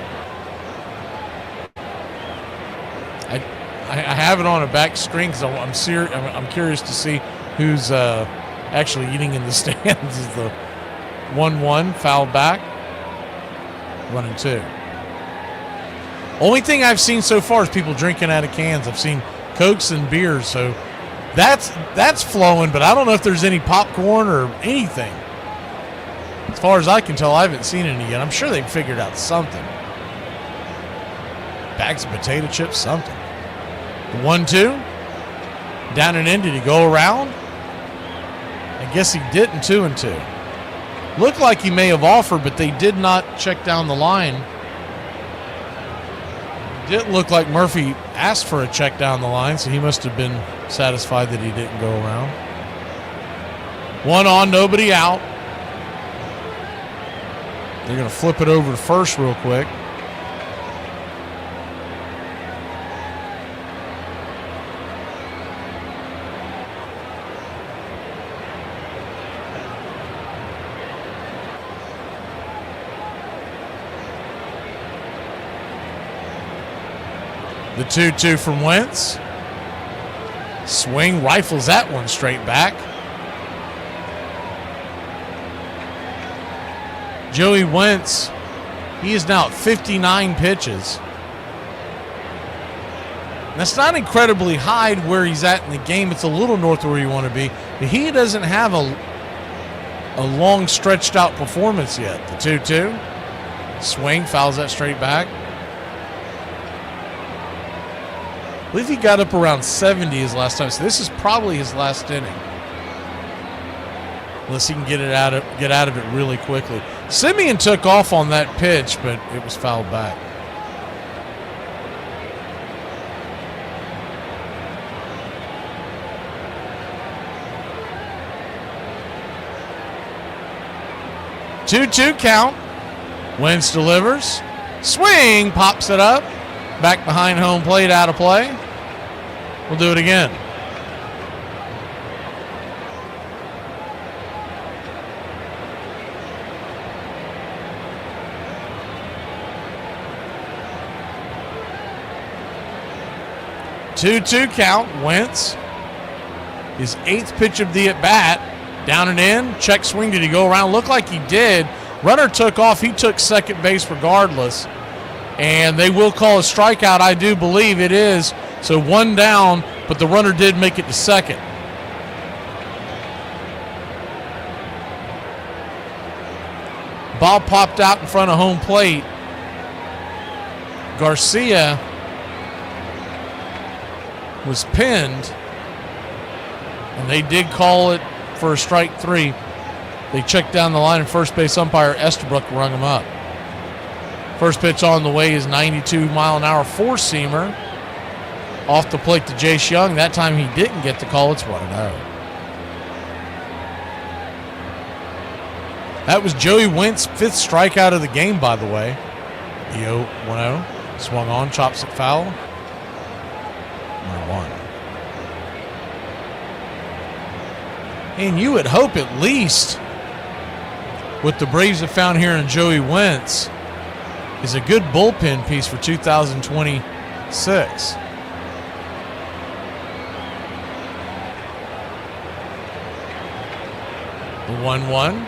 I have it on a back screen because I'm curious to see who's actually eating in the stands. Is the 1-1 foul back, 1-2. Only thing I've seen so far is people drinking out of cans. I've seen Cokes and beers, so that's flowing, but I don't know if there's any popcorn or anything. As far as I can tell, I haven't seen any yet. I'm sure they've figured out something. Bags of potato chips, something. The 1-2. Down and in. Did he go around? I guess he didn't. 2-2. Looked like he may have offered, but they did not check down the line. Didn't look like Murphy asked for a check down the line, so he must have been satisfied that he didn't go around. One on, nobody out. They're going to flip it over to first real quick. The 2-2 from Wentz. Swing, rifles that one straight back. Joey Wentz, he is now at 59 pitches. That's not incredibly high where he's at in the game. It's a little north of where you want to be. But he doesn't have a long stretched out performance yet. The 2-2. Swing, fouls that straight back. believe he got up around 70 his last time. So this is probably his last inning. Unless he can get out of it really quickly. Simeon took off on that pitch, but it was fouled back. Two count. Wentz delivers. Swing, pops it up. Back behind home plate, out of play. We'll do it again. Two count. Wentz. His 8th pitch of the at-bat. Down and in. Check swing. Did he go around? Looked like he did. Runner took off. He took second base regardless. And they will call a strikeout. I do believe it is. So 1 down, but the runner did make it to second. Ball popped out in front of home plate. Garcia was pinned, and they did call it for a strike 3. They checked down the line, and first base umpire Estabrook rung him up. First pitch on the way is 92-mile-an-hour four-seamer. Off the plate to Jace Young. That time he didn't get the call. It's 1-0. That was Joey Wentz's 5th strikeout of the game, by the way. The 0-1-0. Swung on, chops it foul. 1-1. And you would hope at least what the Braves have found here in Joey Wentz is a good bullpen piece for 2026. The 1-1.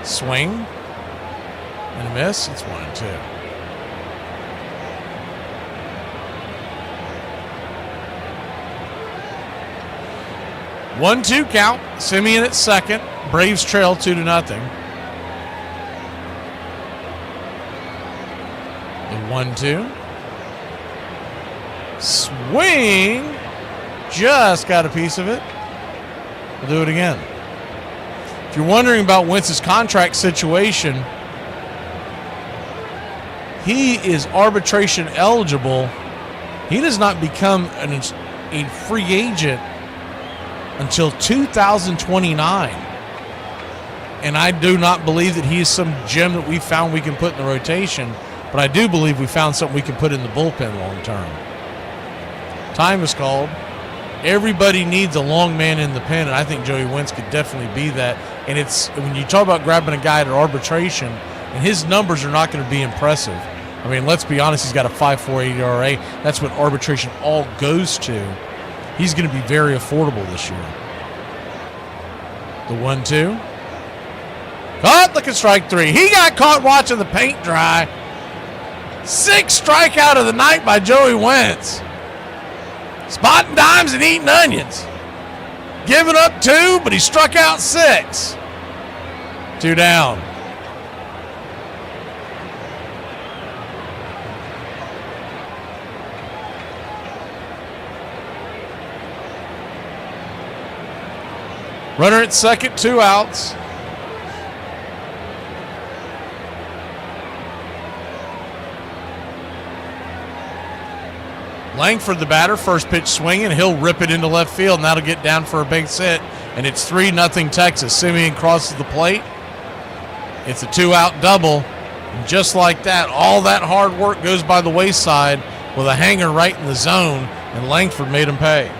Swing. And a miss. It's 1-2. One-two count. Simeon at second. Braves trail 2-0. The 1-2. Swing. Just got a piece of it. We'll do it again. If you're wondering about Wentz's contract situation, he is arbitration eligible. He does not become a free agent until 2029. And I do not believe that he is some gem that we found we can put in the rotation, but I do believe we found something we can put in the bullpen long term. Time is called. Everybody needs a long man in the pen, and I think Joey Wentz could definitely be that. And it's when you talk about grabbing a guy at arbitration, and his numbers are not going to be impressive. I mean, let's be honest, he's got a 5.48 ERA. That's what arbitration all goes to. He's going to be very affordable this year. The 1-2. Caught, look at strike 3. He got caught watching the paint dry. 6th strikeout of the night by Joey Wentz. Spotting dimes and eating onions. Giving up 2, but he struck out 6. 2 down. Runner at second, 2 outs. Langford, the batter, first pitch swinging. He'll rip it into left field, and that'll get down for a base hit. And it's 3-0 Texas. Simeon crosses the plate. It's a 2-out double. And just like that, all that hard work goes by the wayside with a hanger right in the zone, and Langford made him pay.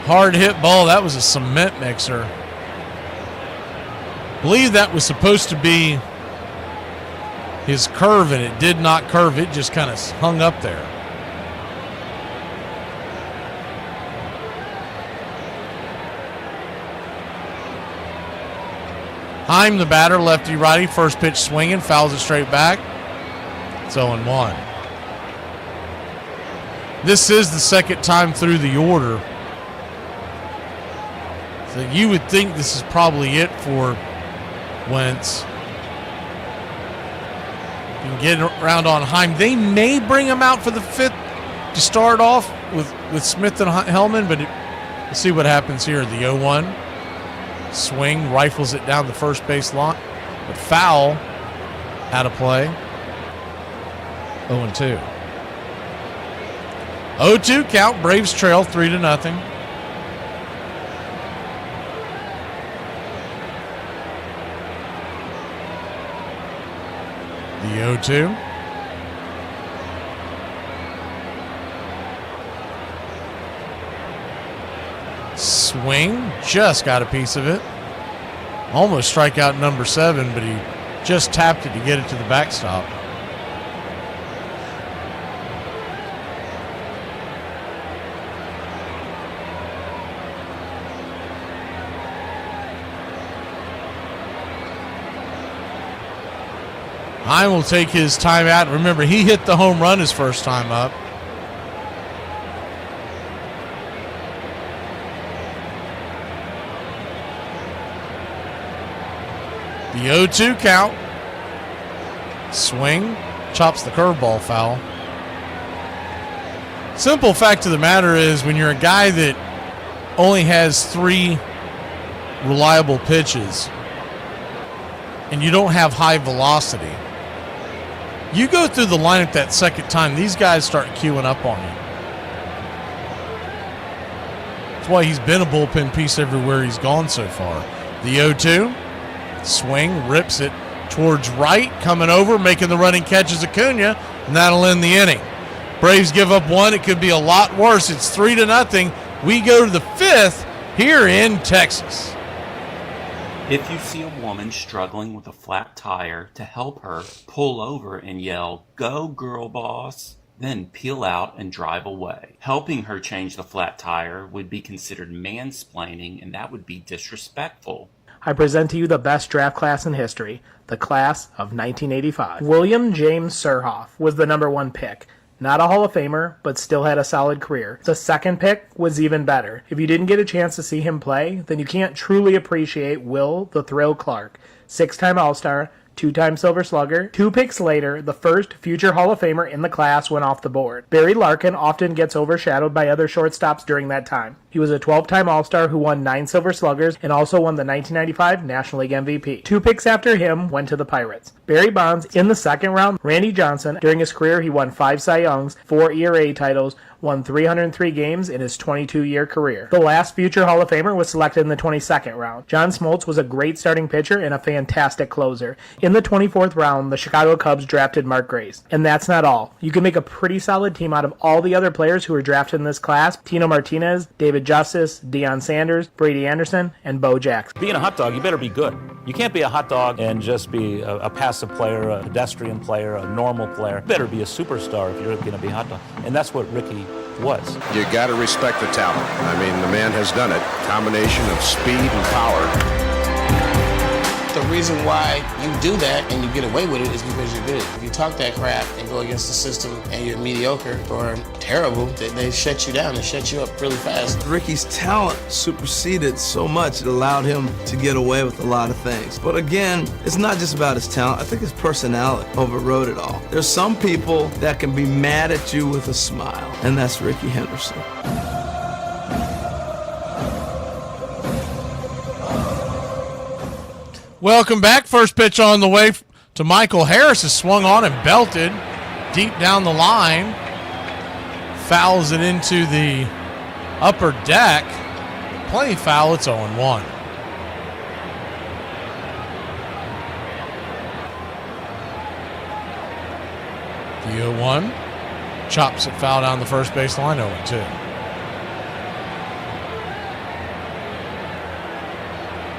Hard hit ball. That was a cement mixer. I believe that was supposed to be his curve, and it did not curve. It just kind of hung up there. Heim, the batter, lefty-righty, first pitch swinging, fouls it straight back. It's 0-1. This is the second time through the order. So you would think this is probably it for Wentz. You can get around on Heim. They may bring him out for the fifth to start off with Smith and Hellman, but we'll see what happens here. The 0-1 swing, rifles it down the first base line, but foul out of play. 0-2. 0-2 count. Braves trail 3-0. The 0-2. Swing, just got a piece of it. Almost strikeout number 7, but he just tapped it to get it to the backstop. Heim will take his time out. Remember, he hit the home run his first time up. The 0-2 count. Swing. Chops the curveball foul. Simple fact of the matter is, when you're a guy that only has 3 reliable pitches and you don't have high velocity, you go through the lineup that second time, these guys start queuing up on you. That's why he's been a bullpen piece everywhere he's gone so far. The 0-2. Swing, rips it towards right, coming over, making the running catch is Acuna, and that'll end the inning. Braves give up 1. It could be a lot worse. It's 3-0. We go to the 5th here in Texas. If you see a woman struggling with a flat tire, to help her, pull over and yell, "Go girl boss," then peel out and drive away. Helping her change the flat tire would be considered mansplaining, and that would be disrespectful. I present to you the best draft class in history, the class of 1985. William James Surhoff was the number 1 pick. Not a Hall of Famer, but still had a solid career. The second pick was even better. If you didn't get a chance to see him play, then you can't truly appreciate Will the Thrill Clark, 6-time All-Star, 2-time Silver Slugger. 2 picks later, the first future Hall of Famer in the class went off the board. Barry Larkin often gets overshadowed by other shortstops during that time. He was a 12-time All-Star who won 9 Silver Sluggers and also won the 1995 National League MVP. 2 picks after him went to the Pirates. Barry Bonds in the second round. Randy Johnson, during his career, he won 5 Cy Youngs, 4 ERA titles, won 303 games in his 22-year career. The last future Hall of Famer was selected in the 22nd round. John Smoltz was a great starting pitcher and a fantastic closer. In the 24th round, the Chicago Cubs drafted Mark Grace. And that's not all. You can make a pretty solid team out of all the other players who were drafted in this class: Tino Martinez, David Justice, Deion Sanders, Brady Anderson, and Bo Jackson. Being a hot dog, you better be good. You can't be a hot dog and just be a passive player, a pedestrian player, a normal player. You better be a superstar if you're going to be a hot dog. And that's what Ricky was. You got to respect the talent. I mean, the man has done it. Combination of speed and power. The reason why you do that and you get away with it is because you're good. If you talk that crap and go against the system and you're mediocre or terrible, they shut you down. They shut you up really fast. Ricky's talent superseded so much, it allowed him to get away with a lot of things. But again, it's not just about his talent. I think his personality overrode it all. There's some people that can be mad at you with a smile, and that's Ricky Henderson. Welcome back. First pitch on the way to Michael Harris is swung on and belted deep down the line. Fouls it into the upper deck. Plenty foul. It's 0-1. The 0-1 chops it foul down the first base line. 0-2.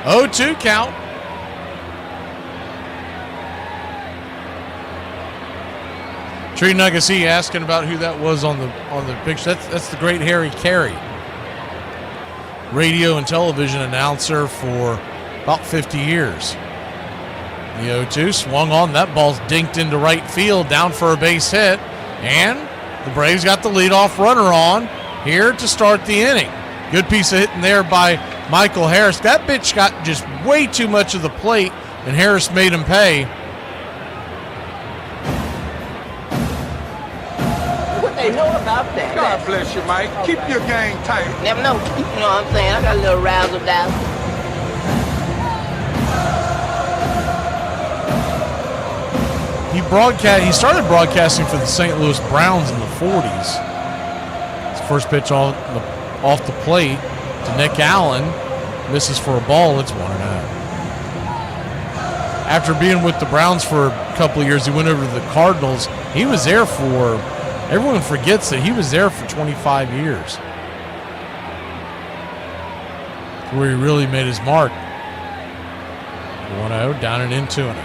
0-2 count. Tree Nuggesy asking about who that was on the picture. That's the great Harry Carey, radio and television announcer for about 50 years. The 0-2 swung on. That ball's dinked into right field, down for a base hit, and the Braves got the leadoff runner on here to start the inning. Good piece of hitting there by Michael Harris. That pitch got just way too much of the plate and Harris made him pay. What they know about that? God bless you, Mike. Keep your game tight. Never know. You know what I'm saying? I got a little razzle dazzle. He started broadcasting for the St. Louis Browns in the 40s. His first pitch off the plate to Nick Allen. Misses for a ball. It's 1-0. After being with the Browns for a couple of years, he went over to the Cardinals. He was there for, everyone forgets that he was there for 25 years. Where he really made his mark. 1-0, down and in 2-0.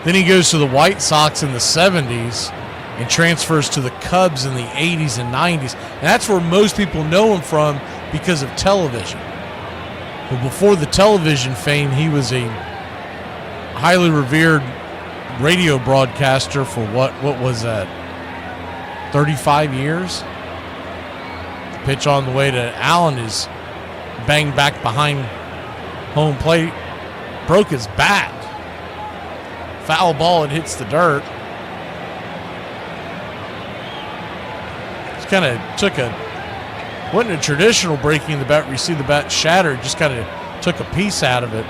Then he goes to the White Sox in the 70s and transfers to the Cubs in the 80s and 90s. And that's where most people know him from because of television. But before the television fame, he was a highly revered radio broadcaster for what was that, 35 years? The pitch on the way to Allen is banged back behind home plate. Broke his bat. Foul ball, it hits the dirt. Just kind of wasn't a traditional breaking the bat where you see the bat shattered, just kind of took a piece out of it.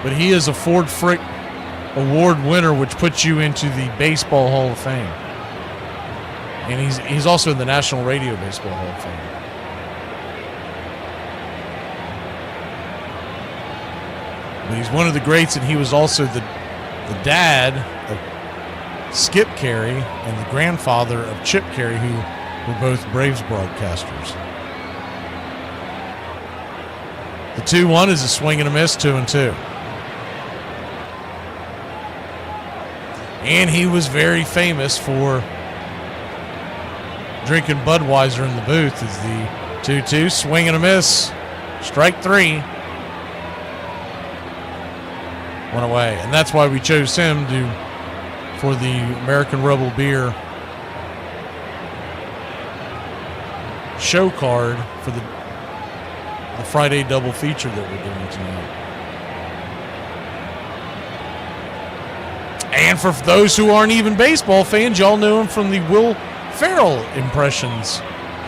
But he is a Ford Frick Award winner, which puts you into the Baseball Hall of Fame. And he's also in the National Radio Baseball Hall of Fame. But he's one of the greats, and he was also the dad of Skip Carey and the grandfather of Chip Carey, who were both Braves broadcasters. The 2-1 is a swing and a miss, 2-2. And he was very famous for drinking Budweiser in the booth. Is the 2-2, swing and a miss, strike 3. Went away, and that's why we chose him for the American Rebel Beer show card for the Friday double feature that we're doing tonight. And for those who aren't even baseball fans, y'all knew him from the Will Ferrell impressions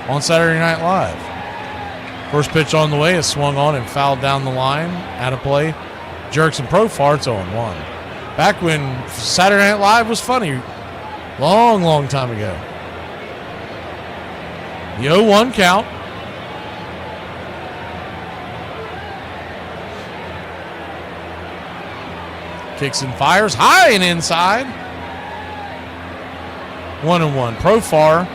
on Saturday Night Live. First pitch on the way is swung on and fouled down the line, out of play. Jerks and Profar, it's 0-1. Back when Saturday Night Live was funny, long time ago. The 0-1 count. Kicks and fires, high and inside. 1-1. Profar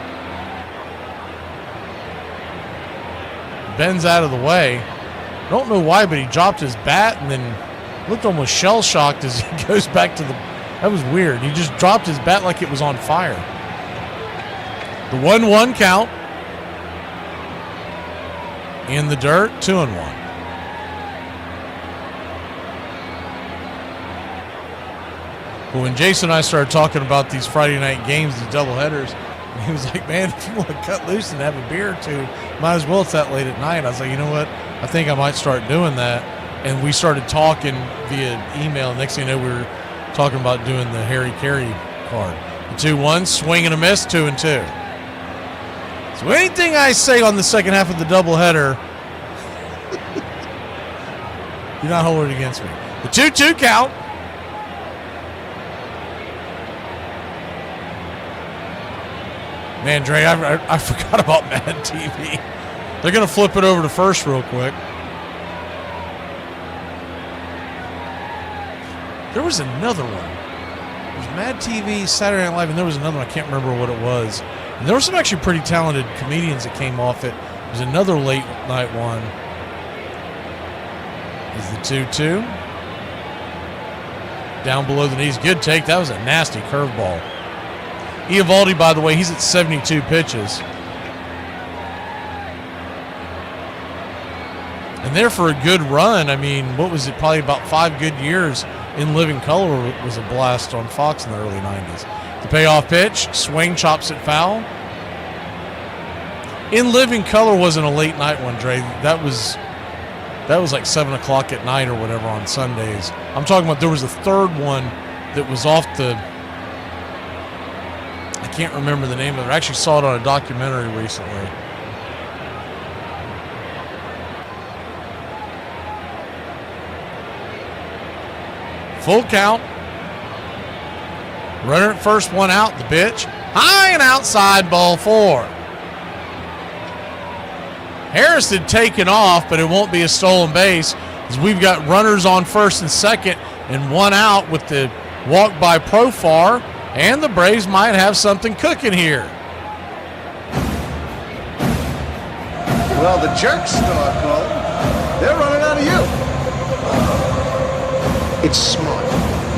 bends out of the way. I don't know why, but he dropped his bat and then looked almost shell-shocked as he goes back to the... That was weird. He just dropped his bat like it was on fire. The 1-1 count. In the dirt, 2-1. But when Jason and I started talking about these Friday night games, these doubleheaders, he was like, man, if you want to cut loose and have a beer or two, might as well. It's that late at night. I was like, you know what? I think I might start doing that. And we started talking via email. Next thing you know, we were talking about doing the Harry Carey card. The 2-1, swing and a miss, 2-2. So anything I say on the second half of the doubleheader, you're not holding it against me. The 2-2 count. Man, Dre, I forgot about Mad TV. They're going to flip it over to first real quick. There was another one. It was Mad TV, Saturday Night Live, and there was another one. I can't remember what it was. And there were some actually pretty talented comedians that came off it. There was another late night one. Is the 2-2. Down below the knees. Good take. That was a nasty curveball. Eovaldi, by the way, he's at 72 pitches. And there for a good run. I mean, what was it? Probably about 5 good years in living color was a blast on Fox in the early 90s. The payoff pitch, swing, chops it foul. In living color wasn't a late night one, Dre. That That was like 7 o'clock at night or whatever on Sundays. I'm talking about there was a third one that was off the, I can't remember the name of it. I actually saw it on a documentary recently. Full count. Runner at first, one out, the pitch. High and outside, ball 4. Harris had taken off, but it won't be a stolen base as we've got runners on first and second and one out with the walk by Profar, and the Braves might have something cooking here. Well, the jerks start calling. They're running out of you. It's smart.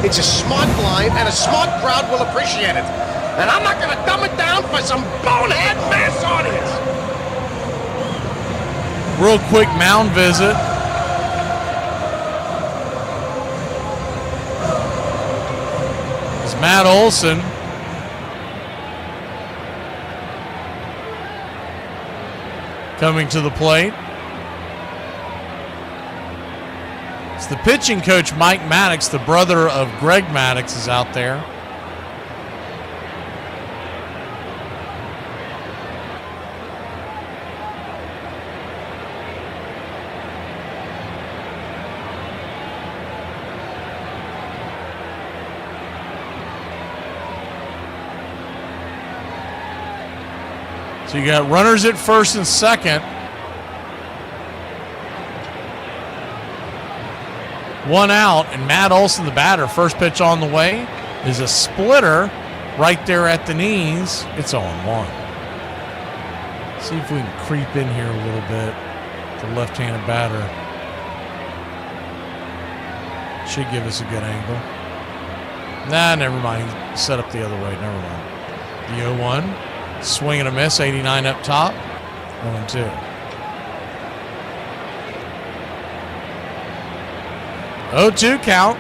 It's a smart line, and a smart crowd will appreciate it. And I'm not going to dumb it down for some bonehead mass audience. Real quick mound visit. It's Matt Olson. Coming to the plate. It's the pitching coach, Mike Maddox, the brother of Greg Maddox, is out there. So you got runners at first and second. One out, and Matt Olson, the batter, first pitch on the way, is a splitter right there at the knees. It's 0-1. See if we can creep in here a little bit. The left-handed batter should give us a good angle. Nah, never mind. Set up the other way. Never mind. The 0-1. Swing and a miss, 89 up top. 0-2. 0-2 count.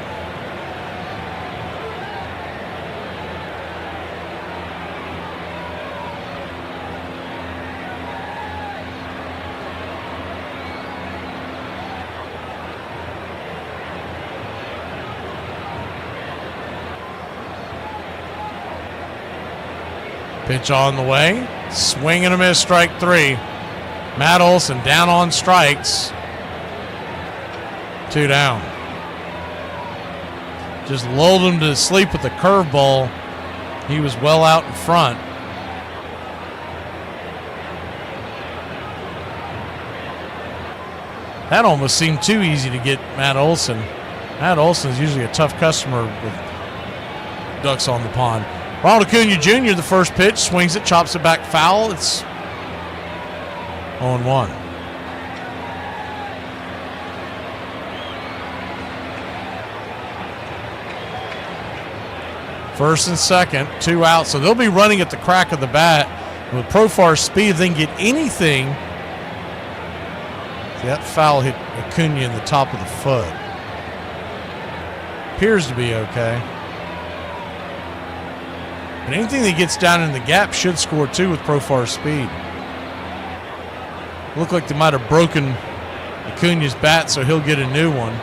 Pitch on the way. Swing and a miss, strike 3. Matt Olson down on strikes. 2 down. Just lulled him to sleep with the curveball. He was well out in front. That almost seemed too easy to get Matt Olson. Matt Olson is usually a tough customer with ducks on the pond. Ronald Acuna Jr., the first pitch, swings it, chops it back foul. It's 0-1. First and second, 2 out. So they'll be running at the crack of the bat. With Profar's speed, if they can get anything. See, that foul hit Acuna in the top of the foot. Appears to be okay. But anything that gets down in the gap should score too with Profar's speed. Looked like they might have broken Acuna's bat, so he'll get a new one.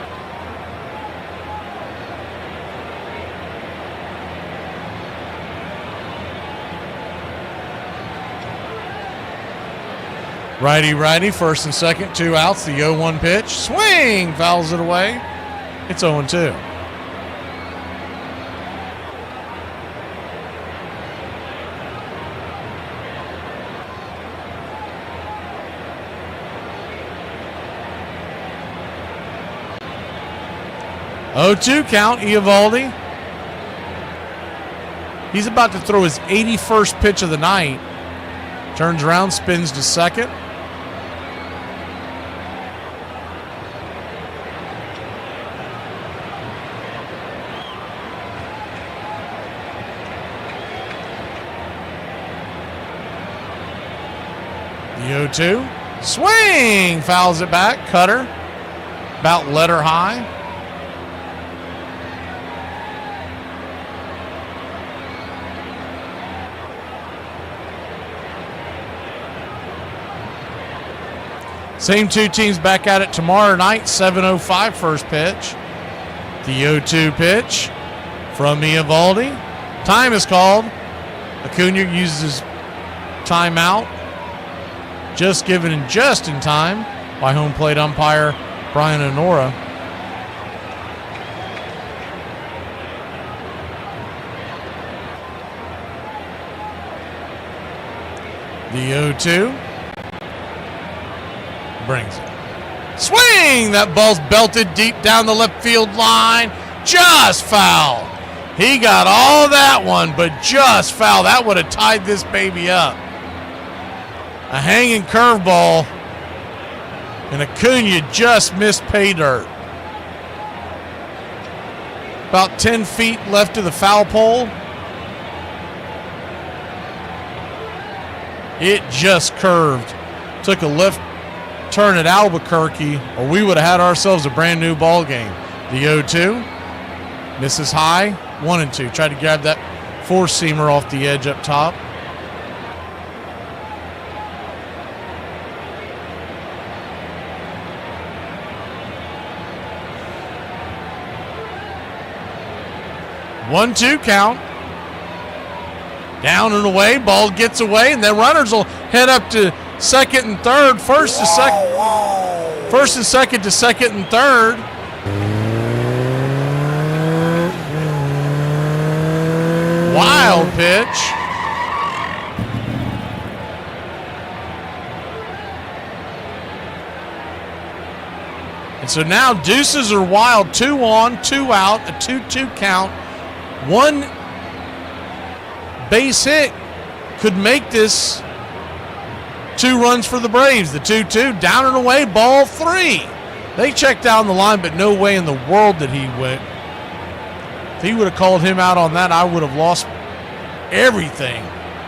Righty, first and second, 2 outs. The 0-1 pitch. Swing! Fouls it away. It's 0-2. Oh-2 count, Eovaldi. He's about to throw his 81st pitch of the night. Turns around, spins to second. The 0-2. Swing! Fouls it back. Cutter. About letter high. Same two teams back at it tomorrow night, 7:05 first pitch. The 0-2 pitch from Eovaldi. Time is called. Acuna uses timeout. Just given in just in time by home plate umpire Brian Honora. The 0-2 brings it. Swing! That ball's belted deep down the left field line. Just foul. He got all that one, but just foul. That would have tied this baby up. A hanging curveball, and Acuna just missed pay dirt. About 10 feet left of the foul pole. It just curved. Took a left turn at Albuquerque, or we would have had ourselves a brand new ball game. The 0-2 misses high. 1-2. Tried to grab that four-seamer off the edge up top. One-two count. Down and away. Ball gets away, and then runners will head up to second and third. First and second to second and third. Wild pitch. And so now deuces are wild. 2 on, 2 out, a 2-2 count. One base hit could make this 2 runs for the Braves. The 2-2, down and away, ball 3. They checked down the line, but no way in the world that he went. If he would have called him out on that, I would have lost everything.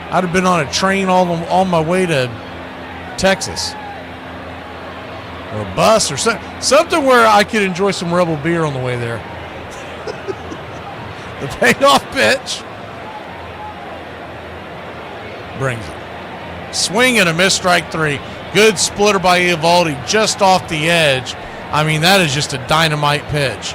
I'd have been on a train on my way to Texas. Or a bus or something where I could enjoy some Rebel beer on the way there. The payoff pitch brings it. Swing and a miss, strike 3. Good splitter by Eovaldi just off the edge. I mean, that is just a dynamite pitch.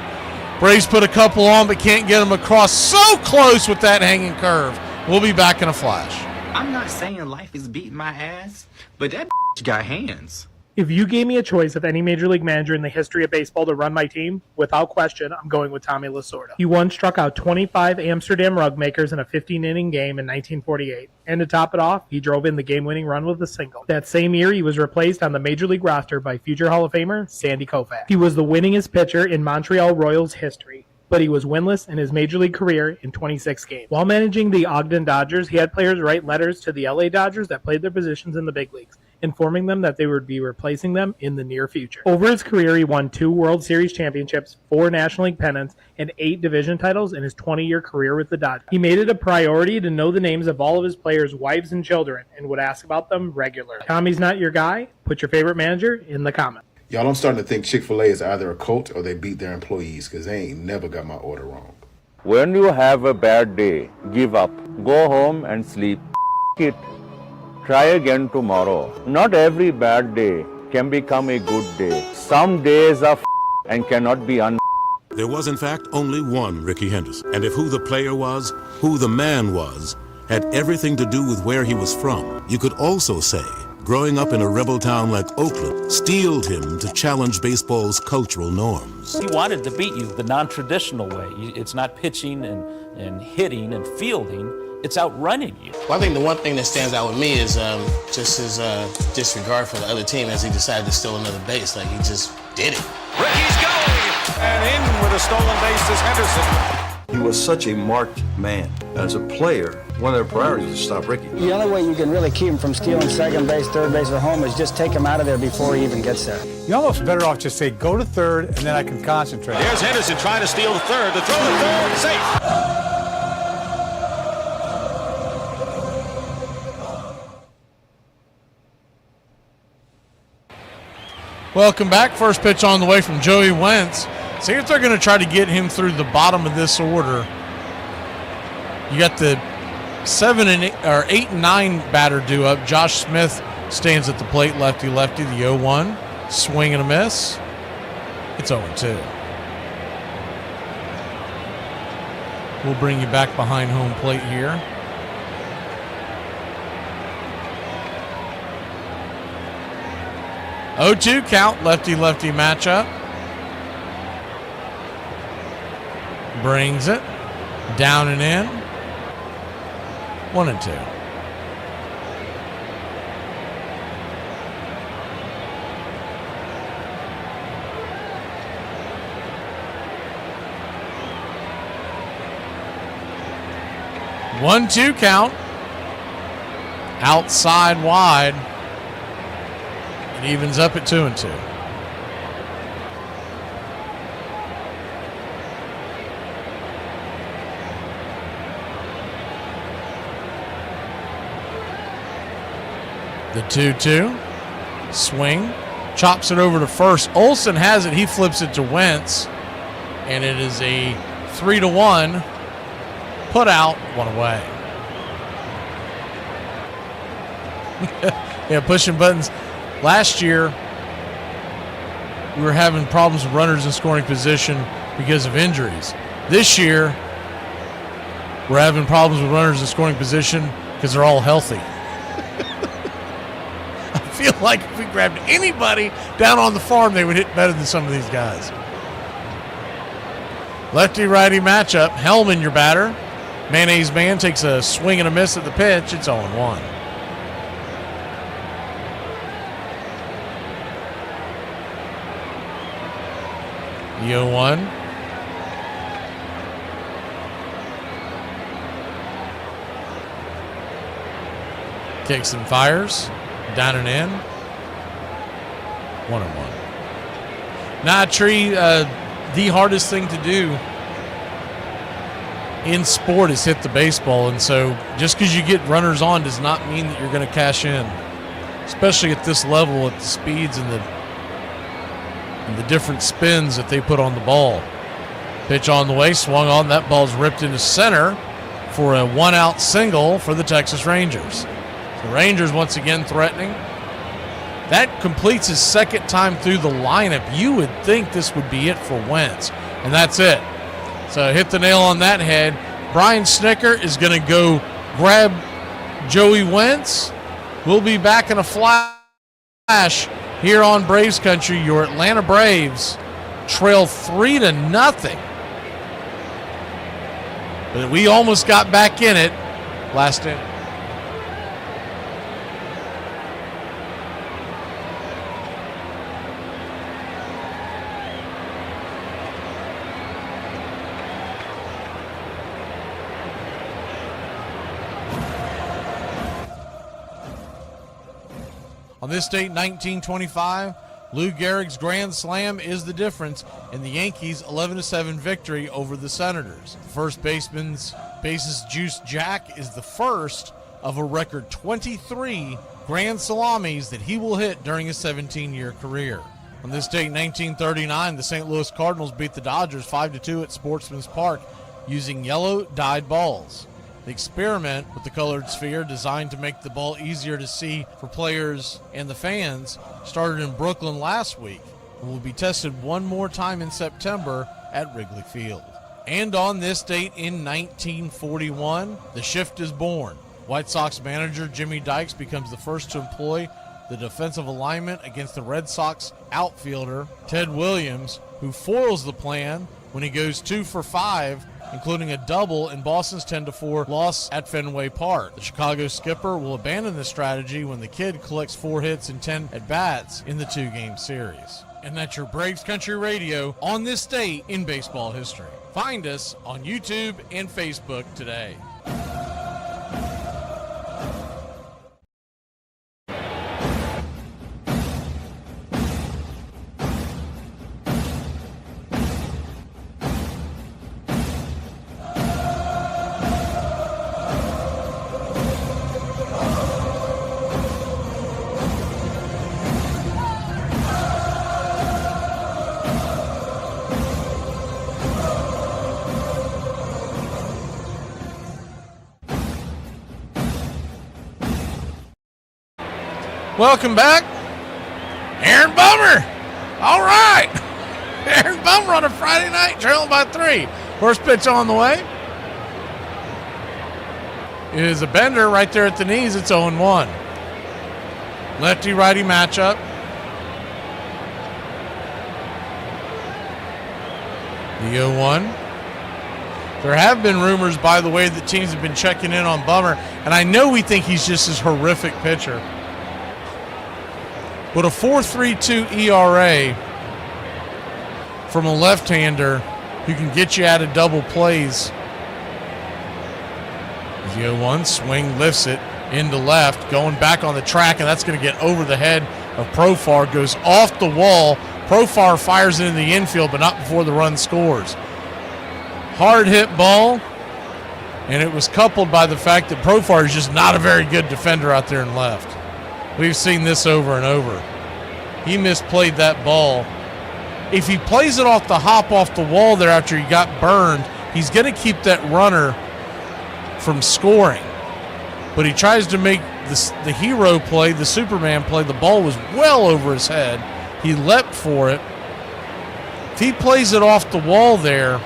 Braves put a couple on but can't get them across. So close with that hanging curve. We'll be back in a flash. I'm not saying life is beating my ass, but that got hands. If you gave me a choice of any major league manager in the history of baseball to run my team, without question, I'm going with Tommy Lasorda. He once struck out 25 Amsterdam rug makers in a 15-inning game in 1948. And to top it off, he drove in the game-winning run with a single. That same year, he was replaced on the major league roster by future Hall of Famer Sandy Koufax. He was the winningest pitcher in Montreal Royals history, but he was winless in his major league career in 26 games. While managing the Ogden Dodgers, he had players write letters to the LA Dodgers that played their positions in the big leagues, informing them that they would be replacing them in the near future. Over his career, he won 2 World Series championships, 4 National League pennants, and 8 division titles in his 20-year career with the Dodgers. He made it a priority to know the names of all of his players' wives and children and would ask about them regularly. Tommy's not your guy? Put your favorite manager in the comments. Y'all, I'm starting to think Chick-fil-A is either a cult or they beat their employees because they ain't never got my order wrong. When you have a bad day, give up. Go home and sleep. It. Try again tomorrow. Not every bad day can become a good day. Some days are and cannot be There was, in fact, only one Rickey Henderson. And if who the player was, who the man was, had everything to do with where he was from, you could also say growing up in a rebel town like Oakland steeled him to challenge baseball's cultural norms. He wanted to beat you the non-traditional way. It's not pitching and hitting and fielding. It's outrunning you. Well, I think the one thing that stands out with me is just his disregard for the other team as he decided to steal another base. Like, he just did it. Ricky's going! And in with a stolen base is Henderson. He was such a marked man. As a player, one of their priorities was to stop Rickey. The only way you can really keep him from stealing second base, third base, or home is just take him out of there before he even gets there. You're almost better off just say, go to third, and then I can concentrate. Here's Henderson trying to steal the third. The throw to third, safe. Welcome back. First pitch on the way from Joey Wentz. See if they're going to try to get him through the bottom of this order. You got the 8 and 9 batter due up. Josh Smith stands at the plate, lefty-lefty, the 0-1. Swing and a miss. It's 0-2. We'll bring you back behind home plate here. Oh-2 count, lefty-lefty matchup. Brings it. Down and in. 1-2. One-two count. Outside wide. It evens up at 2-2. The 2-2. Swing. Chops it over to first. Olsen has it. He flips it to Wentz. And it is a 3-1. Put out, one away. Yeah, pushing buttons. Last year, we were having problems with runners in scoring position because of injuries. This year, we're having problems with runners in scoring position because they're all healthy. I feel like if we grabbed anybody down on the farm, they would hit better than some of these guys. Lefty-righty matchup. Hellman, your batter. Mayonnaise Man takes a swing and a miss at the pitch. It's 0-1. The 0-1. Kicks and fires. Down and in. 1-1. Nah, Tree, the hardest thing to do in sport is hit the baseball, and so just because you get runners on does not mean that you're going to cash in, especially at this level, at the speeds and the different spins that they put on the ball. Pitch on the way, swung on, that ball's ripped into center for a one-out single for the Texas Rangers. The Rangers once again threatening. That completes his second time through the lineup. You would think this would be it for Wentz, and that's it. So hit the nail on that head. Brian Snicker is going to go grab Joey Wentz. We'll be back in a flash here on Braves Country. Your Atlanta Braves trail 3-0. But we almost got back in it last inning. On this date, 1925, Lou Gehrig's grand slam is the difference in the Yankees' 11-7 victory over the Senators. The first baseman's bases juice jack is the first of a record 23 grand salamis that he will hit during his 17-year career. On this date, 1939, the St. Louis Cardinals beat the Dodgers 5-2 at Sportsman's Park using yellow dyed balls. The experiment with the colored sphere, designed to make the ball easier to see for players and the fans, started in Brooklyn last week and will be tested one more time in September at Wrigley Field. And on this date in 1941, the shift is born. White Sox manager Jimmy Dykes becomes the first to employ the defensive alignment against the Red Sox outfielder Ted Williams, who foils the plan when he goes 2 for 5, including a double in Boston's 10-4 loss at Fenway Park. The Chicago skipper will abandon this strategy when the Kid collects 4 hits and 10 at-bats in the 2-game series. And that's your Braves Country Radio on this date in baseball history. Find us on YouTube and Facebook today. Welcome back. Aaron Bummer. All right. Aaron Bummer on a Friday night, trailing by 3. First pitch on the way is a bender right there at the knees. It's 0-1. Lefty-righty matchup. The 0-1. There have been rumors, by the way, that teams have been checking in on Bummer, and I know we think he's just this horrific pitcher. But a 4.32 ERA from a left-hander who can get you out of double plays. The 0-1 swing, lifts it into left, going back on the track, and that's going to get over the head of Profar. Goes off the wall. Profar fires it in the infield, but not before the run scores. Hard hit ball, and it was coupled by the fact that Profar is just not a very good defender out there in left. We've seen this over and over. He misplayed that ball. If he plays it off the hop off the wall there after he got burned, he's going to keep that runner from scoring. But he tries to make the hero play, the Superman play. The ball was well over his head. He leapt for it. If he plays it off the wall there,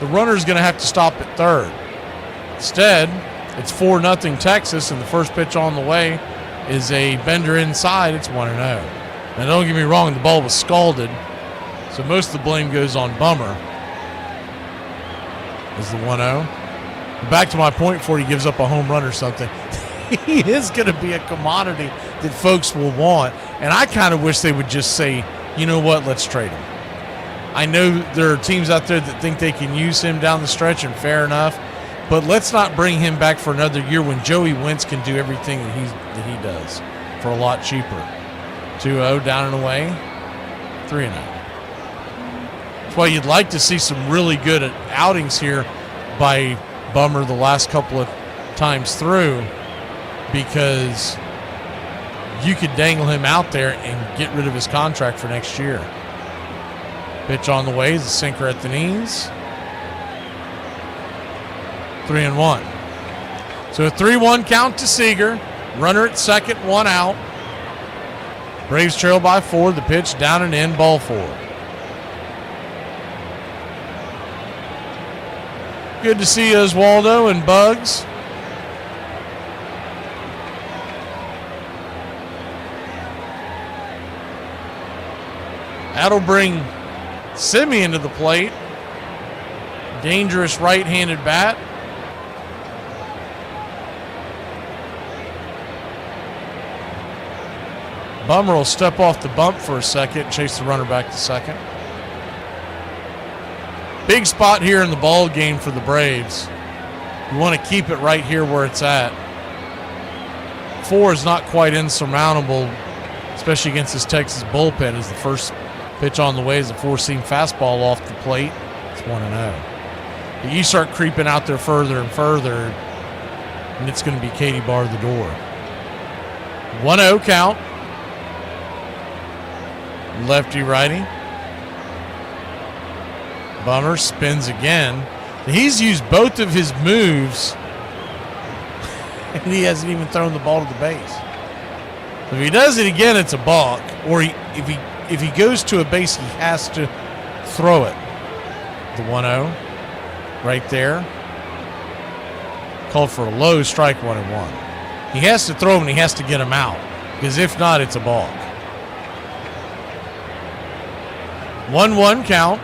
the runner's going to have to stop at third. Instead, it's 4-0 Texas, and the first pitch on the way is a bender inside. It's 1-0. Now, don't get me wrong, the ball was scalded, so most of the blame goes on Bummer. Is the 1-0. Back to my point before he gives up a home run or something. He is going to be a commodity that folks will want, and I kind of wish they would just say, you know what, let's trade him. I know there are teams out there that think they can use him down the stretch, and fair enough, but let's not bring him back for another year when Joey Wentz can do everything that he does for a lot cheaper. 2-0 down and away, 3-0. That's why you'd like to see some really good outings here by Bummer the last couple of times through, because you could dangle him out there and get rid of his contract for next year. Pitch on the way is a sinker at the knees. 3-1. So a 3-1 count to Seager. Runner at second, 1 out. Braves trail by 4. The pitch down and in, ball 4. Good to see Oswaldo and Bugs. That'll bring Simeon to the plate. Dangerous right-handed bat. Bummer will step off the bump for a second and chase the runner back to second. Big spot here in the ball game for the Braves. You want to keep it right here where it's at. 4 is not quite insurmountable, especially against this Texas bullpen, as the first pitch on the way is a 4-seam fastball off the plate. It's 1-0. You start creeping out there further and further, and it's going to be Katie bar the door. 1-0 count. Lefty-righty. Bummer spins again. He's used both of his moves, and he hasn't even thrown the ball to the base. If he does it again, it's a balk. Or if he goes to a base, he has to throw it. The 1-0 right there. Called for a low strike, 1-1. He has to throw him and he has to get him out, because if not, it's a balk. 1-1 count.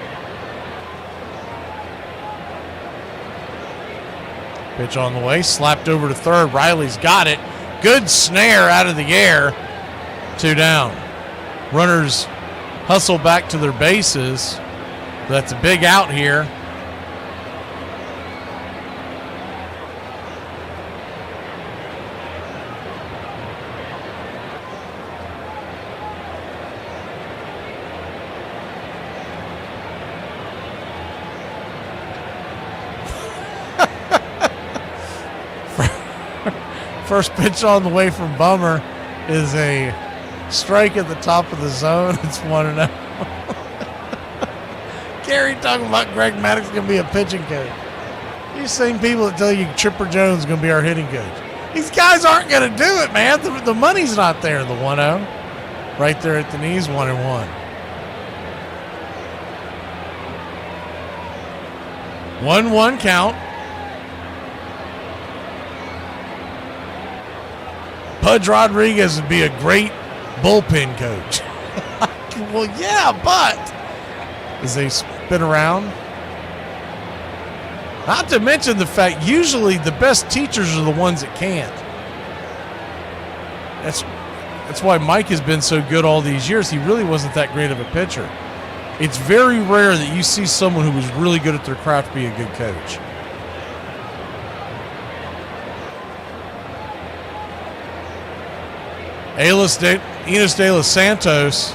Pitch on the way, slapped over to third. Riley's got it. Good snare out of the air. 2 down. Runners hustle back to their bases. That's a big out here. First pitch on the way from Bummer is a strike at the top of the zone. It's 1-0. Gary talking about Greg Maddox going to be a pitching coach. These same people that tell you Chipper Jones is going to be our hitting coach. These guys aren't going to do it, man. The money's not there. The 1-0. right there at the knees, 1-1. 1-1 count. Pudge Rodriguez would be a great bullpen coach. Well, yeah, but as they spin around. Not to mention the fact usually the best teachers are the ones that can't. That's why Mike has been so good all these years. He really wasn't that great of a pitcher. It's very rare that you see someone who was really good at their craft be a good coach. Enos De Los Santos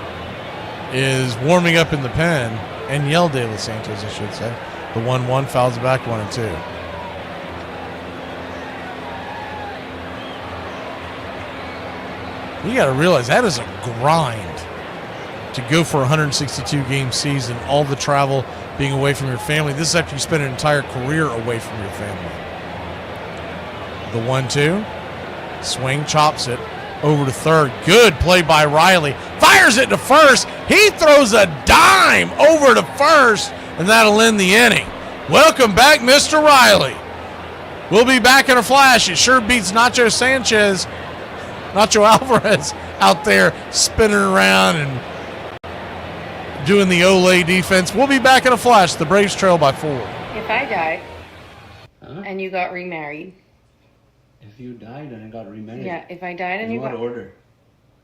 is warming up in the pen. Aniel De Los Santos, I should say. The 1-1 fouls back 1-2. You got to realize that is a grind to go for a 162 game season, all the travel, being away from your family. This is after you spend an entire career away from your family. The 1-2. Swing, chops it over to third. Good play by Riley. Fires it to first. He throws a dime over to first, and that'll end the inning. Welcome back, Mr. Riley. We'll be back in a flash. It sure beats Nacho Alvarez out there spinning around and doing the Olay defense. We'll be back in a flash. The Braves trail by 4. If I died and you got remarried. If you died and I got remarried? Yeah, if I died and you got... In what order?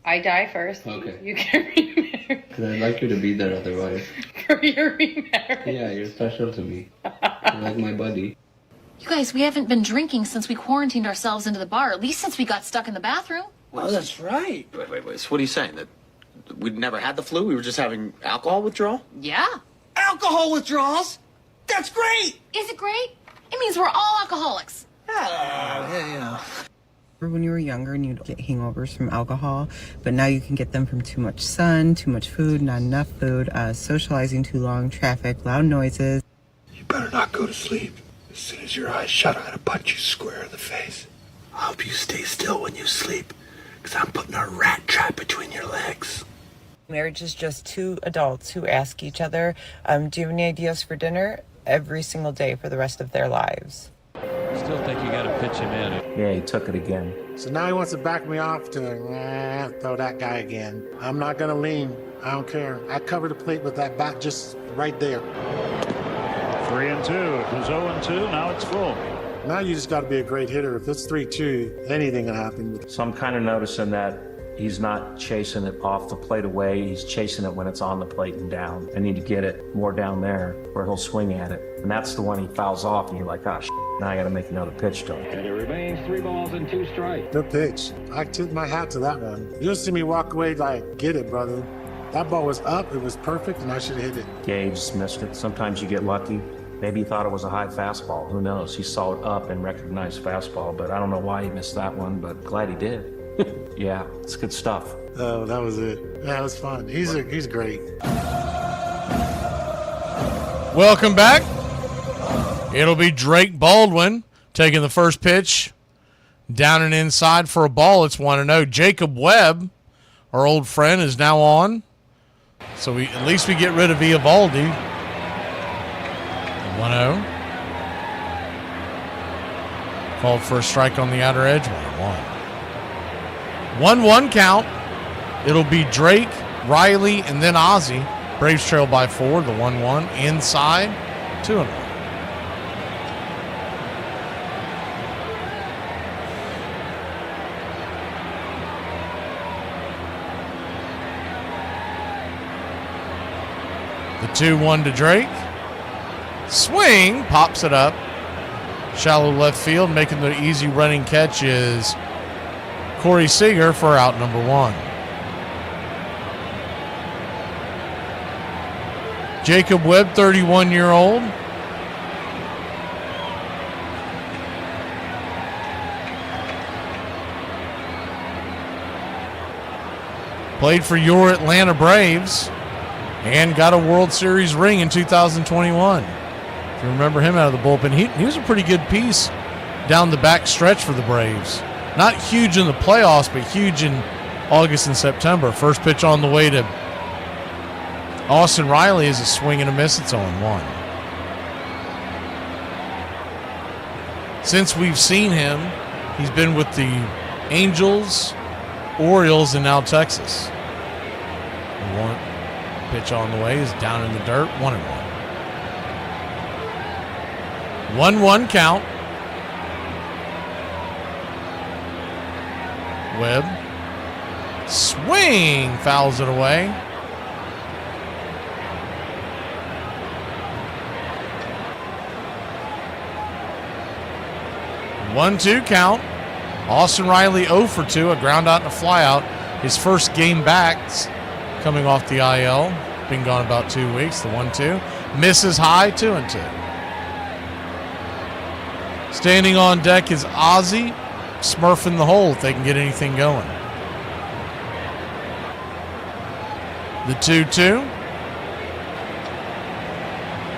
I die first. Okay. You get remarried. Because I'd like you to be there otherwise. For your remarriage. Yeah, you're special to me. You're like my buddy. You guys, we haven't been drinking since we quarantined ourselves into the bar, at least since we got stuck in the bathroom. Oh, that's right. Wait. So what are you saying? That we'd never had the flu? We were just having alcohol withdrawal? Yeah. Alcohol withdrawals? That's great! Is it great? It means we're all alcoholics. Yeah. When you were younger and you'd get hangovers from alcohol, but now you can get them from too much sun, too much food, not enough food, socializing too long, traffic, loud noises. You better not go to sleep. As soon as your eyes shut, I'm gonna punch you square in the face. I hope you stay still when you sleep, because I'm putting a rat trap between your legs. Marriage is just two adults who ask each other, do you have any ideas for dinner? Every single day for the rest of their lives. Still think you got to pitch him in. Yeah, he took it again. So now he wants to back me off to throw that guy again. I'm not going to lean. I don't care. I cover the plate with that bat just right there. 3-2. It was 0-2. Now it's full. Now you just got to be a great hitter. If it's 3-2, anything can happen. So I'm kind of noticing that he's not chasing it off the plate away. He's chasing it when it's on the plate and down. I need to get it more down there where he'll swing at it. And that's the one he fouls off, and you're like, oh, now I got to make another pitch to him. And it remains 3 balls and 2 strikes. Good pitch. I tip my hat to that one. You'll see me walk away like, get it, brother. That ball was up. It was perfect, and I should have hit it. Yeah, he just missed it. Sometimes you get lucky. Maybe he thought it was a high fastball. Who knows? He saw it up and recognized fastball, but I don't know why he missed that one, but glad he did. Yeah, it's good stuff. Oh, that was it. Yeah, it was fun. He's great. Welcome back. It'll be Drake Baldwin taking the first pitch down and inside for a ball. It's 1-0. Jacob Webb, our old friend, is now on. So at least we get rid of Eovaldi. 1-0. Called for a strike on the outer edge. 1-1. 1-1 count. It'll be Drake, Riley, and then Ozzie. Braves trail by 4. The 1-1 inside. 2-1. The 2-1 to Drake. Swing, pops it up. Shallow left field, making the easy running catch is Corey Seager for out number 1. Jacob Webb, 31-year-old. Played for your Atlanta Braves and got a World Series ring in 2021. If you remember him out of the bullpen, he was a pretty good piece down the back stretch for the Braves. Not huge in the playoffs, but huge in August and September. First pitch on the way to Austin Riley is a swing and a miss. It's 0-1. Since we've seen him, he's been with the Angels, Orioles, and now Texas. One pitch on the way is down in the dirt, 1-1. 1-1 count. Webb. Swing, fouls it away. One-two count. Austin Riley 0 for 2, a ground out and a fly out. His first game back coming off the IL. Been gone about 2 weeks. The 1-2. Misses high, 2-2. Standing on deck is Ozzie, smurfing the hole if they can get anything going. The 2-2.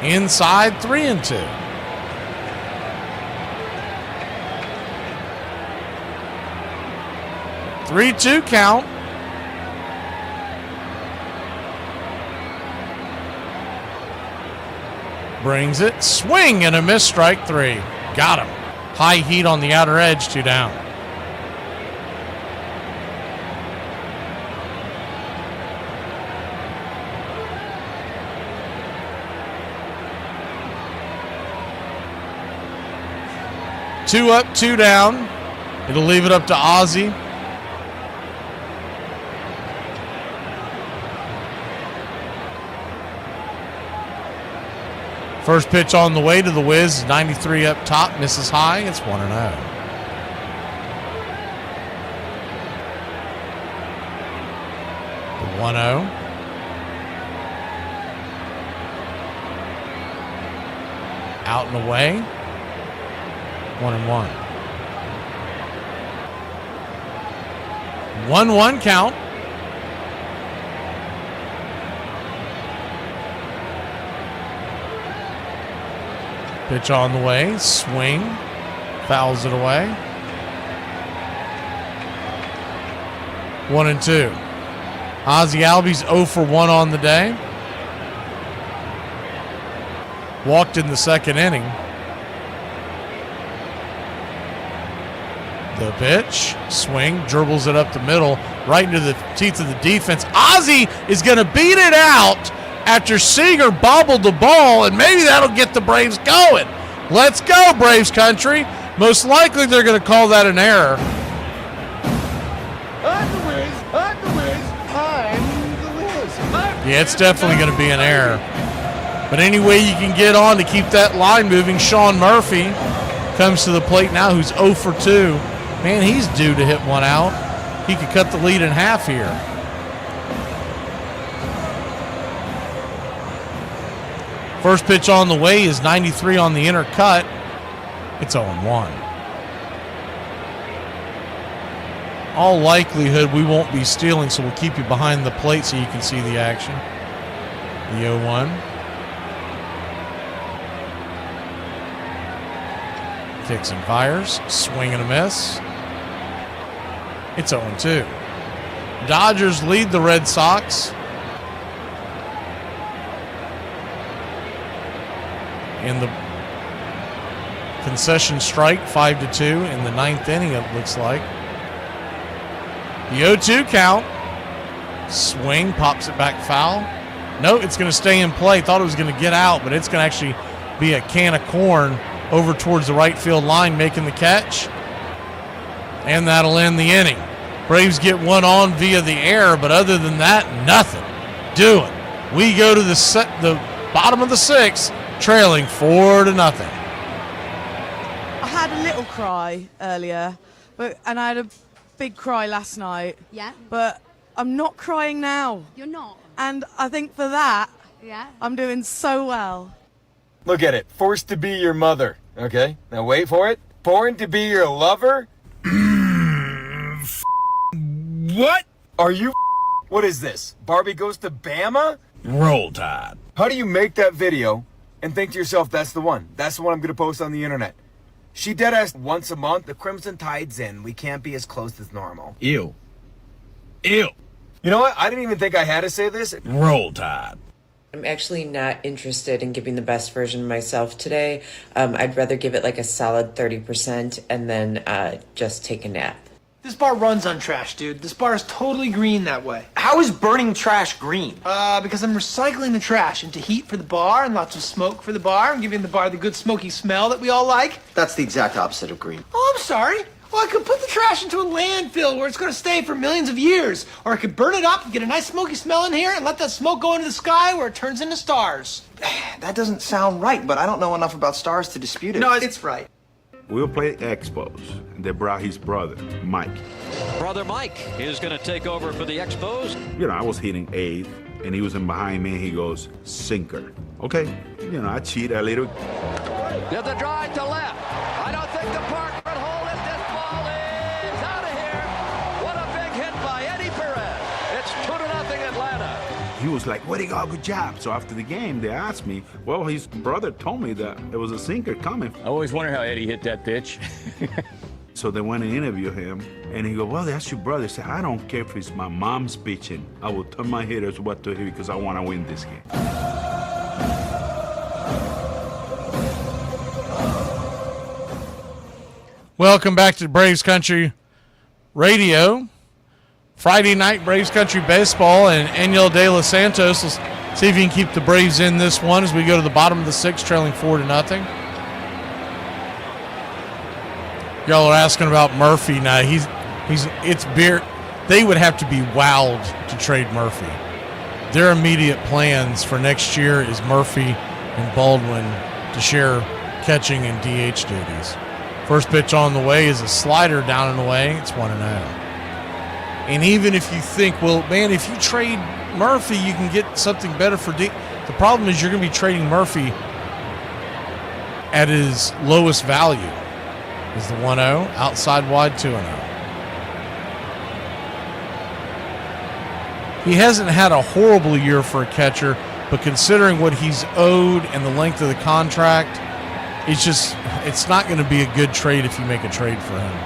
Inside, 3-2. Three-two count. Brings it. Swing and a miss, strike 3. Got him. High heat on the outer edge, 2 down. Two up, 2 down. It'll leave it up to Ozzie. First pitch on the way to the Wiz, 93 up top, misses high. It's 1-0. The 1-0. Out and away. 1-1. 1-1 count. Pitch on the way, swing, fouls it away. 1-2. Ozzie Albies 0 for 1 on the day. Walked in the second inning. The pitch, swing, dribbles it up the middle, right into the teeth of the defense. Ozzie is going to beat it out after Seager bobbled the ball, and maybe that'll get the Braves going. Let's go, Braves country. Most likely they're going to call that an error. I'm the Wiz. I'm the Wiz. I'm the Wiz. Yeah, it's definitely going to be an error. But any way you can get on to keep that line moving, Sean Murphy comes to the plate now, who's 0 for 2. Man, he's due to hit one out. He could cut the lead in half here. First pitch on the way is 93 on the inner cut. It's 0-1. All likelihood we won't be stealing, so we'll keep you behind the plate so you can see the action. The 0-1. Kicks and fires. Swing and a miss. It's 0-2. Dodgers lead the Red Sox. In the concession strike, 5-2 in the 9th inning, it looks like. The 0-2 count. Swing, pops it back foul. No, it's going to stay in play. Thought it was going to get out, but it's going to actually be a can of corn over towards the right field line, making the catch. And that'll end the inning. Braves get one on via the air, but other than that, nothing doing. We go to the bottom of the 6th, trailing 4-0. I had a little cry earlier, and I had a big cry last night. Yeah. But I'm not crying now. You're not? And I think for that, Yeah. I'm doing so well. Look at it. Forced to be your mother. Okay, now wait for it. Born to be your lover. What? Are you? What is this? Barbie Goes to Bama? Roll Tide. How do you make that video and think to yourself, that's the one? That's the one I'm going to post on the internet. She deadass once a month. The Crimson Tide's in. We can't be as close as normal. Ew. Ew. You know what? I didn't even think I had to say this. Roll Tide. I'm actually not interested in giving the best version of myself today. I'd rather give it like a solid 30% and then just take a nap. This bar runs on trash, dude. This bar is totally green that way. How is burning trash green? Because I'm recycling the trash into heat for the bar and lots of smoke for the bar. I'm giving the bar the good smoky smell that we all like. That's the exact opposite of green. Oh, I'm sorry. Well, I could put the trash into a landfill where it's going to stay for millions of years. Or I could burn it up and get a nice smoky smell in here and let that smoke go into the sky where it turns into stars. That doesn't sound right, but I don't know enough about stars to dispute it. No, it's right. We'll play Expos. They brought his brother, Mike. Brother Mike is going to take over for the Expos. You know, I was hitting eighth, and he was in behind me, and he goes, sinker. Okay, you know, I cheat a little. Did the drive to left. I don't think the park would hold it. This ball is out of here. What a big hit by Eddie Perez. It's 2-0 Atlanta. He was like, way to go, good job. So after the game, they asked me, well, his brother told me that it was a sinker coming. I always wonder how Eddie hit that pitch. So they went and interviewed him, and he go, well, that's your brother. He said, I don't care if it's my mom's pitching. I will tell my hitters what to hit because I want to win this game. Welcome back to Braves Country Radio. Friday night, Braves Country Baseball, and Aniel De Los Santos. Let's see if he can keep the Braves in this one as we go to the bottom of the sixth, trailing 4-0. Y'all are asking about Murphy now. It's beer. They would have to be wowed to trade Murphy. Their immediate plans for next year is Murphy and Baldwin to share catching and DH duties. First pitch on the way is a slider down and away. It's 1-0. And even if you think, well, man, if you trade Murphy, you can get something better for D. The problem is you're going to be trading Murphy at his lowest value. Is the 1-0 outside wide 2-0. He hasn't had a horrible year for a catcher, but considering what he's owed and the length of the contract, it's not going to be a good trade if you make a trade for him.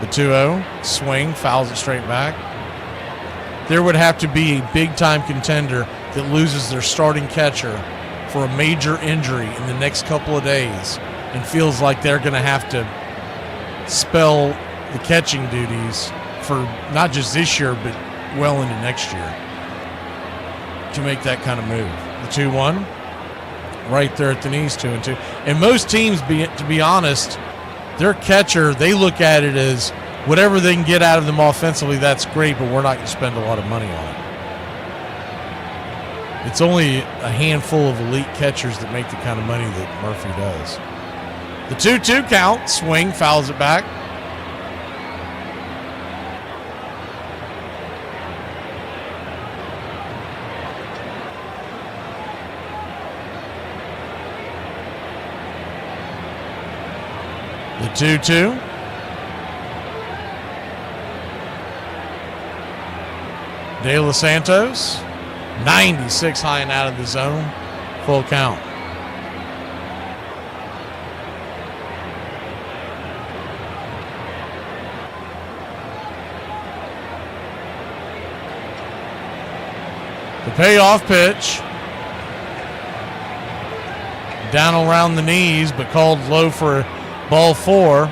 The 2-0 swing, fouls it straight back. There would have to be a big-time contender that loses their starting catcher for a major injury in the next couple of days and feels like they're going to have to spell the catching duties for not just this year, but well into next year to make that kind of move. The 2-1, right there at the knees, 2-2. And most teams, to be honest, their catcher, they look at it as whatever they can get out of them offensively, that's great, but we're not going to spend a lot of money on it. It's only a handful of elite catchers that make the kind of money that Murphy does. The 2-2 count, swing, fouls it back. The 2-2. De Los Santos, 96 high and out of the zone, full count. The payoff pitch, down around the knees, but called low for ball 4.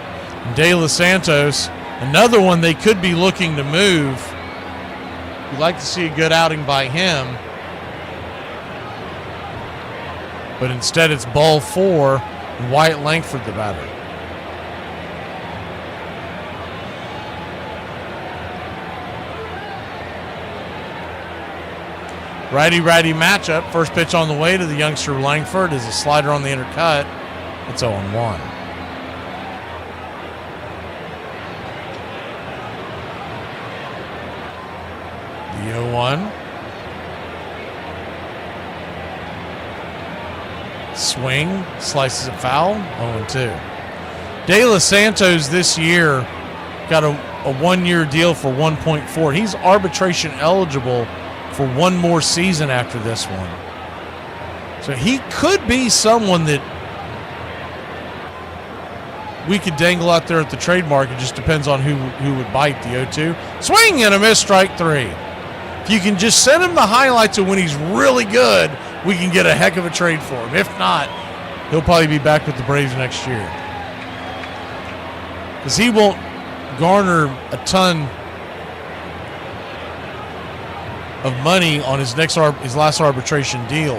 De Los Santos, another one they could be looking to move. You'd like to see a good outing by him. But instead it's ball 4, and Wyatt Langford the batter. Righty-righty matchup. First pitch on the way to the youngster Langford is a slider on the inner cut. It's 0-1. The 0-1. Swing, slices it foul, 0-2. De Los Santos this year got a one-year deal for $1.4. He's arbitration eligible for one more season after this one. So he could be someone that we could dangle out there at the trademark. It just depends on who would bite the 0-2. Swing and a miss, strike 3. If you can just send him the highlights of when he's really good, we can get a heck of a trade for him. If not, he'll probably be back with the Braves next year. Because he won't garner a ton of money on his last arbitration deal.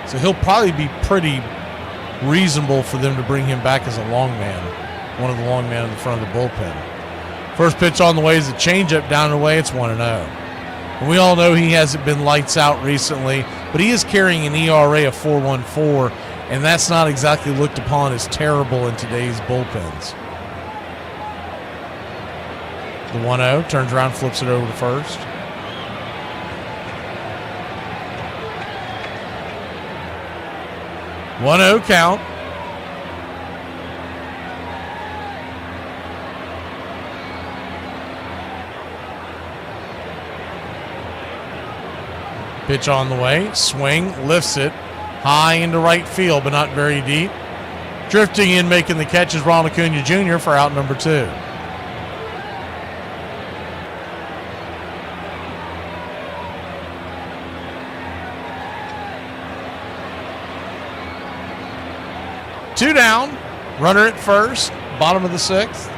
So he'll probably be pretty reasonable for them to bring him back as a long man, one of the long men in the front of the bullpen. First pitch on the way is a changeup down the way. It's 1-0. And we all know he hasn't been lights out recently, but he is carrying an ERA of 4.14, and that's not exactly looked upon as terrible in today's bullpens. The 1-0 turns around, flips it over to first. One 0 count. Pitch on the way. Swing, lifts it high into right field, but not very deep. Drifting in, making the catch is Ronald Acuna Jr. for out number 2. Two down, runner at first, bottom of the 6th.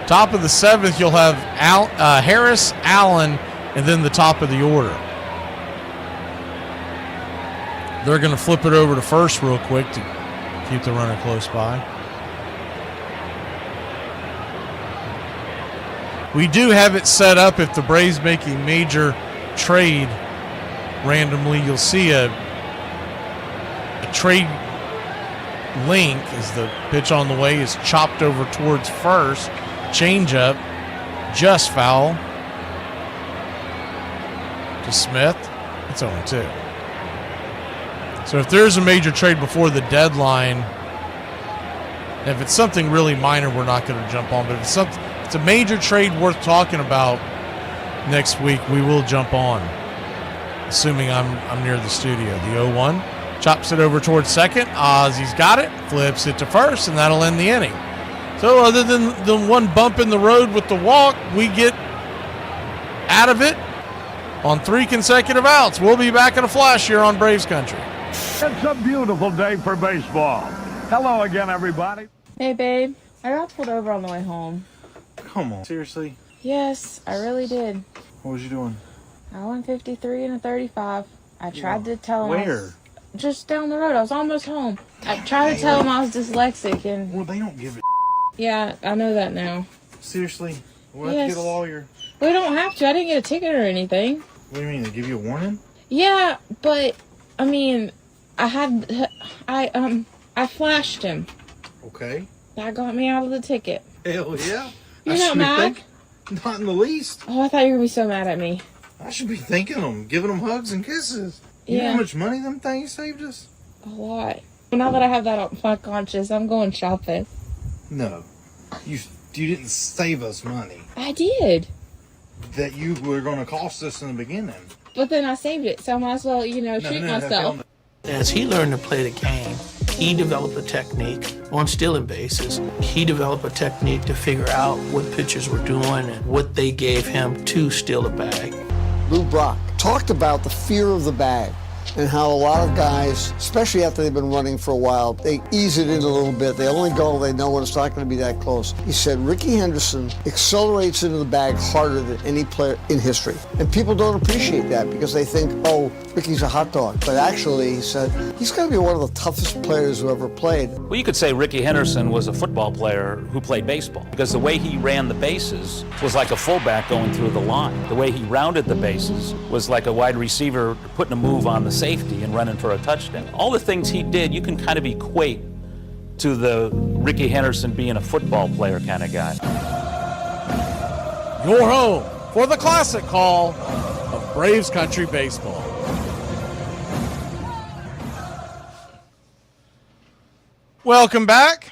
Top of the 7th, you'll have Harris, Allen, and then the top of the order. They're going to flip it over to first real quick to keep the runner close by. We do have it set up if the Braves make a major trade randomly. You'll see a trade link as the pitch on the way is chopped over towards first. Changeup, just foul to Smith. It's 0-2. So if there's a major trade before the deadline, if it's something really minor, we're not going to jump on. But if it's a major trade worth talking about next week, we will jump on, assuming I'm near the studio. The 0-1 chops it over towards second. Ozzy's got it, flips it to first, and that'll end the inning. So other than the one bump in the road with the walk, we get out of it on 3 consecutive outs. We'll be back in a flash here on Braves Country. It's a beautiful day for baseball. Hello again, everybody. Hey, babe. I got pulled over on the way home. Come on. Seriously? Yes, I really did. What was you doing? I went 53 and a 35. I tried to tell him. Where? Just down the road. I was almost home. I tried to tell him I was dyslexic and... Well, they don't give a Yeah, I know that now. Seriously? We'll have to get a lawyer. We don't have to. I didn't get a ticket or anything. What do you mean? They give you a warning? Yeah, but, I mean, I flashed him. Okay. That got me out of the ticket. Hell yeah. You're not mad? Not in the least. Oh, I thought you were going to be so mad at me. I should be thanking them, giving them hugs and kisses. You know how much money them things saved us? A lot. Now that I have that on my conscience, I'm going shopping. No. You didn't save us money. I did. That you were going to cost us in the beginning. But then I saved it, so I might as well, treat myself. As he learned to play the game, he developed a technique on stealing bases. He developed a technique to figure out what pitchers were doing and what they gave him to steal a bag. Lou Brock talked about the fear of the bag and how a lot of guys, especially after they've been running for a while, they ease it in a little bit. They only go, they know when it's not going to be that close. He said Rickey Henderson accelerates into the bag harder than any player in history. And people don't appreciate that because they think, oh, Rickey's a hot dog. But actually, he said, he's going to be one of the toughest players who ever played. Well, you could say Rickey Henderson was a football player who played baseball because the way he ran the bases was like a fullback going through the line. The way he rounded the bases was like a wide receiver putting a move on the safety and running for a touchdown. All the things he did, you can kind of equate to the Rickey Henderson being a football player kind of guy. You're home for the classic call of Braves Country Baseball. Welcome back.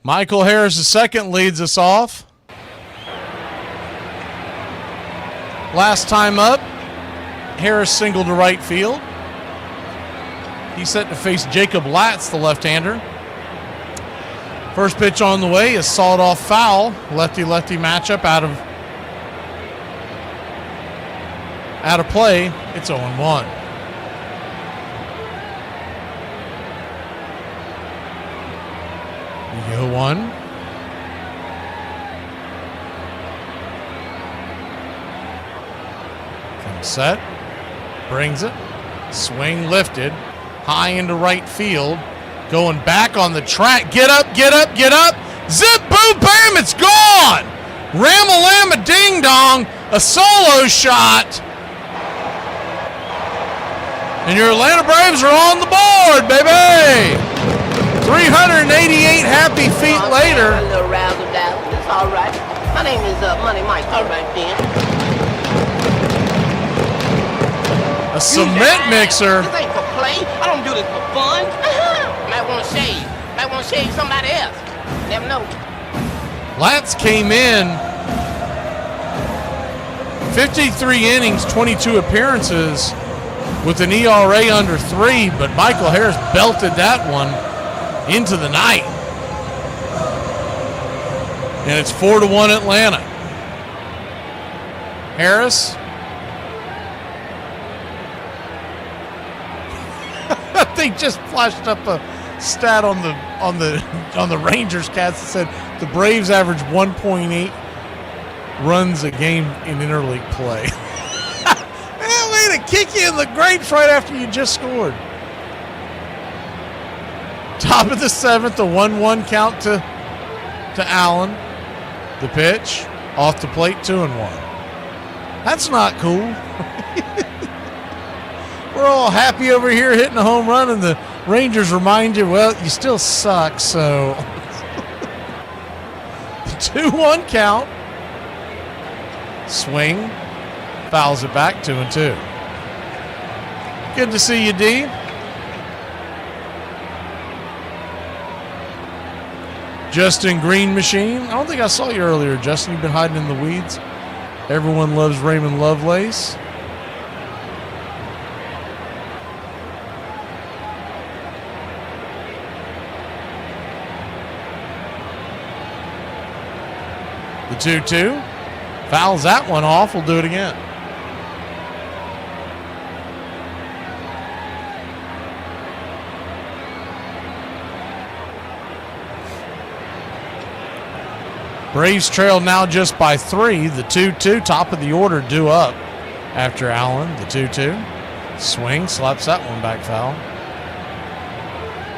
Michael Harris II leads us off. Last time up, Harris singled to right field. He's set to face Jacob Latz, the left-hander. First pitch on the way is sawed-off foul. Lefty-lefty matchup out of play. It's 0-1. The 0-1. Comes set. Brings it. Swing lifted. High into right field. Going back on the track. Get up, get up, get up. Zip, boom, bam, it's gone. Ram-a-lam-a ding-dong. A solo shot. And your Atlanta Braves are on the board, baby. 388 happy feet later. A little razzle dazzle. It's all right. My name is Money Mike. All right, then. A cement mixer. This ain't for play. I don't do this for fun. Might want to shave. Might want to shave somebody else. Never know. Latz came in 53 innings, 22 appearances with an ERA under 3, but Michael Harris belted that one into the night. And it's 4-1 Atlanta. Harris. They just flashed up a stat on the Rangers cast that said the Braves average 1.8 runs a game in interleague play. Man, way to kick you in the grapes right after you just scored. Top of the 7th, a 1-1 count to Allen. The pitch off the plate, 2-1. That's not cool. We're all happy over here hitting a home run, and the Rangers remind you, well, you still suck, so. 2-1 count. Swing. Fouls it back, 2-2. Good to see you, D. Justin Green Machine. I don't think I saw you earlier, Justin. You've been hiding in the weeds. Everyone loves Raymond Lovelace. The 2-2. Fouls that one off. We'll do it again. Braves trail now just by 3. The 2-2, top of the order, due up after Allen. The 2-2. Swing, slaps that one back foul.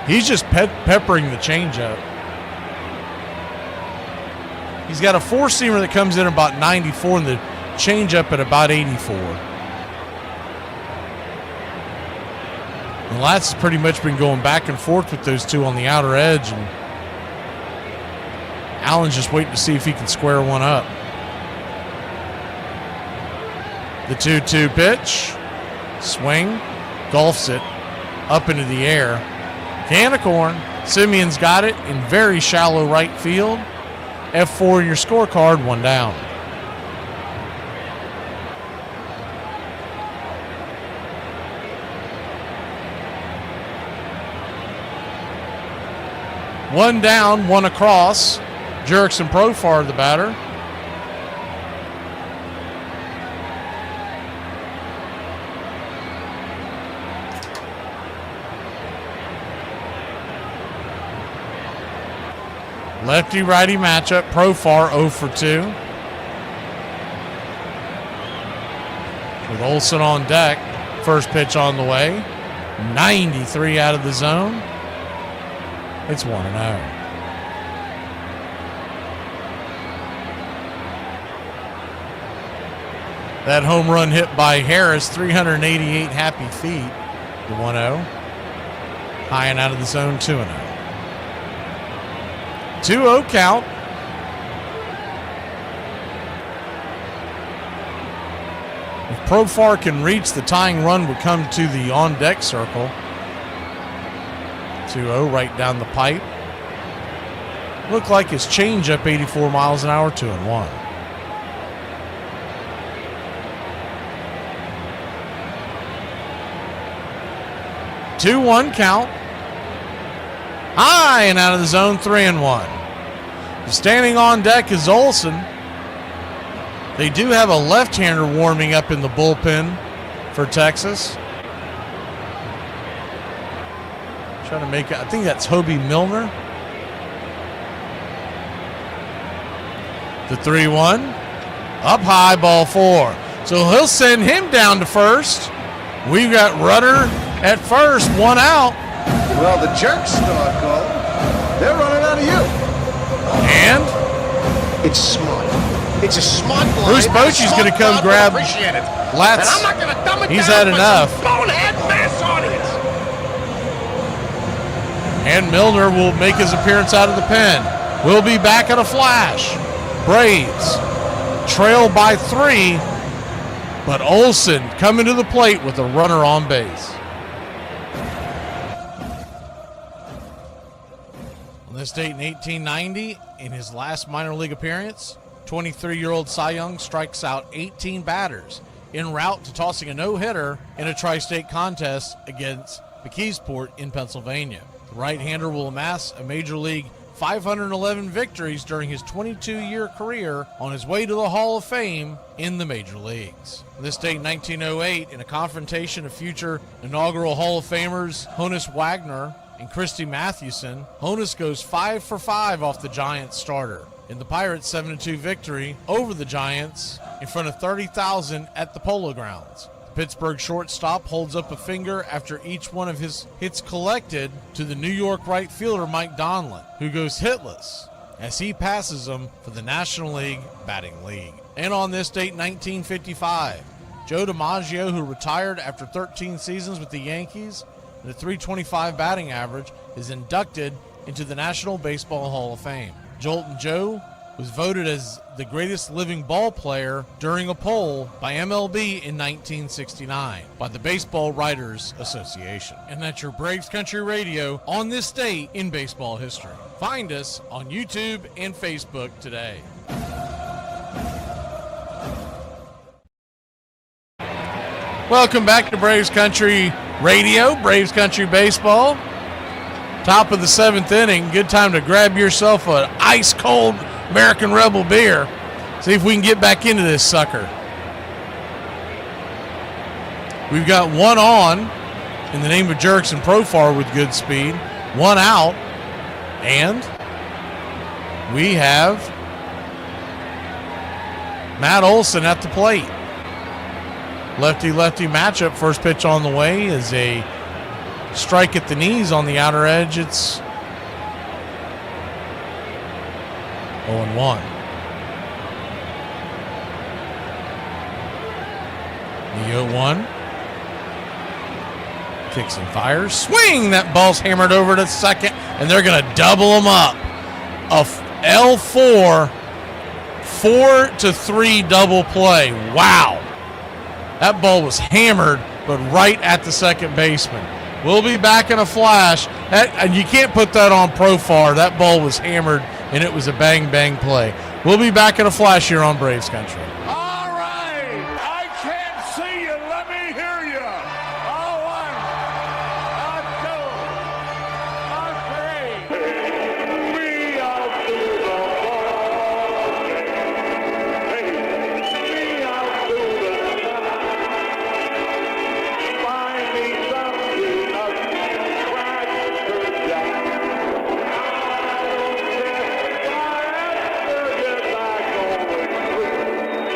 He's just peppering the changeup. He's got a 4-seamer that comes in about 94 and the changeup at about 84. And Latz has pretty much been going back and forth with those two on the outer edge, and Allen's just waiting to see if he can square one up. The 2-2 pitch. Swing. Golfs it up into the air. Can of corn. Simeon's got it in very shallow right field. F4 in your scorecard, 1 down. One down, 1 across. Jurickson Profar, the batter. Lefty-righty matchup. Profar 0 for 2. With Olsen on deck. First pitch on the way. 93 out of the zone. It's 1-0. That home run hit by Harris, 388 happy feet. The 1-0. High and out of the zone, 2-0. 2-0 count. If Profar can reach, the tying run would come to the on-deck circle. 2-0 right down the pipe. Looked like his changeup 84 miles an hour, 2-1. 2-1 count. High and out of the zone, 3-1. Standing on deck is Olson. They do have a left-hander warming up in the bullpen for Texas. Trying to make it, I think that's Hobie Milner. The 3-1. Up high, ball 4. So he'll send him down to first. We've got Rudder at first, 1 out. Well, the jerks start going. They're running out of you. And it's smart. It's a smart blind. Bruce Bochy's going to come grab Latz. And I'm not going to dumb it He's down had enough. Bonehead mass audience. And Milner will make his appearance out of the pen. We'll be back at a flash. Braves trail by 3, but Olson coming to the plate with a runner on base. On this date in 1890, in his last minor league appearance, 23-year-old Cy Young strikes out 18 batters en route to tossing a no-hitter in a tri-state contest against McKeesport in Pennsylvania. The right-hander will amass a major league 511 victories during his 22-year career on his way to the Hall of Fame in the major leagues. On this date, 1908, in a confrontation of future inaugural Hall of Famers Honus Wagner and Christy Mathewson, Honus goes 5 for 5 off the Giants starter in the Pirates' 7-2 victory over the Giants in front of 30,000 at the Polo Grounds. Pittsburgh shortstop holds up a finger after each one of his hits collected to the New York right fielder Mike Donlin, who goes hitless as he passes him for the National League batting league. And on this date, 1955, Joe DiMaggio, who retired after 13 seasons with the Yankees and a .325 batting average, is inducted into the National Baseball Hall of Fame. Joltin' Joe was voted as the greatest living ball player during a poll by MLB in 1969 by the Baseball Writers Association. And that's your Braves Country Radio on this date in baseball history. Find us on YouTube and Facebook today. Welcome back to Braves Country Radio, Braves Country Baseball. Top of the 7th inning. Good time to grab yourself an ice-cold American Rebel beer. See if we can get back into this sucker. We've got 1 on in the name of Jerks and Profar with good speed. 1 out. And we have Matt Olson at the plate. Lefty-lefty matchup. First pitch on the way is a strike at the knees on the outer edge. It's 0-1. The 0-1. Kicks and fires. Swing! That ball's hammered over to second, and they're going to double them up. A L4, 4-3 double play. Wow. That ball was hammered, but right at the second baseman. We'll be back in a flash. And you can't put that on Profar. That ball was hammered, and it was a bang-bang play. We'll be back in a flash here on Braves Country. All right. I can't see you. Let me hear you. A 1, a 2, a 3. Me out to the ball. Hey, me out to the night. Find me something up to crack down. I don't care if I have to get back on the street.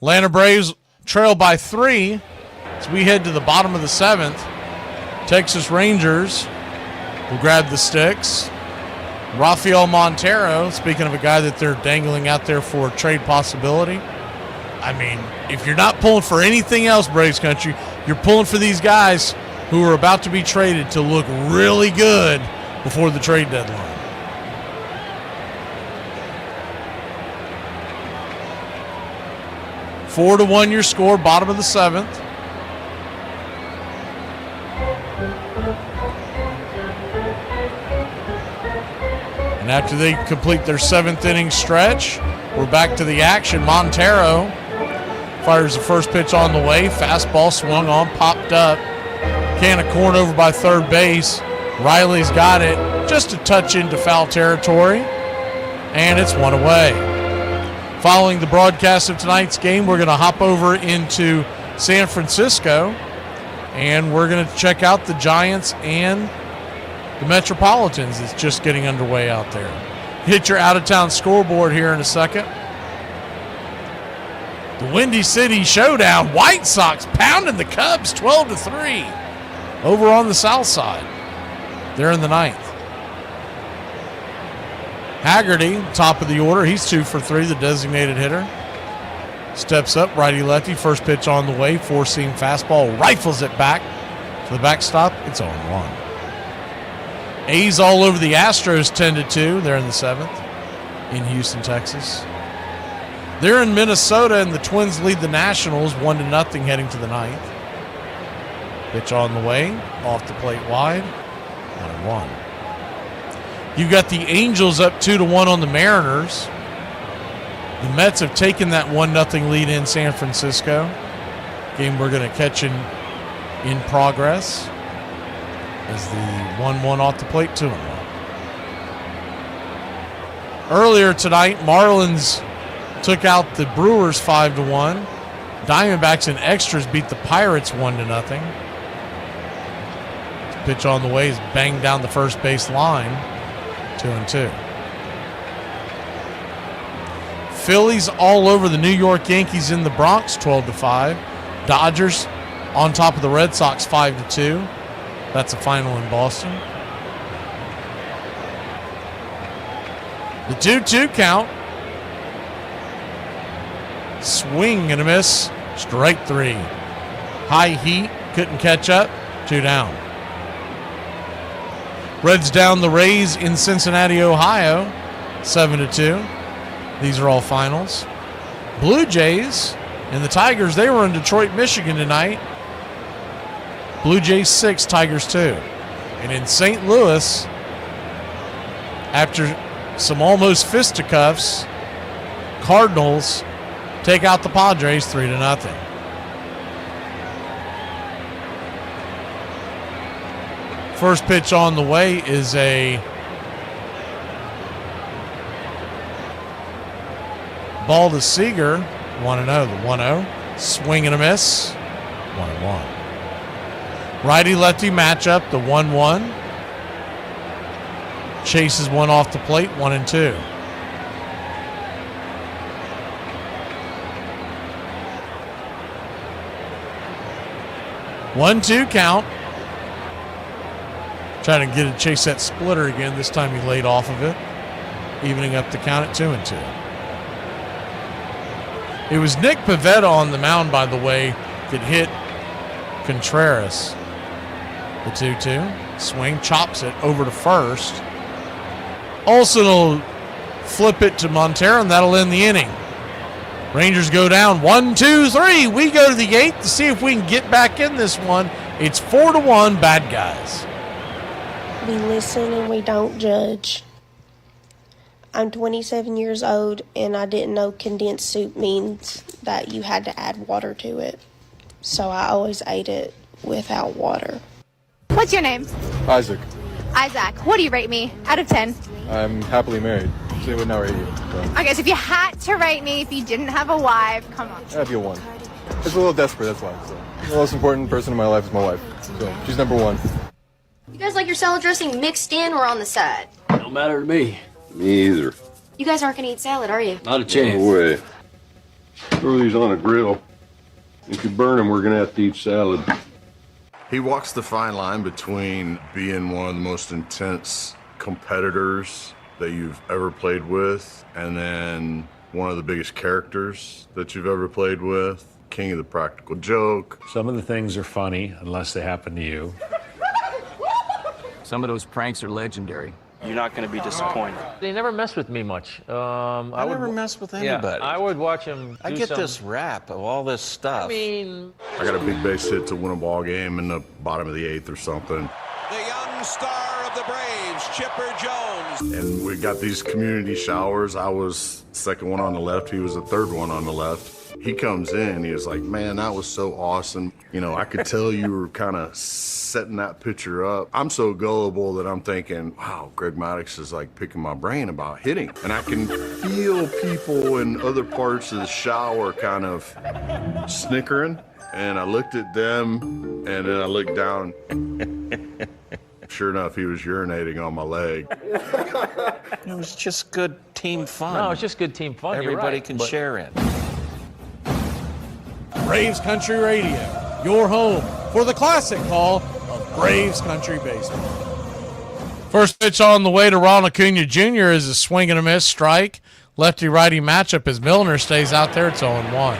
Atlanta Braves trail by 3 as we head to the bottom of the 7th. Texas Rangers will grab the sticks. Rafael Montero, speaking of a guy that they're dangling out there for a trade possibility. I mean, if you're not pulling for anything else, Braves country, you're pulling for these guys who are about to be traded to look really good before the trade deadline. Four to 1 your score, bottom of the 7th. And after they complete their 7th inning stretch, we're back to the action. Montero fires the first pitch on the way. Fastball swung on, popped up. Can of corn over by third base. Riley's got it just a touch into foul territory, and it's 1 away. Following the broadcast of tonight's game, we're going to hop over into San Francisco, and we're going to check out the Giants and the Metropolitans. It's just getting underway out there. Hit your out-of-town scoreboard here in a second. The Windy City Showdown. White Sox pounding the Cubs 12-3 over on the south side. They're in the 9th. Haggerty, top of the order. He's 2 for 3, the designated hitter. Steps up, righty-lefty. First pitch on the way. Four-seam fastball. Rifles it back to the backstop. It's 0-1. A's all over the Astros 10-2. They're in the 7th in Houston, Texas. They're in Minnesota, and the Twins lead the Nationals 1-0 heading to the 9th. Pitch on the way. Off the plate wide. 1-1. You've got the Angels up 2-1 on the Mariners. The Mets have taken that 1-0 lead in San Francisco. Game we're going to catch in progress. As the 1-1 off the plate, 2-1. Earlier tonight, Marlins took out the Brewers 5-1. Diamondbacks in extras beat the Pirates 1-0. Pitch on the way is banged down the first base line, 2-2. Phillies all over the New York Yankees in the Bronx, 12-5. Dodgers on top of the Red Sox, 5-2. That's a final in Boston. The 2-2 count. Swing and a miss. Strike 3. High heat. Couldn't catch up. 2 down. Reds down the Rays in Cincinnati, Ohio. 7-2. These are all finals. Blue Jays and the Tigers, they were in Detroit, Michigan tonight. Blue Jays 6, Tigers 2. And in St. Louis, after some almost fisticuffs, Cardinals take out the Padres 3-0. First pitch on the way is a ball to Seager. 1-0, the 1-0. Swing and a miss. 1-1. Righty-lefty matchup, the 1-1. Chases one off the plate, 1-2. One-two count. Trying to chase that splitter again. This time he laid off of it. Evening up the count at 2-2. It was Nick Pivetta on the mound, by the way, that hit Contreras. The 2-2. Swing, chops it over to first. Olsen will flip it to Montero, and that'll end the inning. Rangers go down 1-2-3. We go to the 8th to see if we can get back in this one. It's 4-1 bad guys. We listen and we don't judge. I'm 27 years old, and I didn't know condensed soup means that you had to add water to it. So I always ate it without water. What's your name? Isaac. Isaac. What do you rate me out of 10? I'm happily married, so it would not rate you. So. Okay, so if you had to rate me, if you didn't have a wife, come on. I'd be a 1. It's a little desperate, that's why. So. The most important person in my life is my wife, so she's number 1. You guys like your salad dressing mixed in or on the side? Don't matter to me. Me either. You guys aren't gonna eat salad, are you? Not a chance. No way. Throw these on a grill. If you burn them, we're going to have to eat salad. He walks the fine line between being one of the most intense competitors that you've ever played with and then one of the biggest characters that you've ever played with. King of the practical joke. Some of the things are funny unless they happen to you. Some of those pranks are legendary. You're not going to be disappointed. They never mess with me much. I never mess with anybody. I would watch him. I get this rap of all this stuff. I mean, I got a big base hit to win a ball game in the bottom of the 8th or something. The young star of the Braves, Chipper Jones. And we got these community showers. I was the second one on the left. He was the third one on the left. He comes in, he was like, man, that was so awesome. You know, I could tell you were kind of setting that picture up. I'm so gullible that I'm thinking, wow, Greg Maddux is like picking my brain about hitting. And I can feel people in other parts of the shower kind of snickering. And I looked at them and then I looked down. Sure enough, he was urinating on my leg. It was just good team fun. No, it's just good team fun. Everybody can share in. Braves Country Radio, your home for the classic call of Braves Country Baseball. First pitch on the way to Ron Acuna Jr. is a swing and a miss strike. Lefty-righty matchup as Milner stays out there. It's 0-1.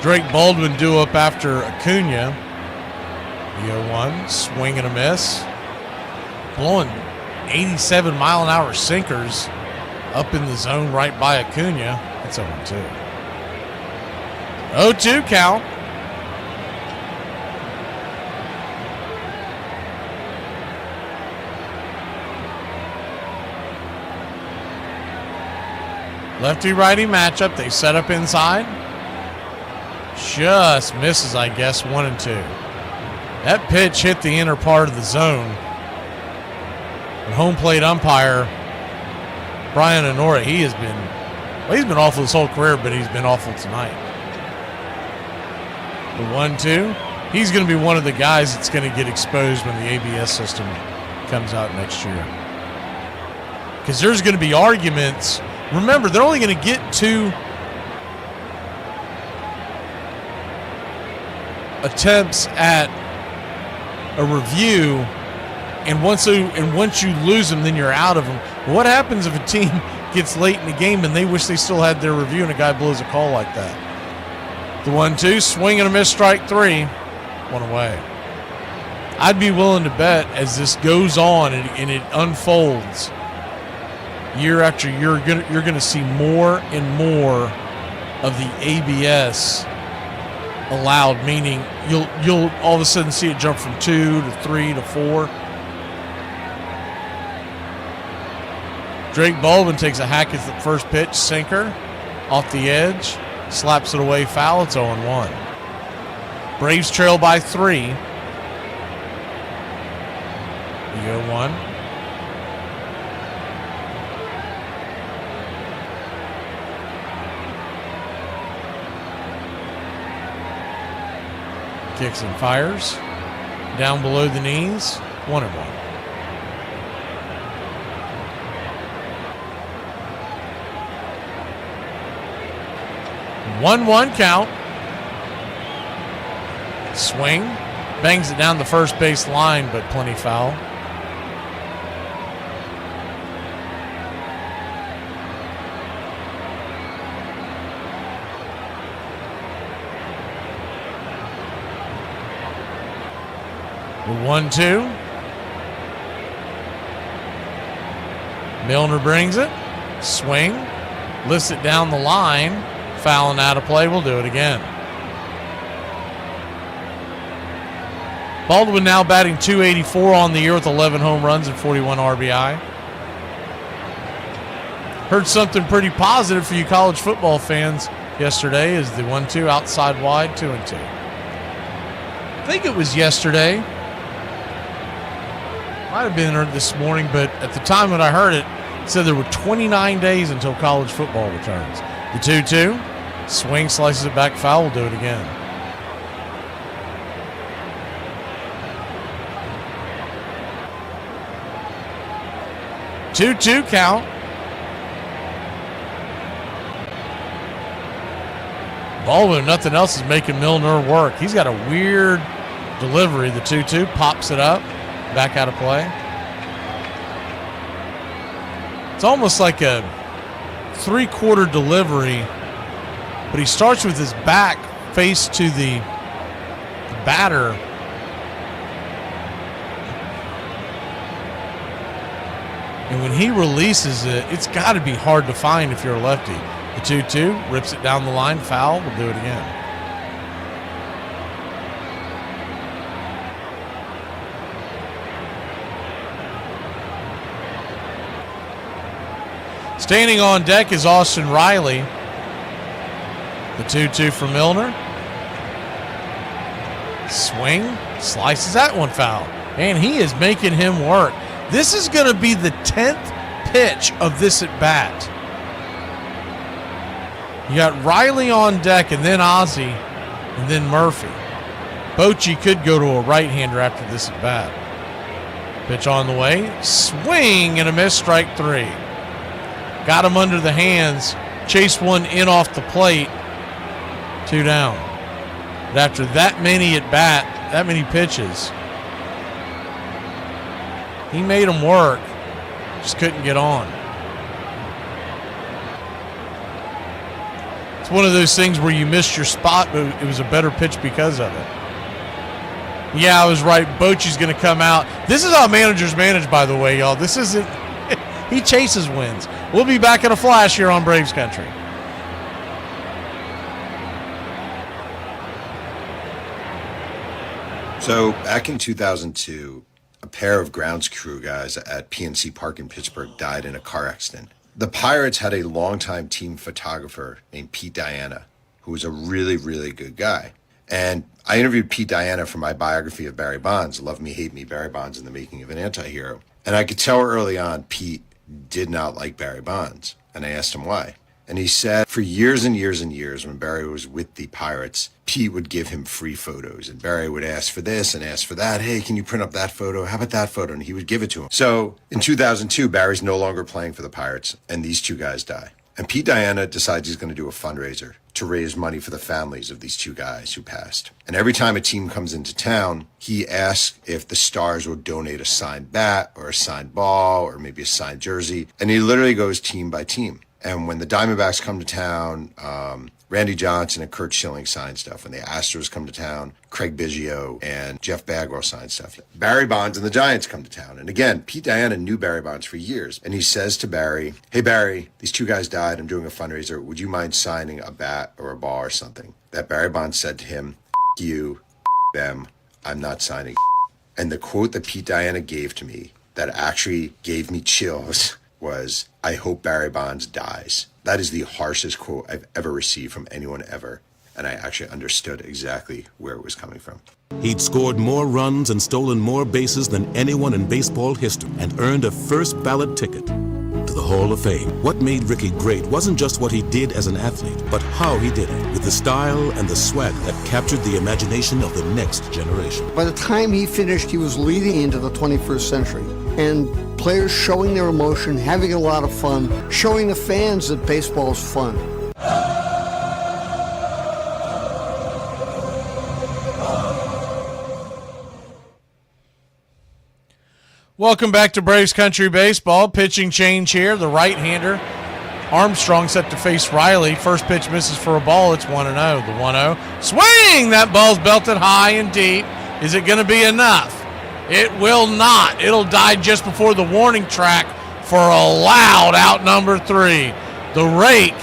Drake Baldwin due up after Acuna. The 0-1, swing and a miss. Blowing 87-mile-an-hour sinkers up in the zone right by Acuna. It's 0-2. 0-2 count. Lefty-righty matchup. They set up inside. Just misses, I guess, 1 and 2. That pitch hit the inner part of the zone. The home plate umpire, Brian Honora, he's been awful his whole career, but he's been awful tonight. The 1-2. He's going to be one of the guys that's going to get exposed when the ABS system comes out next year. Because there's going to be arguments. Remember, they're only going to get 2 attempts at a review, and once you lose them, then you're out of them. What happens if a team gets late in the game and they wish they still had their review and a guy blows a call like that? The 1-2, swing and a miss, strike 3, 1 away. I'd be willing to bet as this goes on and it unfolds year after year, you're gonna see more and more of the ABS allowed, meaning you'll all of a sudden see it jump from 2 to 3 to 4. Drake Baldwin takes a hack at the first pitch, sinker, off the edge, slaps it away, foul. It's 0-1. Braves trail by 3. The 0-1. Kicks and fires. Down below the knees. 1-1. 1-1 count. Swing. Bangs it down the first base line, but plenty foul. The 1-2. Milner brings it. Swing. Lifts it down the line. Fouling out of play. We'll do it again. Baldwin now batting .284 on the year with 11 home runs and 41 RBI. Heard something pretty positive for you college football fans yesterday is the 1-2 outside wide, 2-2. I think it was yesterday. Might have been this morning, but at the time when I heard it, it said there were 29 days until college football returns. The 2-2, swing, slices it back, foul. We'll do it again. Two count. Baldwin, nothing else, is making Milner work. He's got a weird delivery. The 2-2 pops it up, back out of play. It's almost like a three-quarter delivery, but he starts with his back face to the batter. And when he releases it, it's got to be hard to find if you're a lefty. The 2-2 rips it down the line, foul. We'll do it again. Standing on deck is Austin Riley. The 2-2 for Milner. Swing, slices that one foul. And he is making him work. This is going to be the 10th pitch of this at bat. You got Riley on deck, and then Ozzie, and then Murphy. Bochy could go to a right-hander after this at bat. Pitch on the way. Swing and a miss, strike 3. Got him under the hands. Chased one in off the plate. 2 down. But after that many at bat, that many pitches, he made him work. Just couldn't get on. It's one of those things where you missed your spot, but it was a better pitch because of it. Yeah, I was right. Bochy's going to come out. This is how managers manage, by the way, y'all. This isn't... he chases wins. We'll be back in a flash here on Braves Country. So back in 2002, a pair of grounds crew guys at PNC Park in Pittsburgh died in a car accident. The Pirates had a longtime team photographer named Pete Diana, who was a really, really good guy. And I interviewed Pete Diana for my biography of Barry Bonds, Love Me, Hate Me, Barry Bonds and the Making of an Anti-Hero. And I could tell early on Pete did not like Barry Bonds. And I asked him why. And he said for years and years and years, when Barry was with the Pirates, Pete would give him free photos. And Barry would ask for this and ask for that. Hey, can you print up that photo? How about that photo? And he would give it to him. So in 2002, Barry's no longer playing for the Pirates, and these two guys die. And Pete Diana decides he's going to do a fundraiser to raise money for the families of these two guys who passed. And every time a team comes into town, he asks if the Stars will donate a signed bat or a signed ball or maybe a signed jersey. And he literally goes team by team. And when the Diamondbacks come to town, Randy Johnson and Curt Schilling sign stuff. When the Astros come to town, Craig Biggio and Jeff Bagwell sign stuff. Barry Bonds and the Giants come to town. And again, Pete Diana knew Barry Bonds for years. And he says to Barry, hey, Barry, these two guys died. I'm doing a fundraiser. Would you mind signing a bat or a ball or something? That Barry Bonds said to him, you, them, I'm not signing. And the quote that Pete Diana gave to me that actually gave me chills was, I hope Barry Bonds dies. That is the harshest quote I've ever received from anyone ever. And I actually understood exactly where it was coming from. He'd scored more runs and stolen more bases than anyone in baseball history and earned a first ballot ticket to the Hall of Fame. What made Ricky great wasn't just what he did as an athlete, but how he did it, with the style and the swag that captured the imagination of the next generation. By the time he finished, he was leading into the 21st century. And players showing their emotion, having a lot of fun, showing the fans that baseball's fun. Welcome back to Braves Country Baseball. Pitching change here. The right-hander, Armstrong, set to face Riley. First pitch misses for a ball. It's 1-0. The 1-0. Swing! That ball's belted high and deep. Is it going to be enough? It will not. It'll die just before the warning track for a loud out number 3. The rake,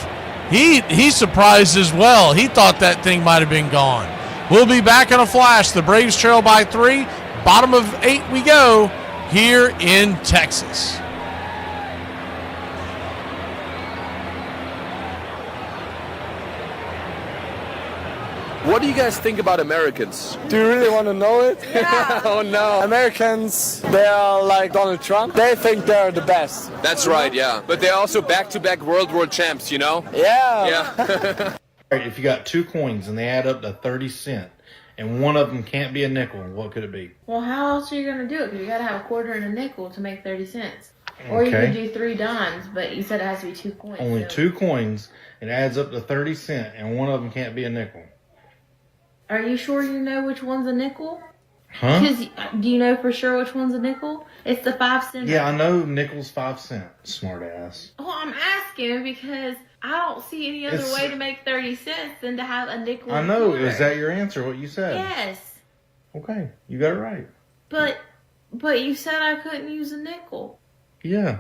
he surprised as well. He thought that thing might have been gone. We'll be back in a flash. The Braves trail by 3. Bottom of 8 we go here in Texas. What do you guys think about Americans? Do you really want to know it? Yeah. Oh no. Americans, they are like Donald Trump. They think they're the best. That's right, yeah. But they're also back-to-back world champs, you know? Yeah. Yeah. If you got two coins and they add up to 30 cents, and one of them can't be a nickel, what could it be? Well, how else are you going to do it? Because you got to have a quarter and a nickel to make 30 cents. Or you Okay. could do 3 dimes, but you said it has to be 2 coins. Only so- 2 coins. It adds up to 30 cents, and one of them can't be a nickel. Are you sure you know which one's a nickel? Huh? Because do you know for sure which one's a nickel? It's the 5-cent. Yeah, I know nickel's 5 cents. Smart ass. Well, I'm asking because I don't see any other It's- way to make 30 cents than to have a nickel. I and know. quarter. Is that your answer, what you said? Yes. Okay, you got it right. But you said I couldn't use a nickel. Yeah,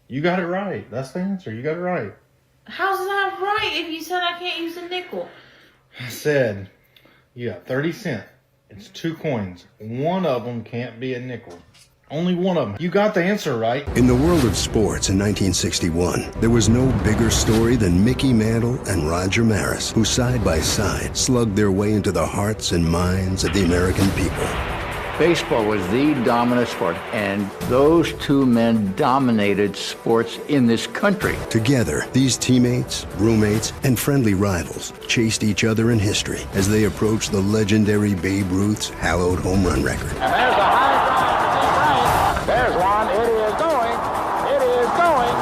you got it right. That's the answer. You got it right. How's that right if you said I can't use a nickel? I said, you got 30 cents. It's 2 coins. One of them can't be a nickel. Only one of them. You got the answer right. In the world of sports in 1961, there was no bigger story than Mickey Mantle and Roger Maris, who side by side slugged their way into the hearts and minds of the American people. Baseball was the dominant sport, and those 2 men dominated sports in this country. Together, these teammates, roommates, and friendly rivals chased each other in history as they approached the legendary Babe Ruth's hallowed home run record. And there's a high drive to deep right. There's one. It is going. It is going.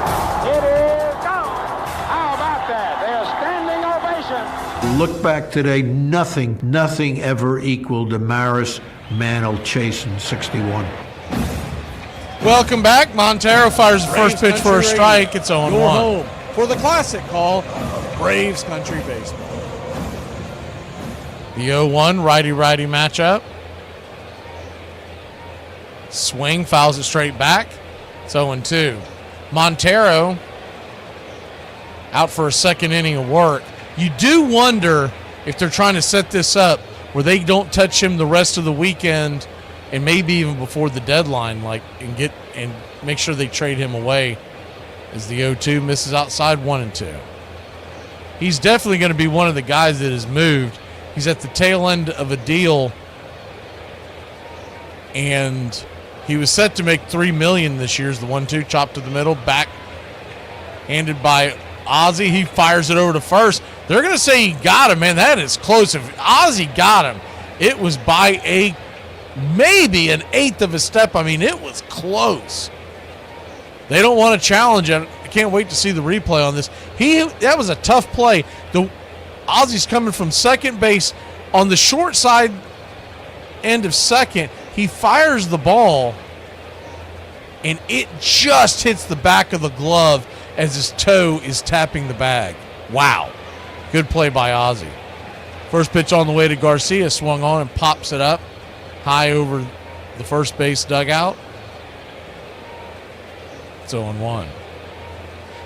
It is gone. How about that? There's standing ovation. Look back today, nothing ever equaled the Maris Mantle chase in 61. Welcome back. Montero fires the first pitch for a strike. It's 0-1. Your home for the classic call, Braves Country Baseball. The 0-1 righty-righty matchup. Swing, fouls it straight back. It's 0-2. Montero out for a second inning of work. You do wonder if they're trying to set this up where they don't touch him the rest of the weekend and maybe even before the deadline, and make sure they trade him away, as the 0-2 misses outside 1-2. He's definitely going to be one of the guys that is moved. He's at the tail end of a deal, and he was set to make $3 million this year. As the 1-2 chopped to the middle, back handed by Ozzie. He fires it over to first. They're going to say he got him, man. That is close. If Ozzie got him, it was by maybe an eighth of a step. I mean, it was close. They don't want to challenge it. I can't wait to see the replay on this. That was a tough play. Ozzie's coming from second base on the short side end of second. He fires the ball, and it just hits the back of the glove as his toe is tapping the bag. Wow. Good play by Ozzie. First pitch on the way to Garcia, swung on and pops it up high over the first base dugout. It's 0-1.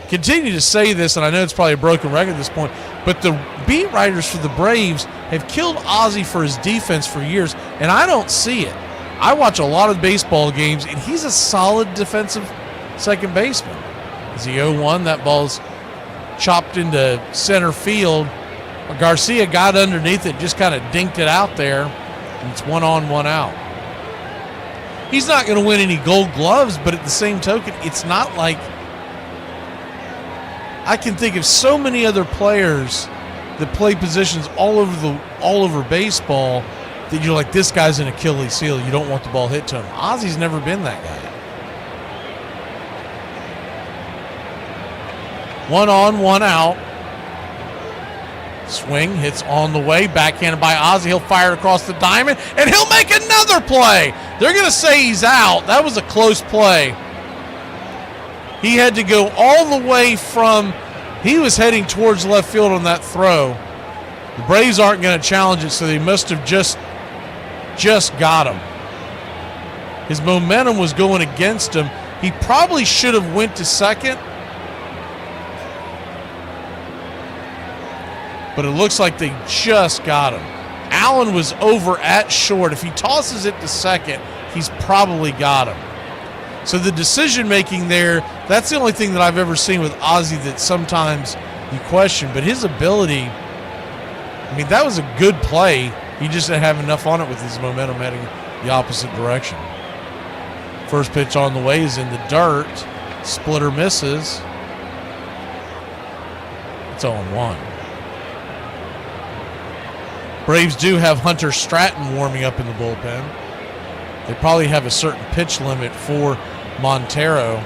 Continue to say this, and I know it's probably a broken record at this point, but the beat writers for the Braves have killed Ozzie for his defense for years, and I don't see it. I watch a lot of baseball games, and he's a solid defensive second baseman. Is he 0-1? That ball's chopped into center field. Garcia got underneath it, just kind of dinked it out there, and it's 1 on, 1 out. He's not going to win any gold gloves, but at the same token, it's not like I can think of so many other players that play positions all over baseball that you're like, this guy's an Achilles heel. You don't want the ball hit to him. Ozzie's never been that guy. 1 on, 1 out. Swing, hits on the way, backhanded by Ozzie. He'll fire it across the diamond, and he'll make another play. They're going to say he's out. That was a close play. He had to go all the way he was heading towards left field on that throw. The Braves aren't going to challenge it, so they must have just got him. His momentum was going against him. He probably should have went to second, but it looks like they just got him. Allen was over at short. If he tosses it to second, he's probably got him. So the decision-making there, that's the only thing that I've ever seen with Ozzie that sometimes you question. But his ability, I mean, that was a good play. He just didn't have enough on it with his momentum heading the opposite direction. First pitch on the way is in the dirt. Splitter misses. It's 0-1. Braves do have Hunter Stratton warming up in the bullpen. They probably have a certain pitch limit for Montero.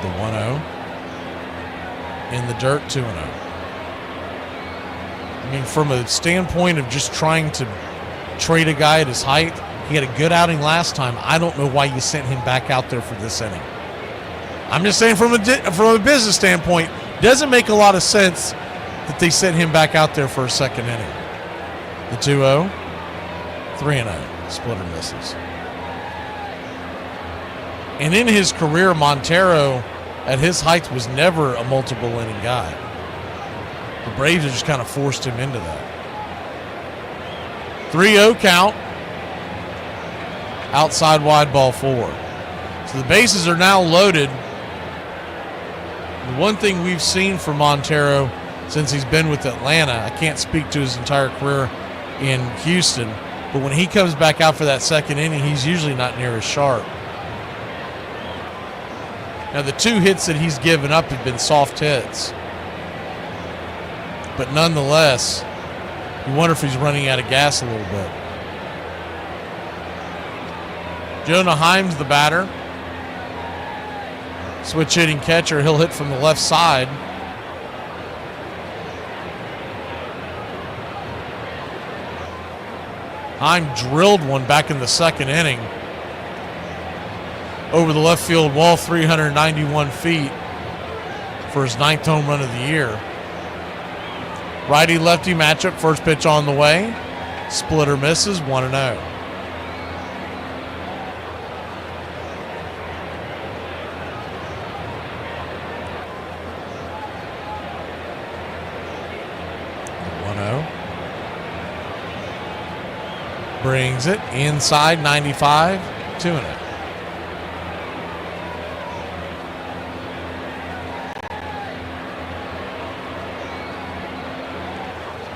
The 1-0. In the dirt, 2-0. I mean, from a standpoint of just trying to trade a guy at his height, he had a good outing last time. I don't know why you sent him back out there for this inning. I'm just saying from a business standpoint, doesn't make a lot of sense that they sent him back out there for a second inning. The 2-0, 3-0, splitter misses. And in his career, Montero, at his height, was never a multiple inning guy. The Braves have just kind of forced him into that. 3-0 count. Outside wide, ball 4. So the bases are now loaded. The one thing we've seen from Montero since he's been with Atlanta, I can't speak to his entire career in Houston, but when he comes back out for that second inning, he's usually not near as sharp. Now, the 2 hits that he's given up have been soft hits. But nonetheless, you wonder if he's running out of gas a little bit. Jonah Heim's the batter. Switch hitting catcher. He'll hit from the left side. Heim drilled one back in the second inning over the left field wall, 391 feet for his 9th home run of the year. Righty-lefty matchup, first pitch on the way. Splitter misses, 1-0. Brings it inside 95, 2-0.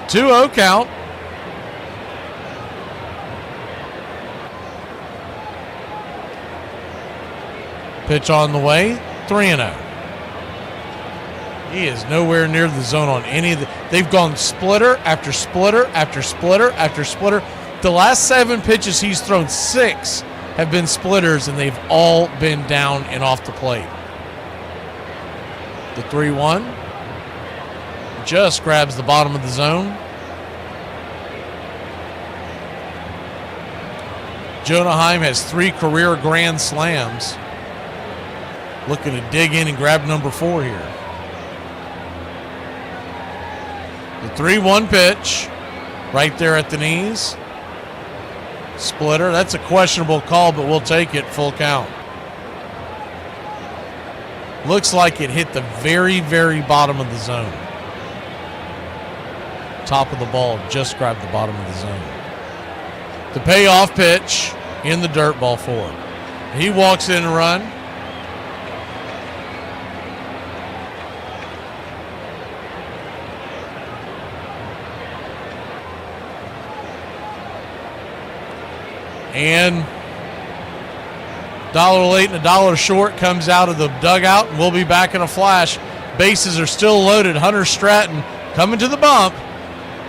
Two-0 count. Pitch on the way, 3-0. He is nowhere near the zone on any of the. They've gone splitter after splitter after splitter after splitter. The last 7 pitches he's thrown, 6 have been splitters, and they've all been down and off the plate. The 3-1 just grabs the bottom of the zone. Jonah Heim has 3 career grand slams. Looking to dig in and grab number 4 here. The 3-1 pitch right there at the knees. Splitter. That's a questionable call, but we'll take it. Full count. Looks like it hit the very, very bottom of the zone. Top of the ball just grabbed the bottom of the zone. The payoff pitch in the dirt, ball 4. He walks in and run. And $1 late and $1 short comes out of the dugout, and we'll be back in a flash. Bases are still loaded. Hunter Stratton coming to the bump,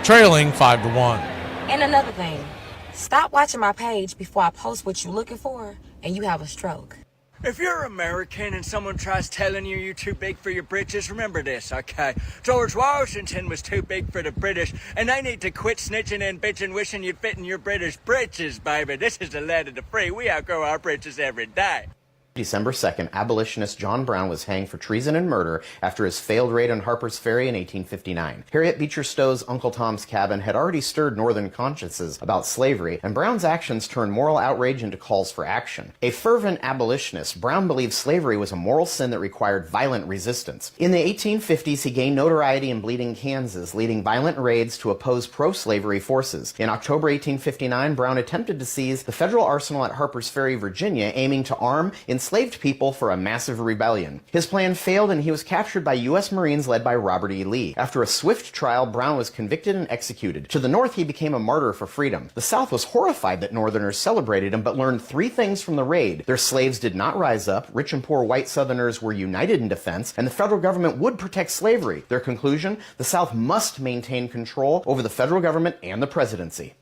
trailing 5-1. And another thing, stop watching my page before I post what you're looking for and you have a stroke. If you're American and someone tries telling you you're too big for your britches, remember this, okay? George Washington was too big for the British, and they need to quit snitching and bitching, wishing you'd fit in your British britches, baby. This is the land of the free. We outgrow our britches every day. December 2nd, abolitionist John Brown was hanged for treason and murder after his failed raid on Harper's Ferry in 1859. Harriet Beecher Stowe's Uncle Tom's Cabin had already stirred Northern consciences about slavery, and Brown's actions turned moral outrage into calls for action. A fervent abolitionist, Brown believed slavery was a moral sin that required violent resistance. In the 1850s, he gained notoriety in Bleeding, Kansas, leading violent raids to oppose pro-slavery forces. In October 1859, Brown attempted to seize the federal arsenal at Harper's Ferry, Virginia, aiming to arm enslaved people for a massive rebellion. His plan failed, and he was captured by U.S. Marines led by Robert E. Lee. After a swift trial, Brown was convicted and executed. To the North, he became a martyr for freedom. The South was horrified that Northerners celebrated him, but learned 3 things from the raid. Their slaves did not rise up, rich and poor white Southerners were united in defense, and the federal government would protect slavery. Their conclusion? The South must maintain control over the federal government and the presidency.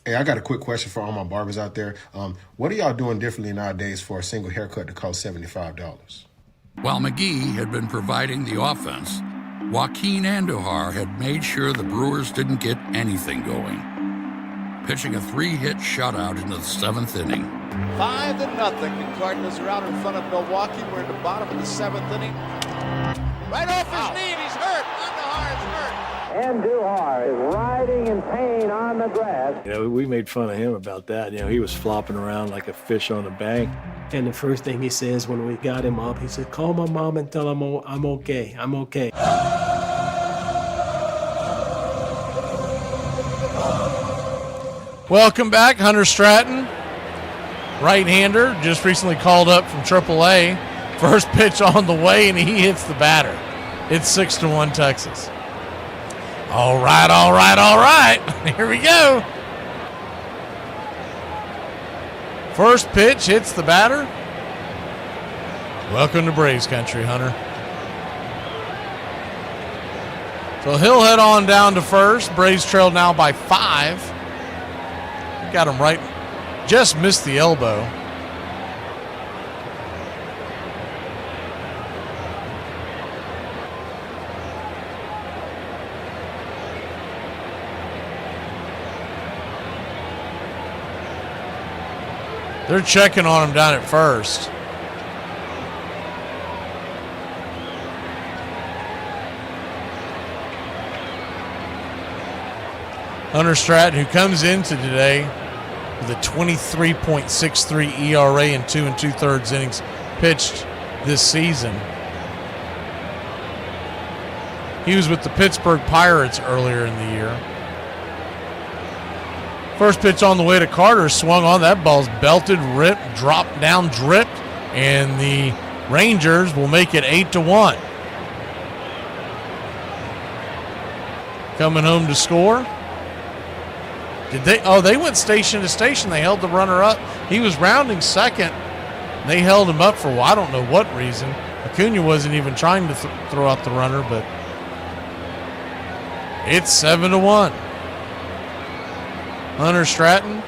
Hey, I got a quick question for all my barbers out there. What are y'all doing differently nowadays for a single haircut that costs $75? While McGee had been providing the offense, Joaquin Andujar had made sure the Brewers didn't get anything going, pitching a 3-hit shutout into the 7th inning. 5-0. The Cardinals are out in front of Milwaukee. We're in the bottom of the 7th inning. Right off his knee, and he's hurt. Andujar is hurt. Andujar is writhing in pain on the grass. You know, we made fun of him about that. You know, he was flopping around like a fish on a bank. And the first thing he says when we got him up, he said, "Call my mom and tell her I'm okay. I'm okay." Welcome back, Hunter Stratton, right-hander, just recently called up from AAA. First pitch on the way, and he hits the batter. It's 6-1 Texas. All right, all right, all right. Here we go. First pitch hits the batter. Welcome to Braves country, Hunter. So he'll head on down to first. Braves trail now by 5. Got him right. Just missed the elbow. They're checking on him down at first. Hunter Stratton, who comes into today with a 23.63 ERA and 2 2/3 innings pitched this season. He was with the Pittsburgh Pirates earlier in the year. First pitch on the way to Carter, swung on. That ball's belted, ripped, dropped down, dripped, and the Rangers will make it 8-1. Coming home to score. Did they? Oh, they went station to station. They held the runner up. He was rounding second. They held him up for, well, I don't know what reason. Acuna wasn't even trying to throw out the runner, but it's 7-1. Hunter Stratton.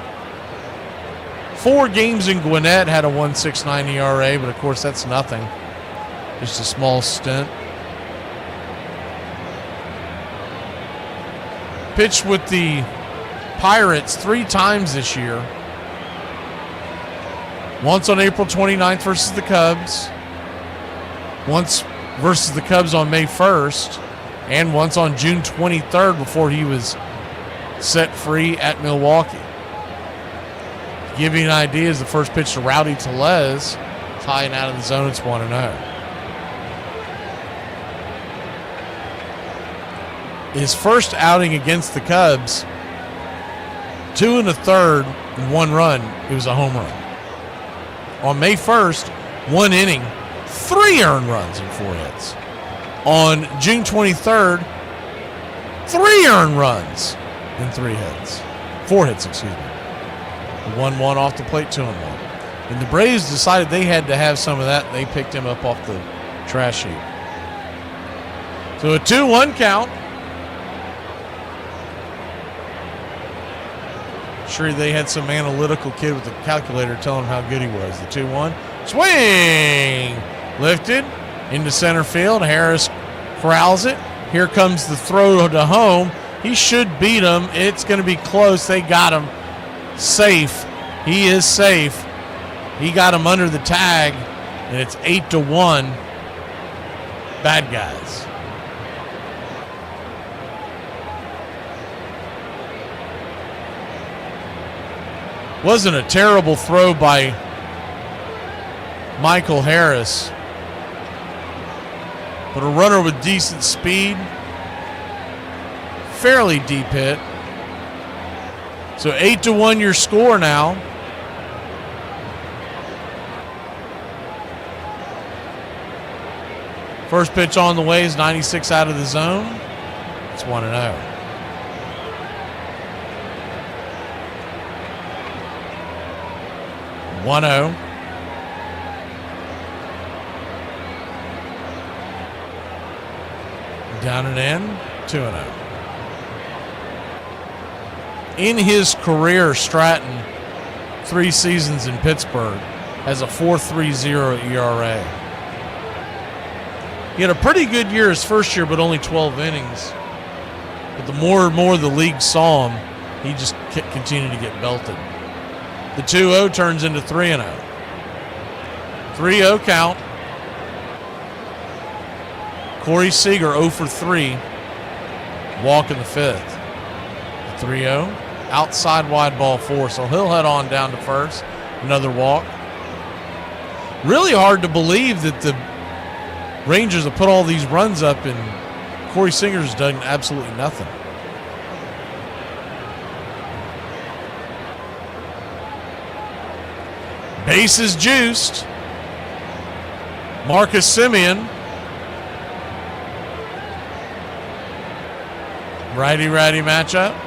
4 games in Gwinnett, had a 1.69 ERA, but of course that's nothing. Just a small stint. Pitched with the Pirates 3 times this year. Once on April 29th versus the Cubs. Once versus the Cubs on May 1st. And once on June 23rd before he was set free at Milwaukee. To give you an idea, is the first pitch to Rowdy Tellez. It's high and out of the zone. It's 1-0. His first outing against the Cubs, 2 1/3 and 1 run. It was a home run. On May 1st, 1 inning, 3 earned runs and 4 hits. On June 23rd, 3 earned runs and 3 hits. 4 hits, excuse me. 1-1 off the plate, 2-1. And the Braves decided they had to have some of that, and they picked him up off the trash heap. So a 2-1 count. Sure, they had some analytical kid with a calculator telling him how good he was. The 2-1. Swing! Lifted into center field. Harris corrals it. Here comes the throw to home. He should beat him. It's going to be close. They got him safe. He is safe. He got him under the tag, and it's 8-1. Bad guys. Wasn't a terrible throw by Michael Harris, but a runner with decent speed. Fairly deep hit. So 8-1 your score now. First pitch on the way is 96 out of the zone. It's 1-0. Down and in, 2-0. In his career, Stratton, 3 seasons in Pittsburgh, has a 4.30 ERA. He had a pretty good year his first year, but only 12 innings. But the more and more the league saw him, he just continued to get belted. The 2-0 turns into 3-0. 3-0 count. Corey Seager 0 for 3. Walk in the 5th. The 3-0. Outside wide ball 4. So he'll head on down to first. Another walk. Really hard to believe that the Rangers have put all these runs up and Corey Seager's done absolutely nothing. Bases juiced. Marcus Semien. Righty-righty matchup.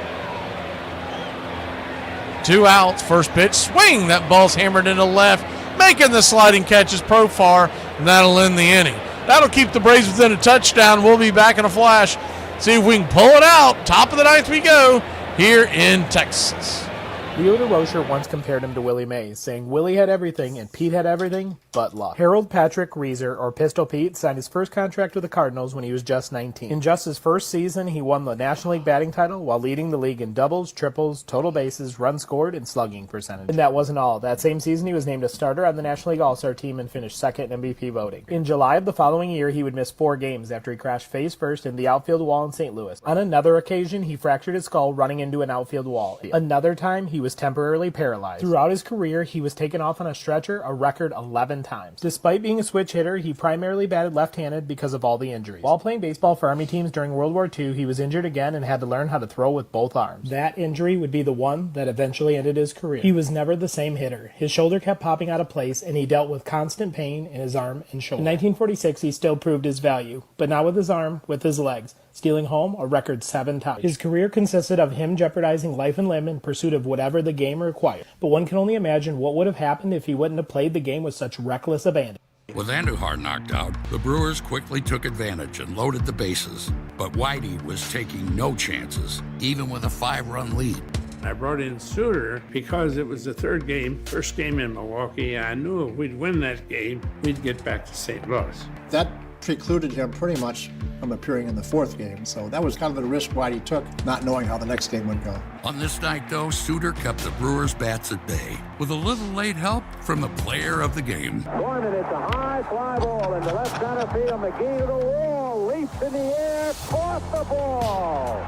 2 outs. First pitch. Swing. That ball's hammered into left. Making the sliding catches Profar. And that'll end the inning. That'll keep the Braves within a touchdown. We'll be back in a flash. See if we can pull it out. Top of the 9th we go here in Texas. Leo DeRocher once compared him to Willie Mays, saying Willie had everything and Pete had everything but luck. Harold Patrick Reeser, or Pistol Pete, signed his first contract with the Cardinals when he was just 19. In just his first season, he won the National League batting title while leading the league in doubles, triples, total bases, runs scored, and slugging percentage. And that wasn't all. That same season, he was named a starter on the National League All-Star team and finished second in MVP voting. In July of the following year, he would miss 4 games after he crashed face first into the outfield wall in St. Louis. On another occasion, he fractured his skull running into an outfield wall. Another time, he was temporarily paralyzed. Throughout his career, he was taken off on a stretcher a record 11 times. Despite being a switch hitter, he primarily batted left-handed because of all the injuries. While playing baseball for Army teams during World War II, he was injured again and had to learn how to throw with both arms. That injury would be the one that eventually ended his career. He was never the same hitter. His shoulder kept popping out of place, and he dealt with constant pain in his arm and shoulder. In 1946, he still proved his value, but not with his arm, with his legs, stealing home a record 7 times. His career consisted of him jeopardizing life and limb in pursuit of whatever the game required. But one can only imagine what would have happened if he wouldn't have played the game with such reckless abandon. With Andujar knocked out, the Brewers quickly took advantage and loaded the bases. But Whitey was taking no chances, even with a 5-run lead. I brought in Suter because it was the third game, first game in Milwaukee. I knew if we'd win that game, we'd get back to St. Louis. That precluded him pretty much from appearing in the 4th game, so that was kind of the risk Whitey took, not knowing how the next game would go. On this night, though, Suter kept the Brewers' bats at bay, with a little late help from the player of the game. Gorman, it's a high fly ball in the left center field. McGee to the wall, leaps in the air, caught the ball.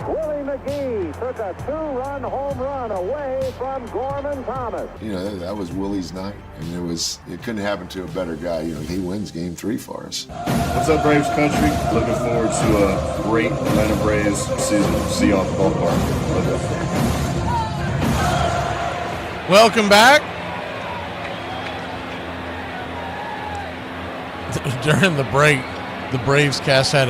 Willie McGee took a 2-run home run away from Gorman Thomas. You know, that was Willie's night, and it couldn't happen to a better guy. You know, he wins Game 3 for us. What's up, Braves country? Looking forward to a great Atlanta Braves season. See you off the ballpark. Look up. Welcome back. During the break, the Braves cast had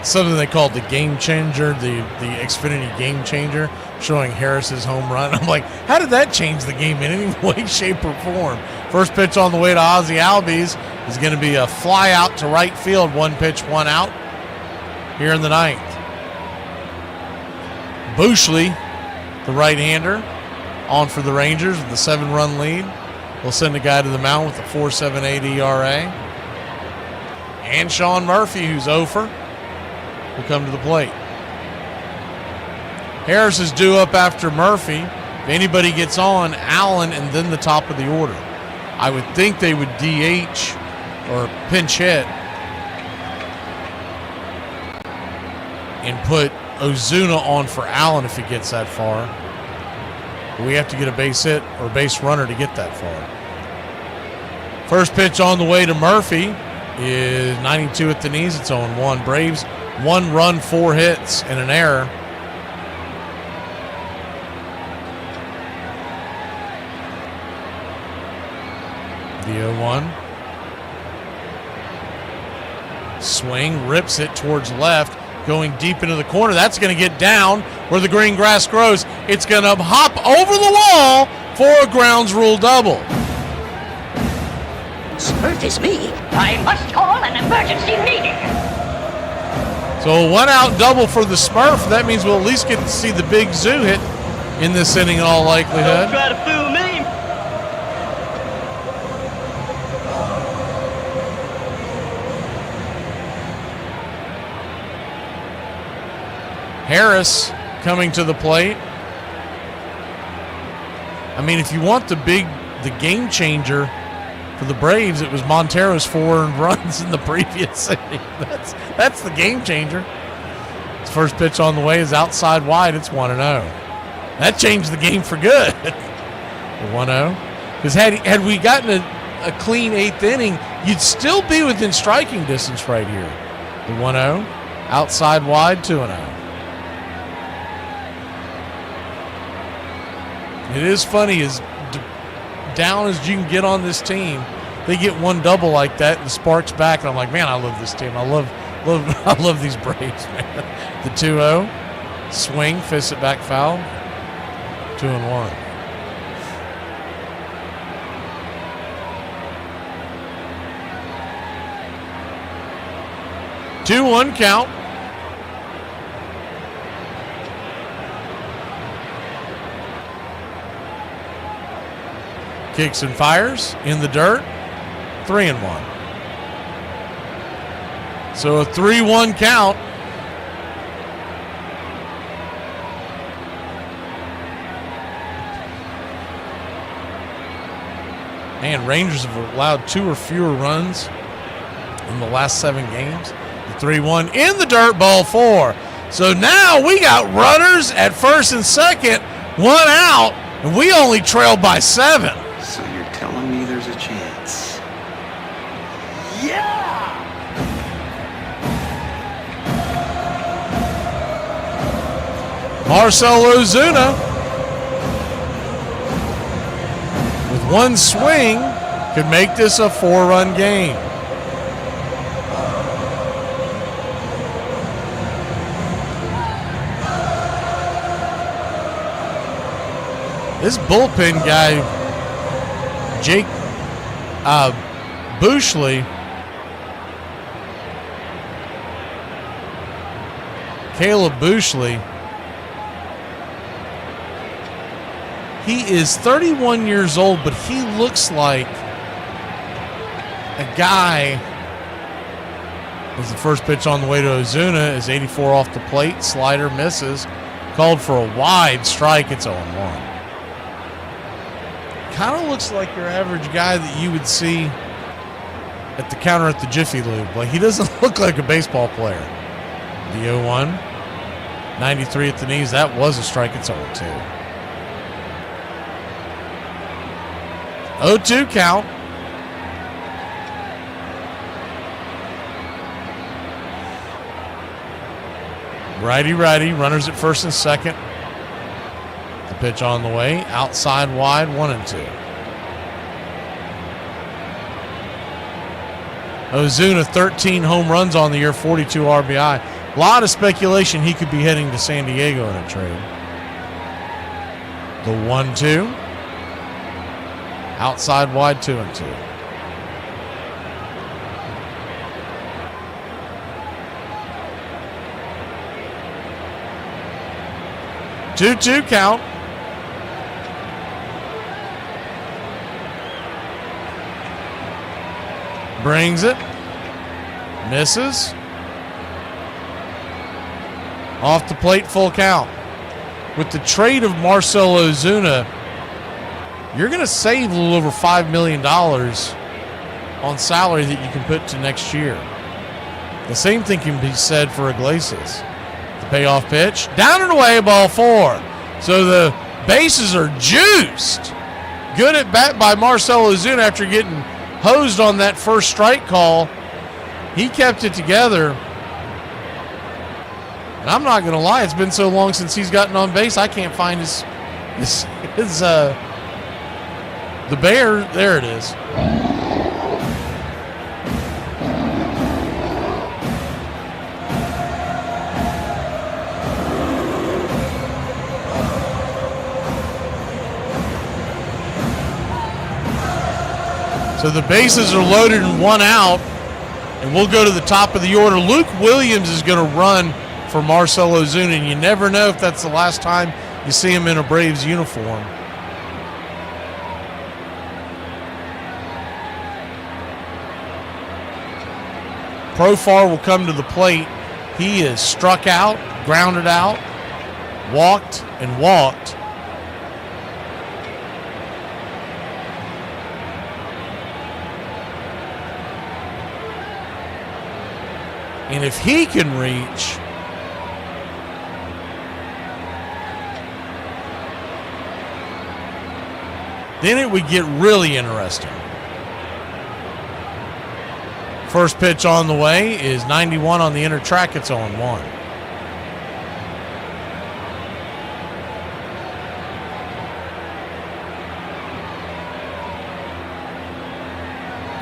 something they called the game changer, the Xfinity game changer, showing Harris's home run. I'm like, how did that change the game in any way, shape, or form? First pitch on the way to Ozzie Albies is going to be a fly out to right field, 1 pitch, 1 out here in the 9th. Bushley, the right-hander, on for the Rangers with the 7-run lead. We'll send a guy to the mound with a 4.78 ERA. And Sean Murphy, who's over, will come to the plate. Harris is due up after Murphy. If anybody gets on, Allen and then the top of the order. I would think they would DH or pinch hit and put Ozuna on for Allen if he gets that far. But we have to get a base hit or base runner to get that far. First pitch on the way to Murphy is 92 at the knees. It's 0-1. Braves 1 run, 4 hits, and an error. The 0-1. Swing, rips it towards left, going deep into the corner. That's going to get down where the green grass grows. It's going to hop over the wall for a grounds rule double. Smurf is me. I must call an emergency meeting. So a 1-out double for the Smurf. That means we'll at least get to see the big zoo hit in this inning in all likelihood. Don't try to fool me. Harris coming to the plate. I mean, if you want the game changer for the Braves, it was Montero's 4 earned runs in the previous inning. That's the game changer. His first pitch on the way is outside wide. It's 1-0. That changed the game for good. 1-0. Because had we gotten a clean 8th inning, you'd still be within striking distance right here. The 1-0. Outside wide, 2-0. It is funny, as down as you can get on this team, they get one double like that and the spark's back, and I'm like, man, I love this team. I love these Braves, man. The 2-0 swing, fists it back foul. 2-1. Two-one count. Kicks and fires in the dirt. 3-1. So a 3-1 count. Man, Rangers have allowed 2 or fewer runs in the last 7 games. The 3-1 in the dirt, ball 4. So now we got runners at first and second, 1 out, and we only trail by 7. So you're telling me there's a chance? Yeah! Marcell Ozuna, with one swing, could make this a 4-run game. This bullpen guy, Jake Bushley, Caleb Bushley, he is 31 years old, but he looks like a guy. As the first pitch on the way to Ozuna is 84 off the plate, slider misses, called for a wide strike. It's 0-1. Kind of looks like your average guy that you would see at the counter at the Jiffy Lube. Like, he doesn't look like a baseball player. The 0-1, 93 at the knees. That was a strike. It's 0-2. 0-2 count. Righty, runners at first and second. The pitch on the way, outside wide, 1-2. Ozuna, 13 home runs on the year, 42 RBI. A lot of speculation he could be heading to San Diego in a trade. The 1-2. Outside wide, 2-2. Two count. Brings it. Misses. Off the plate, full count. With the trade of Marcell Ozuna, you're going to save a little over $5 million on salary that you can put to next year. The same thing can be said for Iglesias. The payoff pitch, down and away, ball 4. So the bases are juiced. Good at bat by Marcell Ozuna after getting hosed on that first strike call. He kept it together. And I'm not going to lie, it's been so long since he's gotten on base, I can't find his the bear. There it is. So the bases are loaded and 1 out, and we'll go to the top of the order. Luke Williams is going to run for Marcell Ozuna, and you never know if that's the last time you see him in a Braves uniform. Profar will come to the plate. He is struck out grounded out, walked and walked. And if he can reach, then it would get really interesting. First pitch on the way is 91 on the inner track. It's 0-1.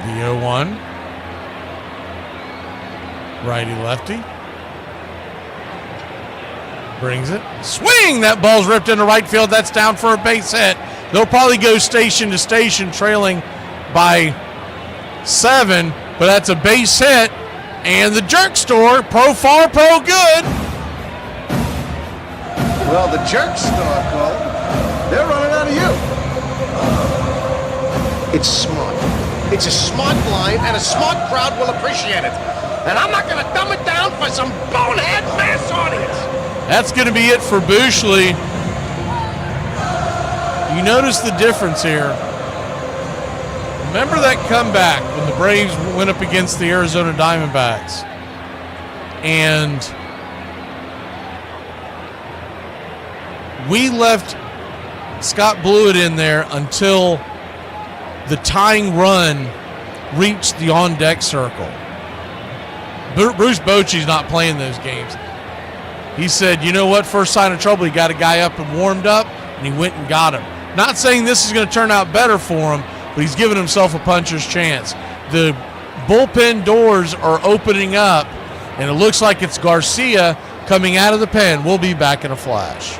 The 0-1. Righty-lefty. Brings it. Swing! That ball's ripped into right field. That's down for a base hit. They'll probably go station to station, trailing by 7, but that's a base hit. And the jerk store, pro far, pro good. Well, the jerk store, Cole, they're running out of you. It's smart. It's a smart line, and a smart crowd will appreciate it. And I'm not going to dumb it down for some bonehead mass audience. That's going to be it for Bushley. You notice the difference here. Remember that comeback when the Braves went up against the Arizona Diamondbacks? And we left Scott Blewett in there until the tying run reached the on-deck circle. Bruce Bochy's not playing those games. He said, you know what, first sign of trouble, he got a guy up and warmed up, and he went and got him. Not saying this is going to turn out better for him, but he's giving himself a puncher's chance. The bullpen doors are opening up, and it looks like it's Garcia coming out of the pen. We'll be back in a flash.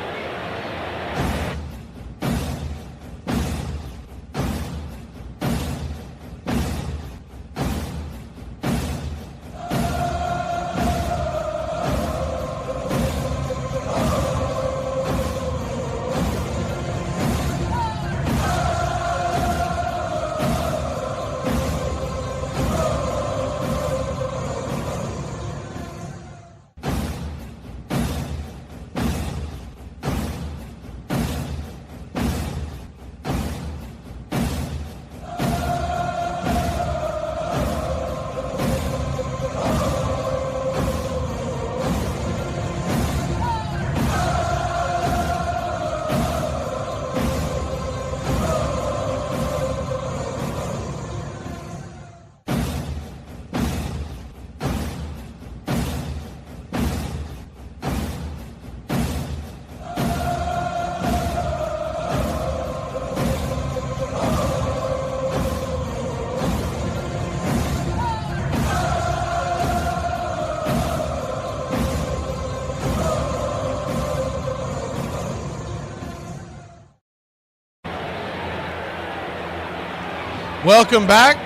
Welcome back.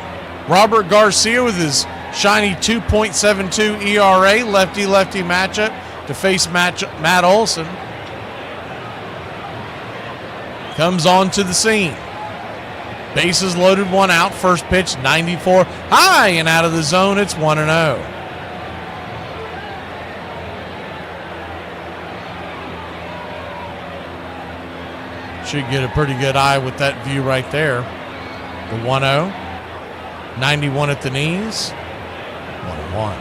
Robert Garcia with his shiny 2.72 ERA, lefty-lefty matchup to face Matt Olson. Comes on to the scene. Bases loaded, one out. First pitch, 94. High and out of the zone. It's 1-0. Should get a pretty good eye with that view right there. The 1-0. 91 at the knees. 1-1.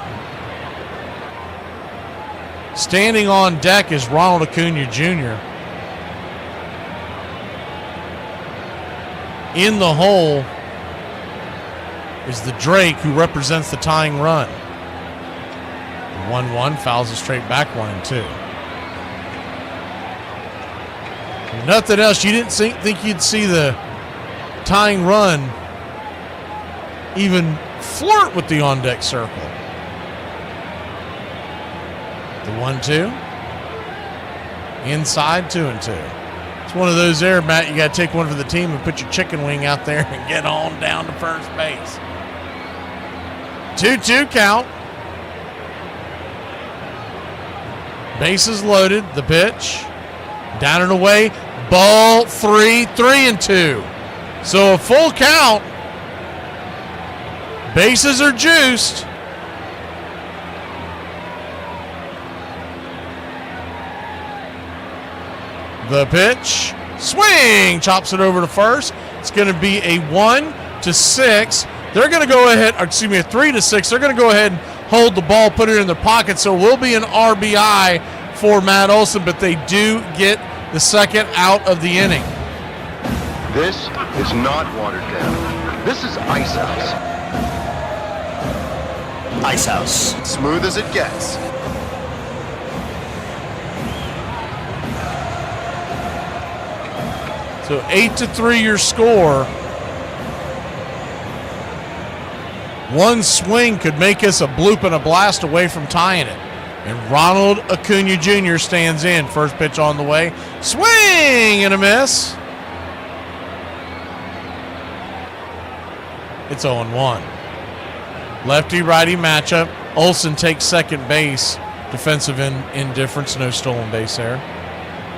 Standing on deck is Ronald Acuna Jr. In the hole is the Drake, who represents the tying run. 1-1, fouls it straight back, 1-2. Nothing else. You didn't think you'd see the tying run even flirt with the on-deck circle. The 1-2. Inside, 2-2. It's one of those there, Matt, you got to take one for the team and put your chicken wing out there and get on down to first base. 2-2 count. Bases loaded. The pitch. Down and away. Ball 3, 3-2. So a full count. Bases are juiced. The pitch. Swing. Chops it over to first. It's going to be a 1-6. They're going to go ahead, or excuse me, a 3-6. They're going to go ahead and hold the ball, put it in their pocket. So it will be an RBI for Matt Olson, but they do get the second out of the inning. This is not watered down. This is Ice House. Ice House. Smooth as it gets. So 8-3 your score. One swing could make us a bloop and a blast away from tying it. And Ronald Acuna Jr. stands in. First pitch on the way. Swing and a miss. It's 0-1. Lefty-righty matchup. Olson takes second base. Defensive indifference. No stolen base there.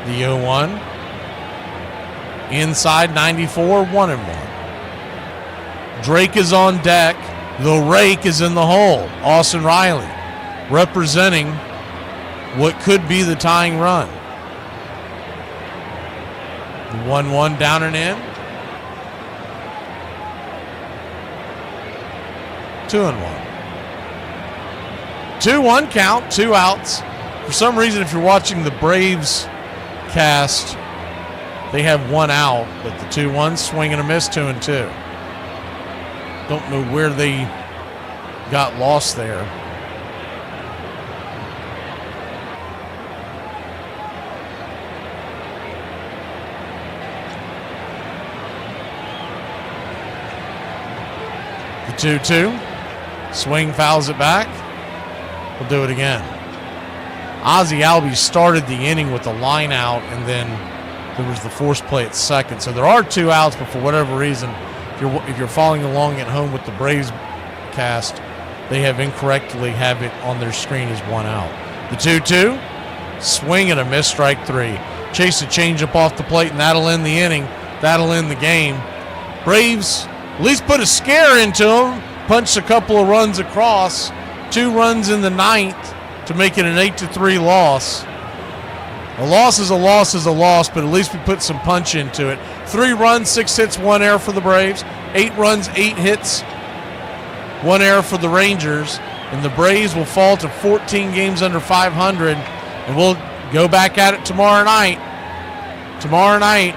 The 0-1. Inside 94, 1-1. Drake is on deck. The rake is in the hole. Austin Riley representing what could be the tying run. The 1-1 down and in. 2-1. 2-1 count, 2 outs. For some reason, if you're watching the Braves cast, they have 1 out, but the 2-1 swing and a miss, 2-2. Don't know where they got lost there. The 2-2. Swing fouls it back. We'll do it again. Ozzie Albies started the inning with a line out, and then there was the forced play at second. So there are 2 outs, but for whatever reason, if you're following along at home with the Braves cast, they have incorrectly have it on their screen as 1 out. The 2-2, swing and a miss, strike 3. Chase a changeup off the plate, and that'll end the inning. That'll end the game. Braves at least put a scare into them, punched a couple of runs across, 2 runs in the 9th to make it an 8-3 loss. A loss is a loss is a loss, but at least we put some punch into it. 3 runs, 6 hits, 1 error for the Braves. 8 runs, 8 hits, 1 error for the Rangers. And the Braves will fall to 14 games under 500. And we'll go back at it tomorrow night. Tomorrow night,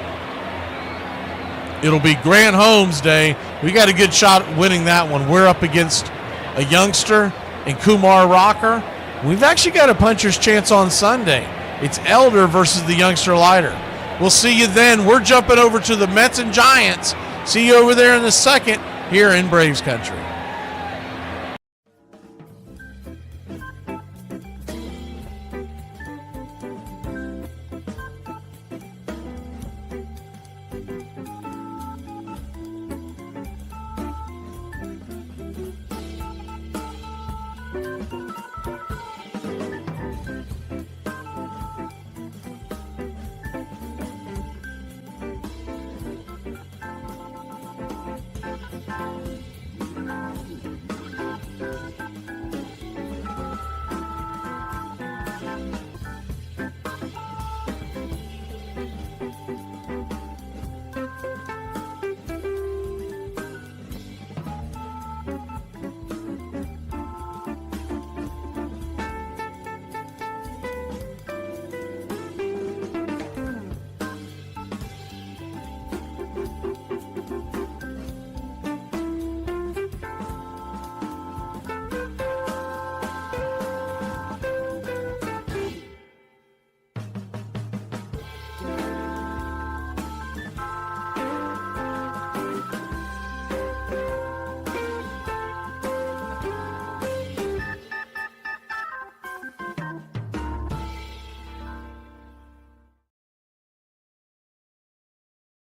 it'll be Grant Holmes Day. We got a good shot at winning that one. We're up against a youngster and Kumar Rocker. We've actually got a puncher's chance on Sunday. It's Elder versus the youngster Leiter. We'll see you then. We're jumping over to the Mets and Giants. See you over there in the second here in Braves Country.